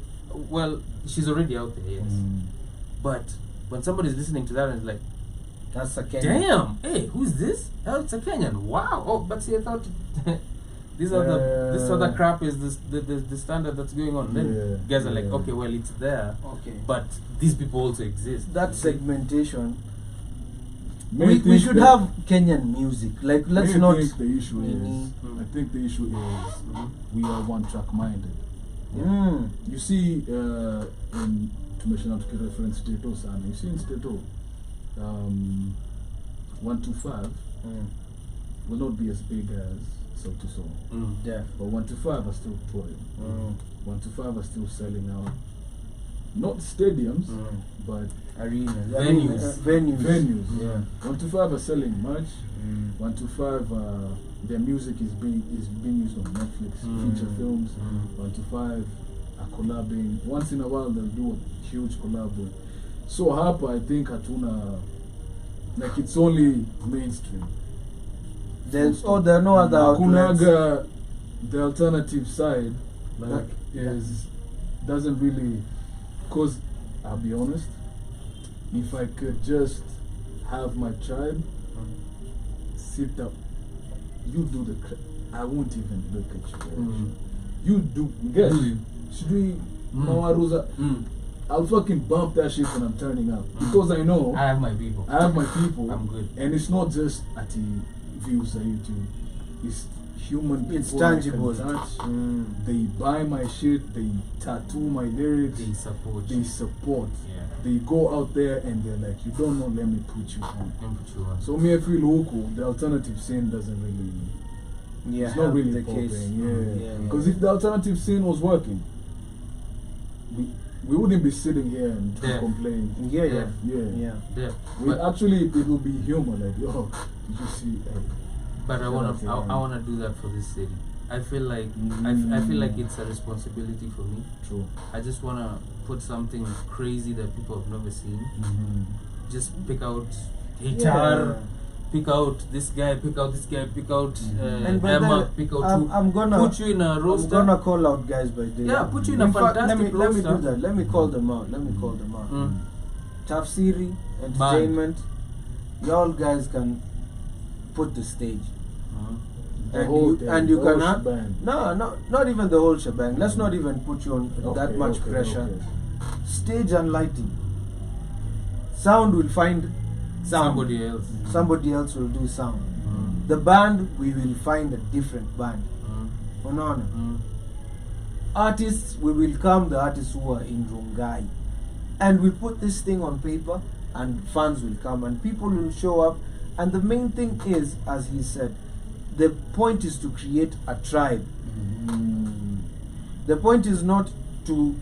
well, she's already out there, yes. But when somebody's listening to that and it's like, that's a Kenyan. Damn! Hey, who's this? Oh, it's a Kenyan. Wow! Oh, but see, I thought this other crap is the standard that's going on. Then guys are like, okay, well, it's there. Okay. But these people also exist. That segmentation. We should have Kenyan music. Like, let's not. I think the issue is we are one track minded. You see, in tumeshana tukireference Stato sana. You see in Stato, 125 will not be as big as Sauti Sol. Yeah. But 125 are still touring. 125 are still selling out not stadiums, but arenas, venues. Yeah. 125 are selling merch. 125 their music is being used on Netflix, feature films. 125 are collabing. Once in a while they'll do a huge collab with. So hapa I think hatuna, like it's only mainstream. There are no other outlets. Kunaga, the alternative side doesn't really, cause I'll be honest, if I could just have my tribe sit up, you do the I won't even look at you. You do guess. Should we Mawaruza? I'll fucking bump that shit when I'm turning up. Because I know I have my people. I'm good. And it's not just at the views on YouTube. It's human people. It's tangible. They buy my shit, they tattoo my lyrics. They support. Yeah. They go out there and they're like, you don't know, let me put you on. So me, I feel local, the alternative scene doesn't really, it's not really the case. Because if the alternative scene was working, we wouldn't be sitting here and complain. Yeah. Actually, it will be humor, like, yo, did you see? But I wanna do that for this city. I feel like I feel like it's a responsibility for me. True. I just wanna put something crazy that people have never seen. Just pick out HR, pick out this guy, pick out Emma, pick out I'm gonna put you in a roster. I'm gonna call out guys by day. Yeah, put you in a fantastic let me roster. do that. Let me call them out. Tafsiri Entertainment. Y'all guys can put the stage. And you can have not even the whole shebang. Let's not even put you on that much pressure. Stage and lighting. Sound will find sound. Somebody else will do sound. The band, we will find a different band. Artists, we will come the artists who are in Rongai, and we put this thing on paper, and fans will come and people will show up. And the main thing is, as he said, the point is to create a tribe. The point is not to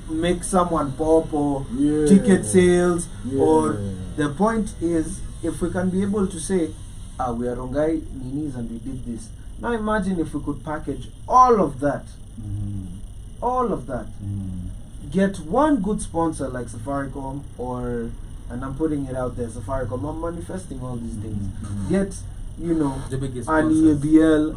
make someone pop or ticket sales, or the point is, if we can be able to say, we are Rongai Ninis and we did this. Now imagine if we could package all of that, get one good sponsor like Safaricom, and I'm putting it out there, Safaricom. I'm manifesting all these things. Get, the biggest Ali ABL,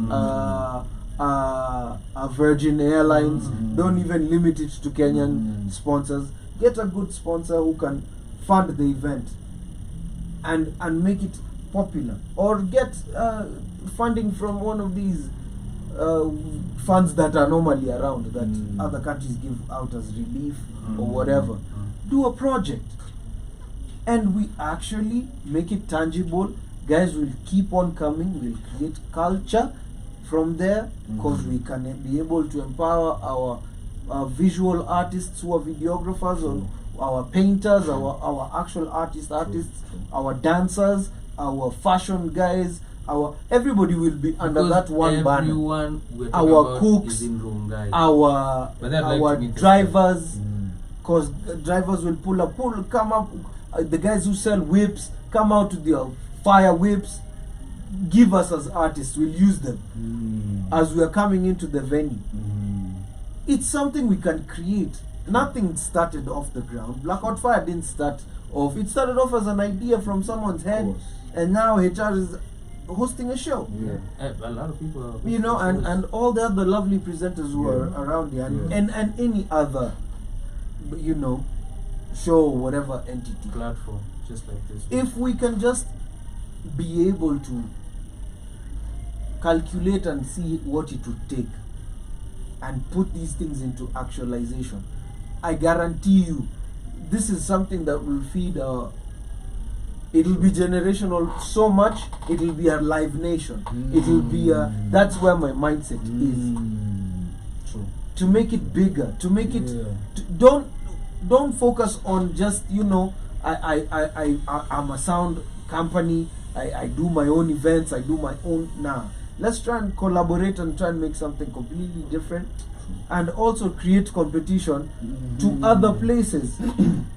Virgin Airlines. Don't even limit it to Kenyan sponsors. Get a good sponsor who can fund the event and make it popular, or get funding from one of these funds that are normally around that other countries give out as relief or whatever. Do a project and we actually make it tangible. Guys will keep on coming. We'll create culture from there, because we can be able to empower our visual artists who are videographers, or our painters, our actual artists, our dancers, our fashion guys, everybody will be under that one banner. Our cooks, our drivers, because drivers will come up. The guys who sell whips come out to their fire whips. Give us as artists, we'll use them as we are coming into the venue. It's something we can create. Nothing started off the ground. Blackout Fire didn't start off. It started off as an idea from someone's head, and now HR is hosting a show. A lot of people, and all the other lovely presenters who are around here, and any other, show, whatever entity, platform, just like this. If we can just be able to calculate and see what it would take and put these things into actualization, I guarantee you this is something that will feed it will be generational so much. It will be a live nation. It will be that's where my mindset is. True. To make it bigger, to make it don't focus on just I'm a sound company, I do my own events, I do my own. Let's try and collaborate and try and make something completely different. and also create competition to other places.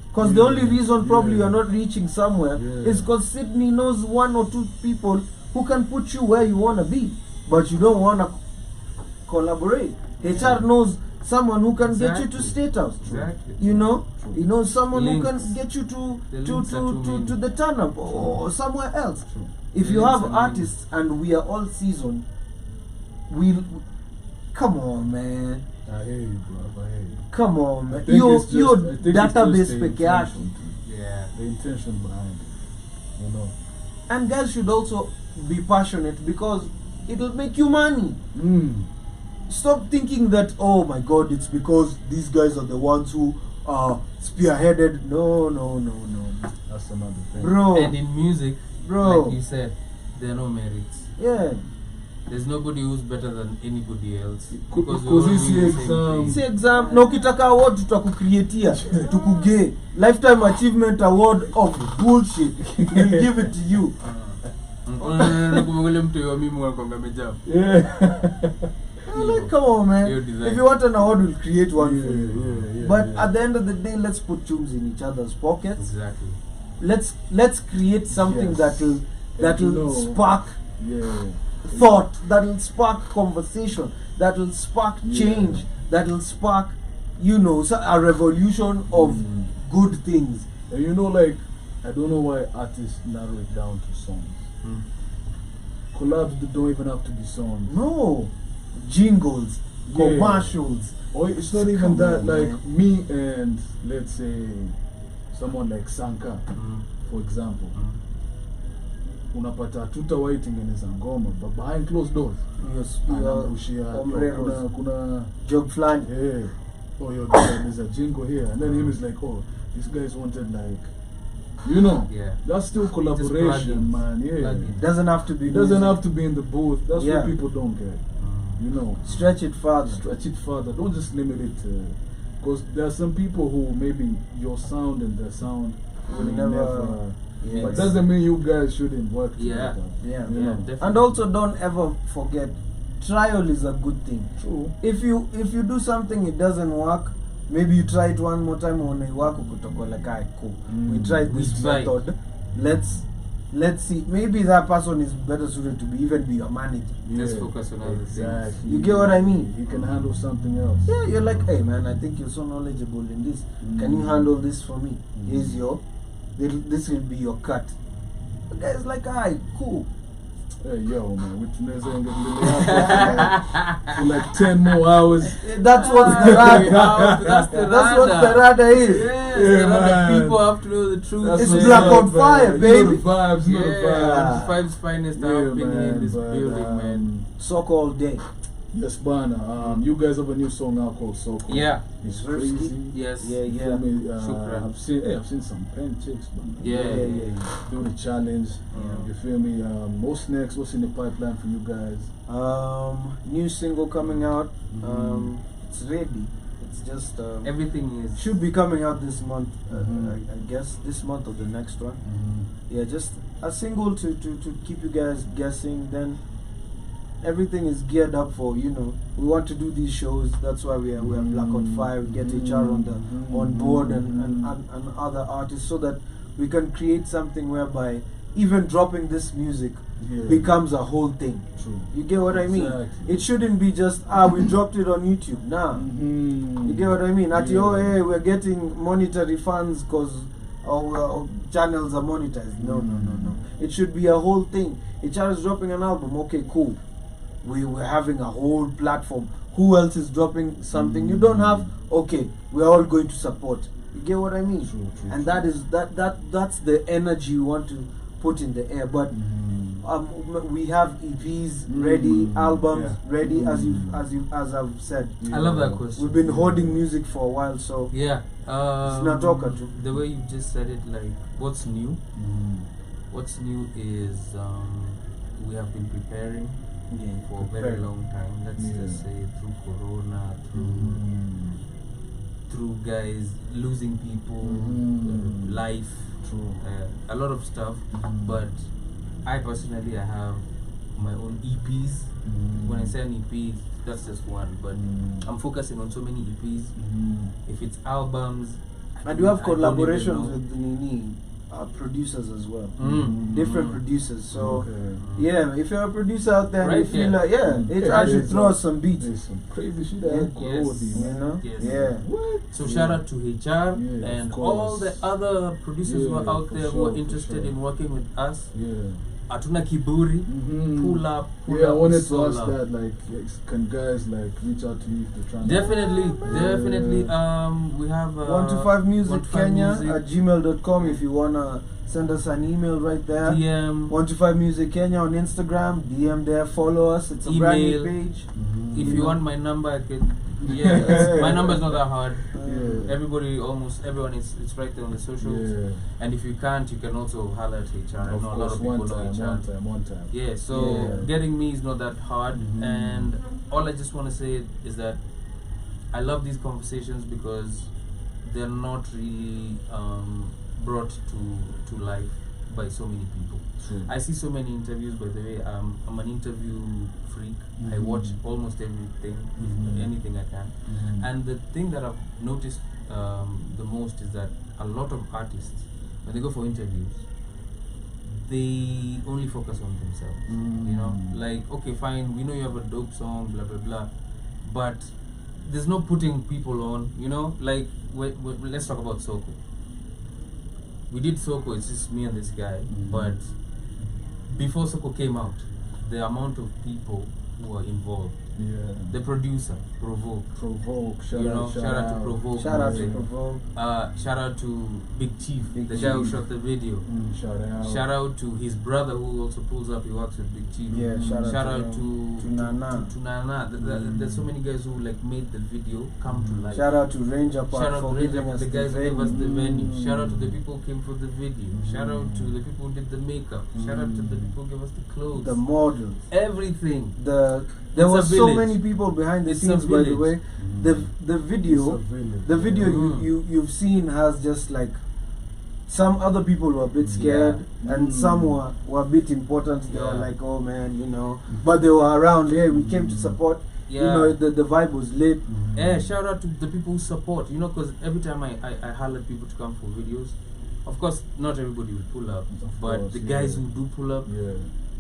Because the only reason probably you're not reaching somewhere is because Sydney knows 1 or 2 people who can put you where you want to be, but you don't want to collaborate. HR knows someone who can get you to State House. You know, you know someone who can get you to the turn up or somewhere else. If you have artists and we are all seasoned, we'll come on, man. I hear you, bro. I hear you. Come on, man. Your database peke yake. Yeah. The intention behind it. You know. And guys should also be passionate because it'll make you money. Stop thinking that, oh my God, it's because these guys are the ones who are spearheaded. No. That's another thing. Bro. And in music, like you said, there are no merits. Yeah. There's nobody who's better than anybody else. Because we're all this doing the same exam. thing. Si exam, na ukitaka award tutakucreatia, tukugee. Lifetime Achievement Award of bullshit. We'll give it to you. Like, come on, man. If you want an award, we'll create one for you. But at the end of the day, let's put tunes in each other's pockets. Exactly. Let's create something that'll spark thought, that'll spark conversation, that'll spark change, that'll spark, you know, a revolution of good things. And you know, like, I don't know why artists narrow it down to songs. Collabs don't even have to be songs. No. Jingles, commercials. Or it's not even that, like me and let's say someone like Sanka, for example. Unapata tutawaitengeneza ngoma but behind closed doors. Yes, kuna job flani. Yeah. Oh, there's a jingle here, and then him is like, oh, these guys wanted like, you know, that's still collaboration, man. Doesn't have to be. Doesn't have to be in the booth. That's what people don't get. You know, stretch it further. Stretch it further. Don't just limit it because there are some people who maybe your sound and their sound will never. But doesn't mean you guys shouldn't work together. Definitely. And also don't ever forget, trial is a good thing. True. If you do something it doesn't work, maybe you try it one more time on work cool. We tried this method. Let's see. Maybe that person is better suited to be your manager. Let's focus on other things. You get what I mean? You can handle something else. Yeah, you're like, hey man, I think you're so knowledgeable in this. Can you handle this for me? Here's this will be your cut. The guy's like, alright, cool. Hey, yo, man, we tunaweza for like 10 more hours. That's what the rada. That's what the rada is. Yes, man. People have to know the truth. It's black on fire, baby. You know the vibes, you know the vibes. Vibes finest have been in this building, man. Sock all day. Yes, Bana. You guys have a new song now called Soko. Yeah. It's crazy. Yes. Yeah. I've seen some pen chicks, man. Yeah. Do the challenge. You feel me? What's next? What's in the pipeline for you guys? New single coming out. It's ready. It's just everything is should be coming out this month. I guess this month or the next one. Yeah, just a single to keep you guys guessing. Then everything is geared up for, you know, we want to do these shows. That's why we are Black on Fire. We get HR on board and other artists so that we can create something whereby even dropping this music becomes a whole thing. True. You get what I mean? It shouldn't be just we dropped it on YouTube. Nah. You get what I mean? At hey, we're getting monetary funds because our channels are monetized. No. It should be a whole thing. HR is dropping an album. Okay, cool. We're having a whole platform. Who else is dropping something you don't have? Okay, we're all going to support. You get what I mean? True, and that is that's the energy you want to put in the air. But we have EPs ready, albums ready, as I've said. I love that question. We've been hoarding music for a while, so the way you just said it, like, what's new? What's new is we have been preparing for a very long time. Let's just say through Corona, through guys losing people, life, a lot of stuff. But I personally, I have my own EPs. When I say an EP, that's just one, but I'm focusing on so many EPs. If it's albums, and you have collaborations with Nini. Producers as well, different producers. So yeah, if you're a producer out there, and you feel like I should throw some beats. There's some crazy shit What? So shout out to HR and all the other producers who are out there who are interested in working with us. Atuna Kiburi, pull up. I wanted to ask that, like, can guys like reach out to you if they're trying? Definitely. We have 125music@gmail.com if you wanna send us an email right there. DM 125music Kenya on Instagram. DM there, follow us. It's a brand new page. If you want my number, I could. My number is not that hard. Almost everyone it's right there on the socials. And if you can't, you can also holler at HR. I know a lot of people know HR. One time. Yeah, so getting me is not that hard. And all I just want to say is that I love these conversations because they're not really brought to life by so many people. I see so many interviews, by the way. I'm an interview freak. I watch almost everything, anything I can. And the thing that I've noticed the most is that a lot of artists, when they go for interviews, they only focus on themselves. You know, like, okay, fine, we know you have a dope song, blah blah blah, but there's no putting people on. You know, like let's talk about Soko. We did Soko, it's just me and this guy, but before Soko came out, the amount of people who were involved, the producer, Provoke, shout out to Provoke, shout out to Big Chief, the guy who shot the video, shout out to his brother who also pulls up, he works with Big Chief, shout out to Nana. There's so many guys who like made the video come to life. Shout out to Ranger Park for giving us the guys who gave us the venue. Shout out to the people who came for the video. Shout out to the people who did the makeup. Shout out to the people who gave us the clothes, the models, everything. There were so many people behind the scenes, by the way. The video you've seen has just like some other people were a bit scared and some were a bit important. They were like, oh man, you know, but they were around. We came to support. You know, the vibe was lit. Shout out to the people who support, you know, because every time I holler at people to come for videos, of course not everybody will pull up, but the guys who do pull up,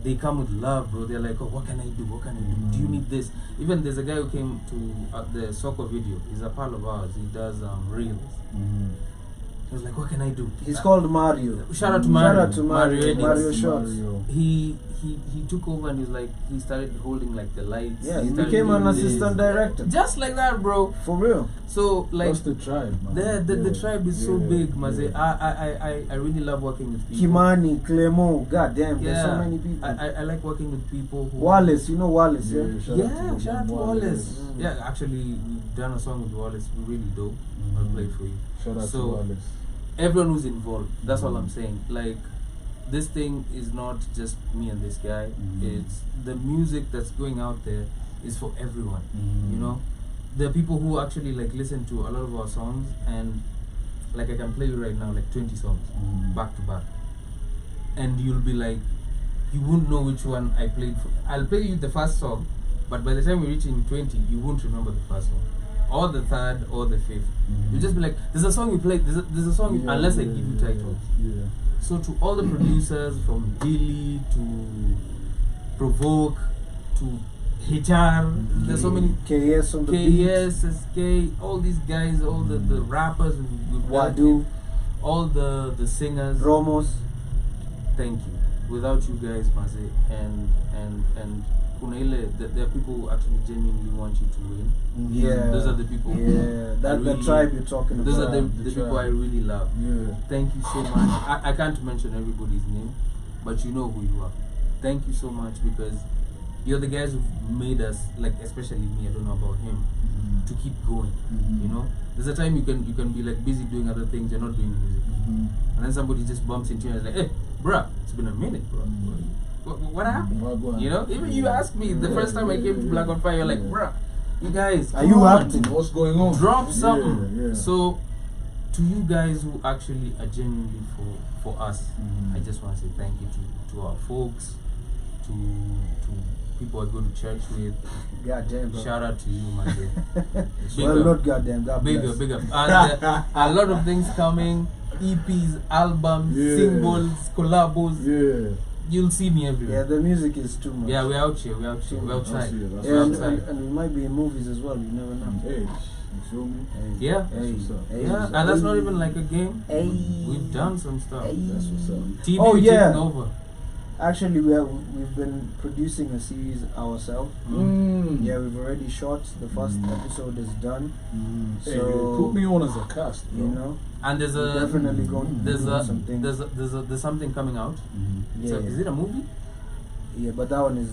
they come with love, bro. They're like, oh, what can I do? What can I do? Do you need this? Even there's a guy who came to the Soko video. He's a pal of ours. He does reels. He was like, what can I do? He's called Mario. Shout out to Mario. Mario Shots. He took over and he started holding like the lights. He became an assistant director. Just like that, bro. For real. So like that's the tribe, man. The tribe is so big, Maze. I really love working with people. Kimani, Clemo, goddamn, there's so many people. I like working with people who Wallace, you know Wallace, shout out to Wallace. Yeah, actually we've done a song with Wallace, really dope. I'll play it for you. Shout out to Wallace. Everyone who's involved, that's all I'm saying. Like, this thing is not just me and this guy. It's the music that's going out there is for everyone. You know, there are people who actually like listen to a lot of our songs, and like I can play you right now like 20 songs back to back, and you'll be like, you won't know which one I played for. I'll play you the first song, but by the time we reach in 20, you won't remember the first one, or the third, or the fifth. You'll just be like, there's a song you played, there's a song, unless I give you titles. So to all the producers, from Dilly to Provoke to HR, there's so many, KS on the KS, SK, all these guys, all the rappers, Wadu, all the singers, Romos. Thank you. Without you guys, Maze, and there are people who actually genuinely want you to win. Those are the people. The tribe you're talking about. Those are the people I really love. Thank you so much. I can't mention everybody's name, but you know who you are. Thank you so much, because you're the guys who've made us, like, especially me, I don't know about him, to keep going. You know, there's a time you can be like busy doing other things, you're not doing music, and then somebody just bumps into you and is like, hey, bruh, it's been a minute, bro. What happened? You know, even you asked me the first time I came to Black on Fire, you're like, bruh, you guys, are you acting? What's going on? Drop something. So to you guys who actually are genuinely for us, I just want to say thank you to our folks, to to people I go to church with. Goddamn, bro. Shout out to you, my dear. Well, not goddamn, God bless. Big up. And a lot of things coming. EPs, albums, singles, collabos. Yeah. You'll see me everywhere. Yeah, the music is too much. Yeah, we're out here. We're outside. And we might be in movies as well. You never know. Hey, you feel me? Hey. Yeah. Hey. Yeah, and that's not even like a game. Hey. We've done some stuff. Hey. That's what's up. TV taking over. Actually, we've been producing a series ourselves. Yeah, we've already shot. The first episode is done. Hey, So put me on as a cast, bro. you know, And there's we're definitely going to do something. there's something coming out. Yeah, So is it a movie? yeah, but that one is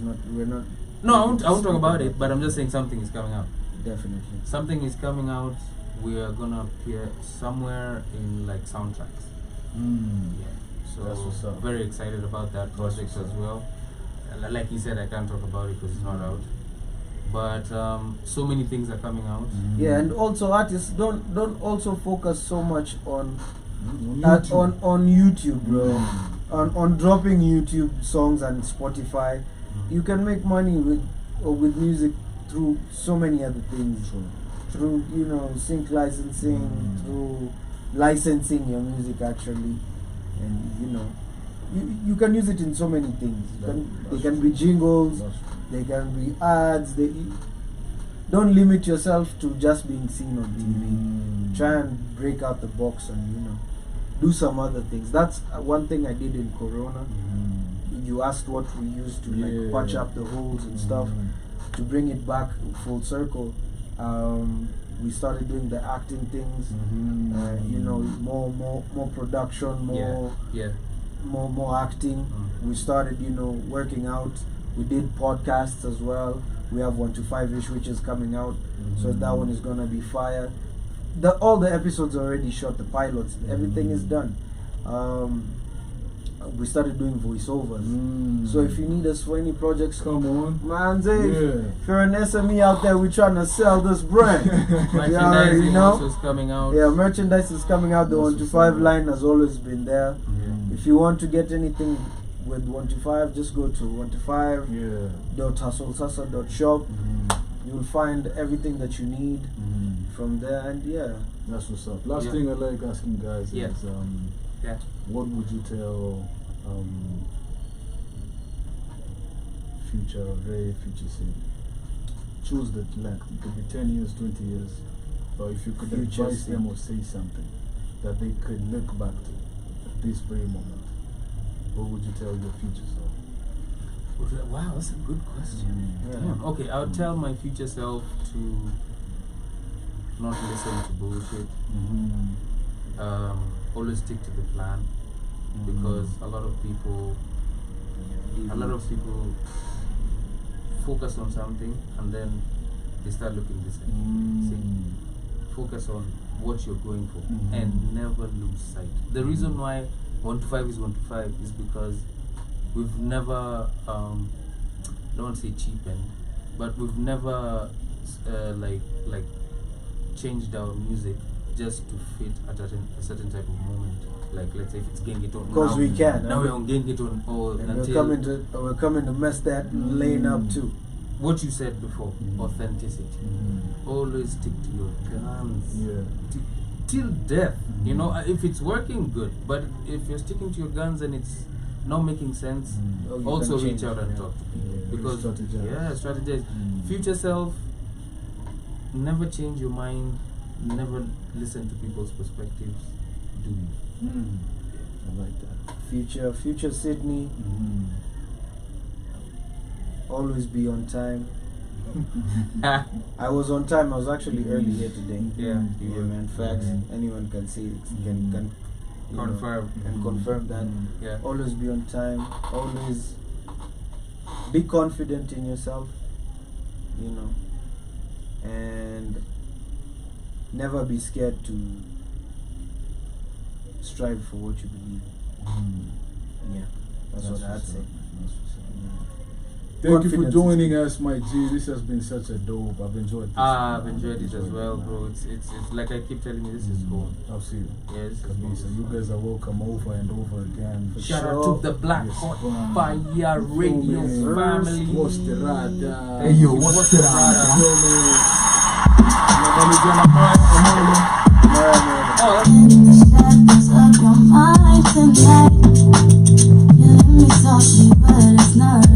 not. We're not. No, I won't talk about it. But I'm just saying something is coming out. Definitely. Something is coming out. We are gonna appear somewhere in like soundtracks. Yeah. So That's what's up. very excited about that project as well. Like you said, I can't talk about it because it's not out. But so many things are coming out. Yeah, and also artists don't also focus so much on on YouTube, bro. On dropping YouTube songs and Spotify. You can make money with music through so many other things. Through sync licensing, through licensing your music actually, and you can use it in so many things. They can be jingles, they can be ads. Don't limit yourself to just being seen on TV. Try and break out the box and do some other things. That's one thing I did in Corona. You asked what we used to like patch up the holes and stuff. To bring it back full circle, we started doing the acting things. More production, more acting. We started working out. We did podcasts as well. We have 125ish which is coming out, so that one is gonna be fire. All the episodes are already shot, the pilots, everything is done. We started doing voiceovers. So if you need us for any projects, come on, man. If you're an SME out there, we're trying to sell this brand. Merchandising also is coming out. Yeah, merchandise is coming out. The 125 line has always been there. If you want to get anything with 125, just go to 125.hustlesalsa.shop. You'll find everything that you need from there, and that's what's up. Last thing I like asking guys is what would you tell very future choose the length? It could be 10 years, 20 years, or if you could advise them or say something that they could look back to at this very moment, what would you tell your future self? Wow, that's a good question. Damn. Okay, I would tell my future self to not listen to bullshit. Always stick to the plan, because a lot of people focus on something and then they start looking the same. Focus on what you're going for and never lose sight. The reason why 125 is 125 is because we've never don't want to say cheapened, but we've never like changed our music just to fit at a certain type of moment. Like let's say if it's Gengeton, because we can. Now we're on Gengeton, we're coming to mess that lane up too. What you said before, authenticity. Always stick to your guns. Till death. If it's working, good. But if you're sticking to your guns and it's not making sense, also reach out and talk to people. Because strategize. Future self, never change your mind, never listen to people's perspectives. Do you? I like that. Future Sydney. Always be on time. I was on time. I was actually early here today. Yeah, man. Facts. Anyone can see it. Can confirm that. Always be on time. Always be confident in yourself. And never be scared to strive for what you believe in. That's what I'd say. Thank you for joining us, my G. This has been such a dope. I've enjoyed this. I've enjoyed it as well, bro. It's like I keep telling you, this is home. I'll see you. Yes. So you guys are welcome over and over again. Shout out to the Black Hot Fire Radio family. What's the rada? Hey yo, what's the rada? Shadows of your mind tonight. You let me talk to you, but it's not